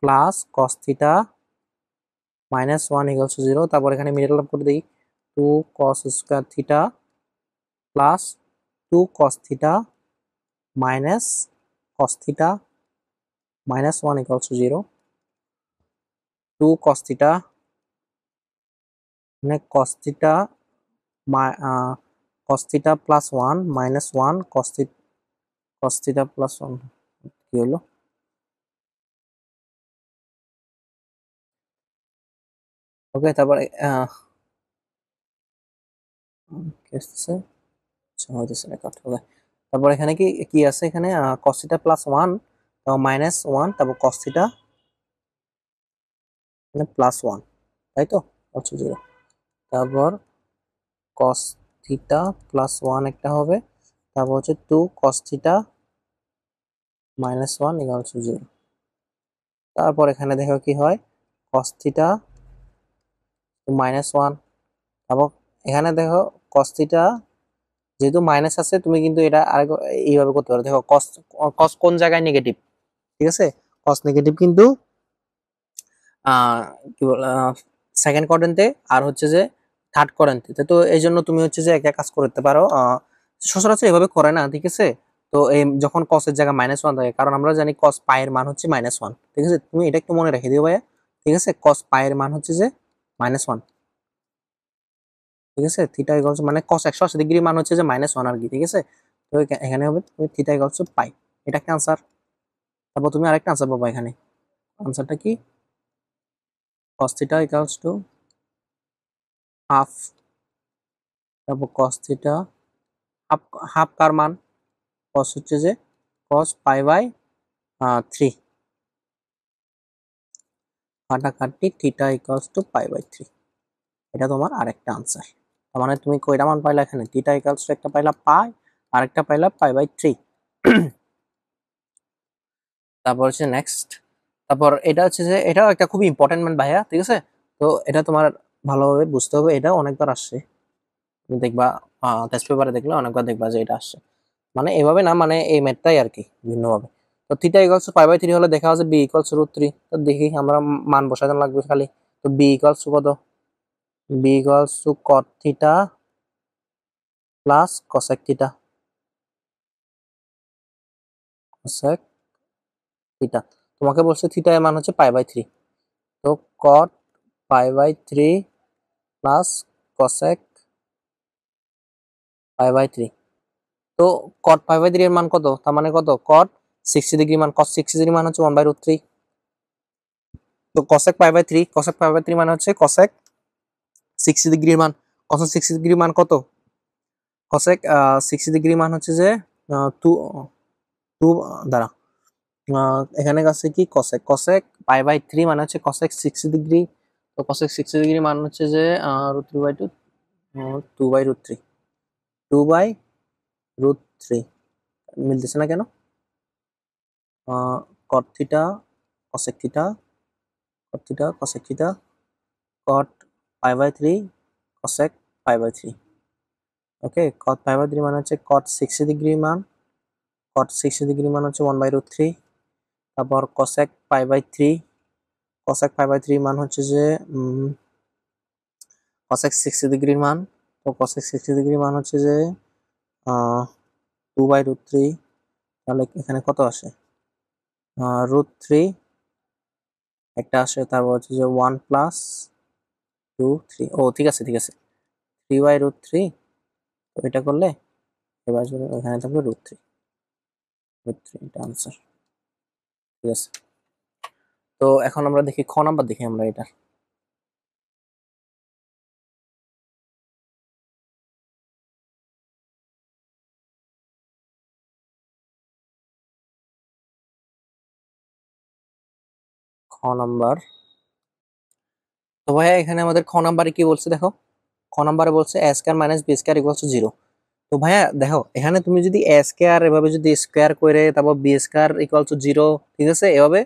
plus cos theta minus 1 equals to 0। তারপর এখানে মিডল টার্ম করে দিই, 2 cos square theta plus 2 cos theta minus cos theta minus 1 equals to 0। 2 cos theta মানে cos theta cos theta plus 1 minus 1 cos theta plus 1, কি হলো? ওকে, তারপরে কি আসছে, হইতেছে না কাট। ওকে, তারপর এখানে কি কি আছে, এখানে cos থিটা প্লাস 1, তারপর মাইনাস 1, তারপর cos থিটা মানে প্লাস 1, তাই তো, হচ্ছে 0। তারপর cos থিটা প্লাস 1 একটা হবে, তারপর হচ্ছে 2 cos theta minus 1 equals to 0। তারপর এখানে দেখো কি হয়, cos থিটা মাইনাস 1। তারপর এখানে দেখো cos থিটা যেহেতু মাইনাস আছে, তুমি কিন্তু এটা আরেক এইভাবে করতে পারো। দেখো cos cos কোন জায়গায় নেগেটিভ, ঠিক আছে, cos নেগেটিভ কিন্তু কি বল সেকেন্ড কোয়াড্রেন্টে আর হচ্ছে যে থার্ড কোয়াড্রেন্টে। তো এই জন্য তুমি হচ্ছে যে একটা কাজ করতে পারো, সচরাচর এভাবে করে না, ঠিক আছে। তো এই যখন কসের জায়গায় -1 থাকে, কারণ আমরা জানি কস পাই এর মান হচ্ছে -1, ঠিক আছে, তুমি এটা একটু মনে রেখে দিও ভাইয়া, ঠিক আছে। কস পাই এর মান হচ্ছে যে -1, ঠিক আছে। থিটা ইকুয়ালস মানে কস 180 ডিগ্রি মান হচ্ছে যে -1 আর কি, ঠিক আছে। তো এখানে হবে তুমি থিটা ইকুয়ালস পাই, এটা একটা আনসার। তারপর তুমি আরেকটা আনসার পাবা এখানে। আনসারটা কি? cos theta equals to half, তারপর cos থিটা হাফ, হাফ কার মান? cos হচ্ছে যে cos পাই বাই 3, কাটাকাটি theta equals to pi by 3, এটা তোমার আরেকটা আনসার। তার মানে তুমি কয়টা মান পাইলা এখানে? থিটা ইকুয়ালস টু একটা পাইলা পাই, আরেকটা পাইলা পাই বাই 3। তারপর হচ্ছে নেক্সট, তারপর এটা হচ্ছে যে এটাও একটা খুবই ইম্পর্টেন্ট মান ভাইয়া, ঠিক আছে। তো এটা তোমার ভালোভাবে বুঝতে হবে, এটা অনেকবার আসছে, তুমি দেখবা টেস্ট পেপারে দেখলে অনেকবার দেখবা যে এটা আসছে, মানে এভাবে না, মানে এই ম্যাথটাই আর কি ভিন্নভাবে। তো theta equals to pi by 3 হলে দেখা যাচ্ছে বি ইকুয়ালস √3। তো দেখি আমরা মান বসাতে লাগবে খালি। তো বি ইকুয়ালস টু কত? B equals to cot theta plus cosec theta, cosec theta. তোমাকে বলছে থিটা এর মান হচ্ছে পাই বাই 3, তো cot pi by 3 plus cosec pi by 3। তো কট পাই বাই 3 এর মান কত? তার মানে কত? কট 60 ডিগ্রি মান, কস 60 ডিগ্রি মান হচ্ছে 1/√3। তো cosec pi by 3, cosec pi by 3 মানে হচ্ছে কসেক 60 ডিগ্রির মান। কসেক 60 ডিগ্রি মান কত? কসেক 60 ডিগ্রি মান হচ্ছে যে 2 2 দ্বারা এখানে আছে কি কসেক, কসেক পাই বাই 3 মানে হচ্ছে কসেক 60 ডিগ্রি। তো কসেক 60 ডিগ্রি মান হচ্ছে যে √3/2, 2/√3, 2/√3, মিলতেছে না কেন? Cot theta cosec theta, cot theta cosec theta, cot pi by 3 cosec pi by 3। Okay, cot pi by 3 মানে হচ্ছে কট 60 ডিগ্রি মান, কট 60 ডিগ্রি মান হচ্ছে 1/√3। তারপর cosec pi by 3, cosec pi by 3 মান হচ্ছে যে কসেক 60 ডিগ্রির মান। তো কসেক 60 ডিগ্রি মান হচ্ছে যে 2/√3। তাহলে এখানে কত আসে? √3 একটা আসে, তারপর হচ্ছে যে 1 প্লাস 2 3, ও ঠিক আছে ঠিক আছে, 3/√3। তো এটা করলে এবার এখানে থাকবে √3, √3, এটা আনসার, ঠিক আছে। তো এখন আমরা দেখি খ নাম্বার, দেখি আমরা এটা। খ নাম্বার, তো ভাইয়া এখানে আমাদের খ নাম্বারে কি বলছে দেখো। খ নাম্বারে বলছে a square minus b square equals to 0। তো ভাইয়া দেখো এখানে তুমি যদি a স্কয়ার এভাবে যদি স্কয়ার করে তারপর বি স্কয়ার ইকুয়াল টু 0, ঠিক আছে, এভাবে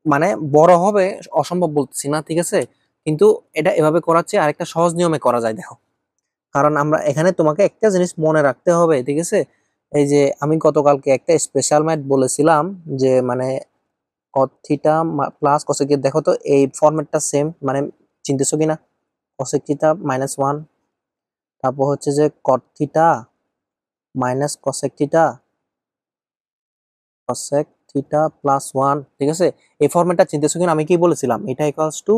মানে বড় হবে অসম্ভব বলতেছি না, ঠিক আছে, কিন্তু এটা এভাবে করার চেয়ে আরেকটা সহজ নিয়মে করা যায় দেখো। কারণ আমরা এখানে তোমাকে একটা জিনিস মনে রাখতে হবে, ঠিক আছে। এই যে আমি গতকালকে একটা স্পেশাল ম্যাথ বলেছিলাম, যে মানে কট থিটা প্লাস কোসেক, দেখো তো এই ফরম্যাটটা সেম, মানে চিনতেছো কিনা? কোসেক থিটা -1, তারপর হচ্ছে যে কট theta minus cosec theta, cosec theta +1, ঠিক আছে। এই ফরম্যাটটা চিনতেছো কিনা? আমি কি বলেছিলাম, এটা ইকুয়ালস টু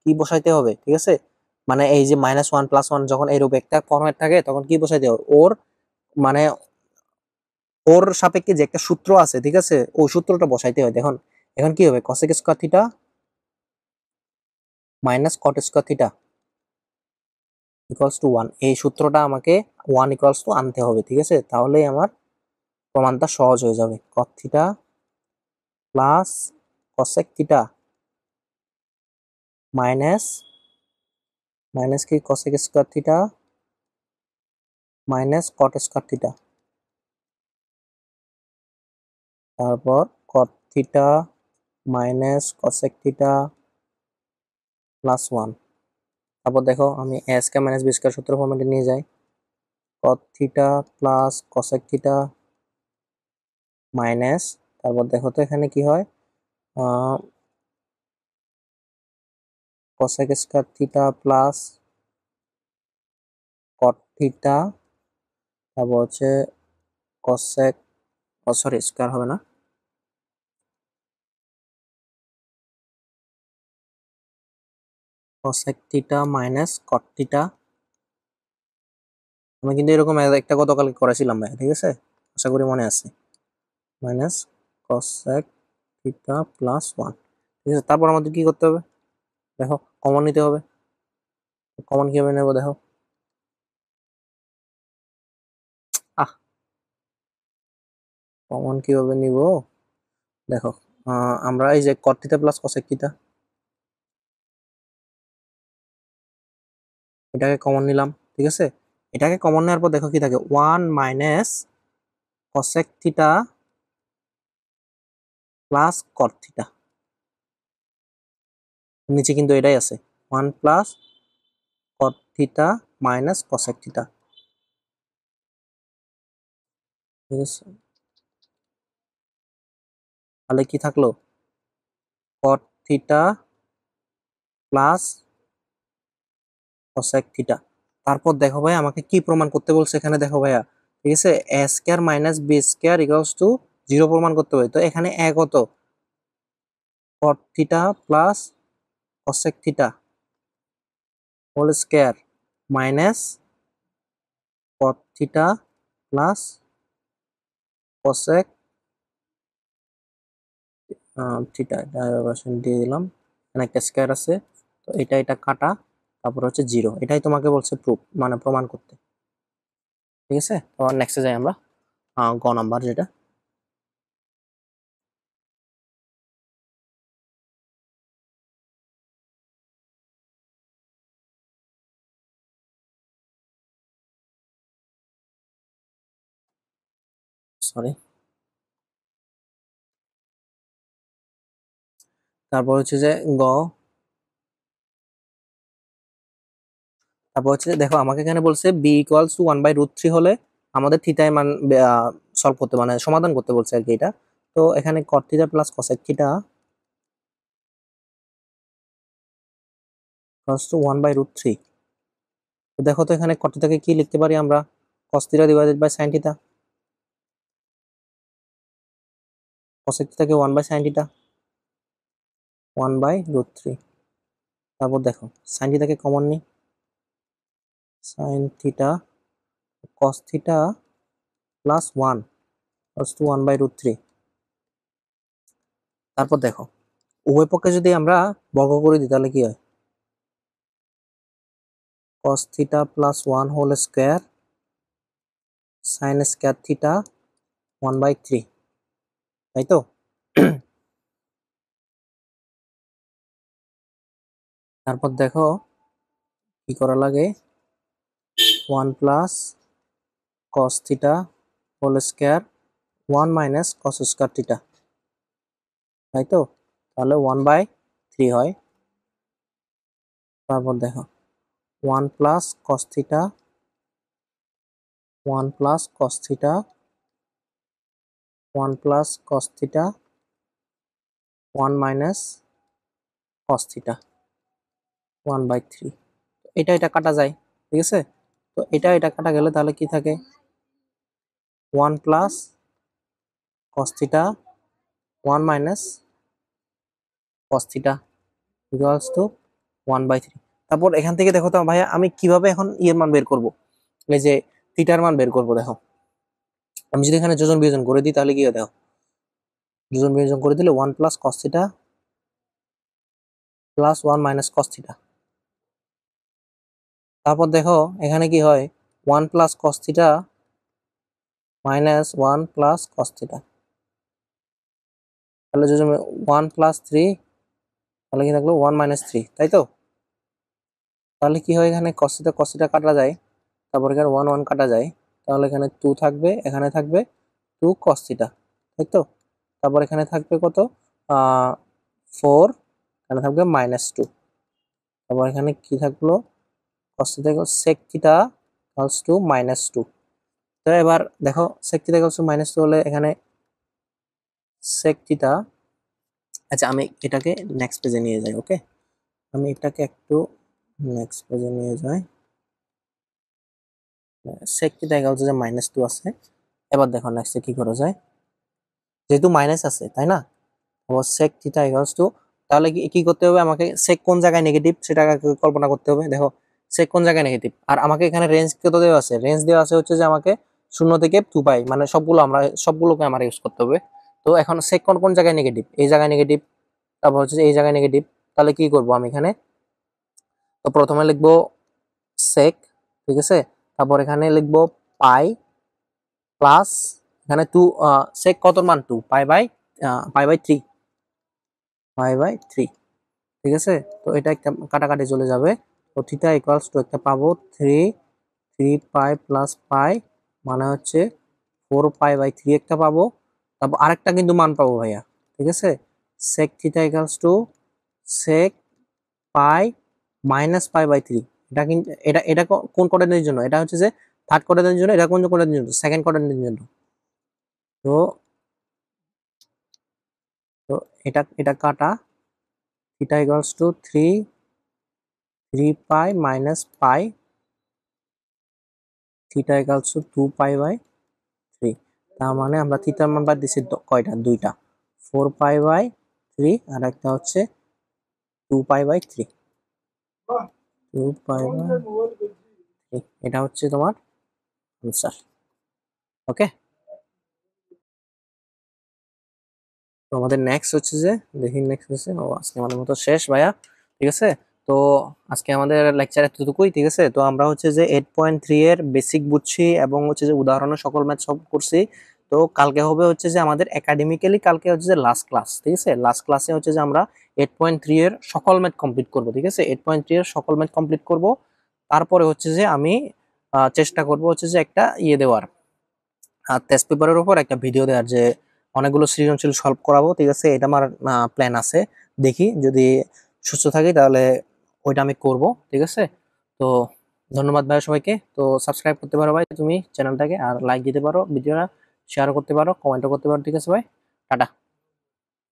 কি বসাইতে হবে, ঠিক আছে। মানে এই যে -1 +1 যখন এইরূপ একটা ফরম্যাট থাকে তখন কি বসাইতে হবে? ওর মানে ওর সাপেক্ষে যে একটা সূত্র আছে, ঠিক আছে, ওই সূত্রটা বসাইতে হয়। দেখুন এখন কি হবে, cosec square theta minus cot square theta equals two 1, এই সূত্রটা আমাকে 1 ইকুয়ালস টু আনতে হবে, ঠিক আছে, তাহলেই আমার প্রমাণটা সহজ হয়ে যাবে। Cot theta plus cosec theta minus, minus কি cosec square theta minus cot square theta, তারপর cot theta minus cosec theta +1। তারপর দেখো আমি a square minus b square সূত্র ফরম্যাটে নিয়ে যাই, cot theta plus cosec theta minus, তারপর দেখো তো এখানে কি হয়, cosec square theta plus cot theta, তারপর হচ্ছে cosec, সরি স্কয়ার হবে না, cosec theta minus cot theta. আমি কিন্তু এরকম একটা গতকাল করেছিলাম ভাই, ঠিক আছে, আশা করি মনে আছে। মাইনাস cosec থিটা প্লাস 1, ঠিক আছে। তারপর আমাদের কি করতে হবে দেখো, কমন নিতে হবে। কমন কিভাবে নেব দেখো, আহ কমন কিভাবে নিব দেখো, আমরা এই যে cot theta plus cosec theta, এটাকে কমন নিলাম, ঠিক আছে। এটাকে কমন নেওয়ার পর দেখো কি থাকে, 1 minus cosec theta plus cot theta, নিচে কিন্তু এটাই আছে, 1 plus cot theta minus cosec theta, ঠিক আছে। তাহলে কি থাকলো, cot theta plus cosec theta. তারপর দেখো ভাই আমাকে কি প্রমাণ করতে বলছে এখানে, দেখো ভাইয়া, ঠিক আছে, a square minus b square equals to 0 প্রমাণ করতে হবে। তো এখানে a কত, cot theta plus cosec theta whole square minus cot theta plus cosec theta, diversion দিয়ে দিলাম, এখানে একটা স্কয়ার আছে, তো এটা কাটা, তারপর হচ্ছে 0, এটাই তোমাকে বলছে প্রুফ, মানে প্রমাণ করতে, ঠিক আছে। তো নেক্সটে যাই আমরা, গ নাম্বার যেটা, সরি, তারপর হচ্ছে যে গ, তারপর হচ্ছে দেখো আমাকে এখানে বলছে বি ইকুয়ালস টু 1/√3 হলে আমাদের থিটায় মান সলভ করতে, মানে সমাধান করতে বলছে আর কি এটা। তো এখানে cot theta plus cosec theta equals to 1/√3। তো দেখো তো এখানে cot থিটাকে কি লিখতে পারি আমরা, cos theta divided by sin theta, cosec থিটাকে 1/sin থিটা, 1/√3। তারপর দেখো sin থিটাকে কমন নিই, sin theta cos theta plus 1 equals to 1/√3। তারপর দেখো উভয় পক্ষে যদি আমরা বর্গ করে দিই তাহলে কি হয়, cos theta plus 1 whole square sin square theta 1/3, তাই তো। তারপর দেখো কি করা লাগে, 1 plus cos theta whole square 1 minus cos square theta, তাই তো, তাহলে 1/3 হয়। তারপর দেখো 1 plus cos theta, 1 plus cos theta, 1 plus cos theta, 1 minus cos theta 1/3। এটা কাটা যায়, ঠিক আছে। তো এটা কাটা গেলে তাহলে কি থাকে, 1 plus cos theta 1 minus cos theta equals two 1/3। তারপর এখান থেকে দেখো তো ভাইয়া আমি কিভাবে এখন ইয়ের মান বের করব, এই যে থিটার মান বের করব। দেখো আমি যদি এখানে যোজন বিয়োজন করে দিই তাহলে কি হয় দেখো, যোজন বিয়োজন করে দিলে 1 plus cos theta plus 1 minus cos theta. তারপর দেখো এখানে কি হয়, 1 plus cos theta minus 1 plus cos theta, তাহলে যোজন 1 প্লাস 3, তাহলে কি থাকলো 1 মাইনাস 3, তাই তো। তাহলে কি হয়, এখানে cos থিটা কাটা যায়, তারপর এখানে 1 1 কাটা যায়, তাহলে এখানে 2 থাকবে, এখানে থাকবে 2 cos থিটা, তাই তো। তারপর এখানে থাকবে কত, 4, এখানে থাকবে -2, তারপর এখানে কি থাকলো, cos theta sec theta equals to -2। তো এবার দেখো sec থিটা ইকুয়ালস টু -2 হলে এখানে sec থিটা, আচ্ছা আমি এটাকে নেক্সট পেজে নিয়ে যাই, ওকে। আমি এটাকে একটু নেক্সট পেজে নিয়ে যাই। sec থিটা ইকুয়ালস যে -2 আছে। এবার দেখো নেক্সটে কি করা যায়, যেহেতু মাইনাস আছে তাই না, আবার sec থিটা ইকুয়ালস টু, তাহলে কি কি করতে হবে আমাকে, sec কোন জায়গায় নেগেটিভ সেটা কল্পনা করতে হবে। দেখো sec কোন জায়গায় নেগেটিভ, আর আমাকে এখানে রেঞ্জ কত দেওয়া আছে, রেঞ্জ দেওয়া আছে হচ্ছে যে আমাকে 0 থেকে 2 পাই, মানে সবগুলোকে আমার ইউজ করতে হবে। তো এখন sec কোন কোন জায়গায় নেগেটিভ, এই জায়গায় নেগেটিভ, তারপর হচ্ছে যে এই জায়গায় নেগেটিভ। তাহলে কি করব আমি এখানে, তো প্রথমে লিখবো sec, ঠিক আছে, তারপর এখানে লিখবো পাই প্লাস এখানে 2, sec কত মান 2, পাই বাই 3, পাই বাই 3, ঠিক আছে। তো এটা একটা কাটাকাটি চলে যাবে, তো থিটা ইকুয়ালস টু একটা পাবো 3 পাই প্লাস পাই, মানে হচ্ছে 4 পাই বাই 3 একটা পাবো। তারপর আরেকটা কিন্তু মান পাবো ভাইয়া, ঠিক আছে, sec theta equals to sec pi minus pi by 3। এটা কিন্তু এটা এটা কোন কোঅর্ডিনেটের জন্য, এটা হচ্ছে যে থার্ড কোঅর্ডিনেটের জন্য, এটা কোন কোঅর্ডিনেটের জন্য, সেকেন্ড কোঅর্ডিনেটের জন্য। তো তো এটা কাটা, theta equals to 3 pi minus pi, theta equals to 2 pi by 3। তার মানে আমরা থিটার মান বাদ দিছি কয়টা, দুইটা, 4 পাই বাই 3 আর একটা হচ্ছে 2 পাই বাই 3, 2 পাই বাই 3, এটা হচ্ছে তোমার আনসার। ওকে, তো আমাদের নেক্সট হচ্ছে যে, দেখি নেক্সট হচ্ছে, ও আজকে আমাদের মতো শেষ ভাইয়া, ঠিক আছে। তো আজকে আমাদের লেকচার এতটুকুই, ঠিক আছে। তো আমরা হচ্ছে যে 8.3 এর বেসিক বুঝছি এবং হচ্ছে যে উদাহরণের সকল ম্যাথ সলভ করছি। তো কালকে হবে হচ্ছে যে আমাদের একাডেমিক্যালি কালকে হচ্ছে যে লাস্ট ক্লাস, ঠিক আছে। লাস্ট ক্লাসে হচ্ছে যে আমরা 8.3 এর সকল ম্যাথ কমপ্লিট করব, ঠিক আছে। 8.3 এর সকল ম্যাথ কমপ্লিট করব, তারপরে হচ্ছে যে আমি চেষ্টা করব হচ্ছে যে একটা ইয়ে দেওয়ার, টেস্ট পেপারের উপর একটা ভিডিও দেওয়ার, যে অনেকগুলো সৃজনশীল সলভ করাবো, ঠিক আছে। এটা আমার প্ল্যান আছে, দেখি যদি সুস্থ থাকি তাহলে ওইটা আমি করব, ঠিক আছে। তো ধন্যবাদ ভাই সবাইকে। তো সাবস্ক্রাইব করতে পারো ভাই তুমি চ্যানেলটাকে, আর লাইক দিতে পারো, ভিডিওটা শেয়ার করতে পারো, কমেন্টও করতে পারো, ঠিক আছে ভাই। টাটা।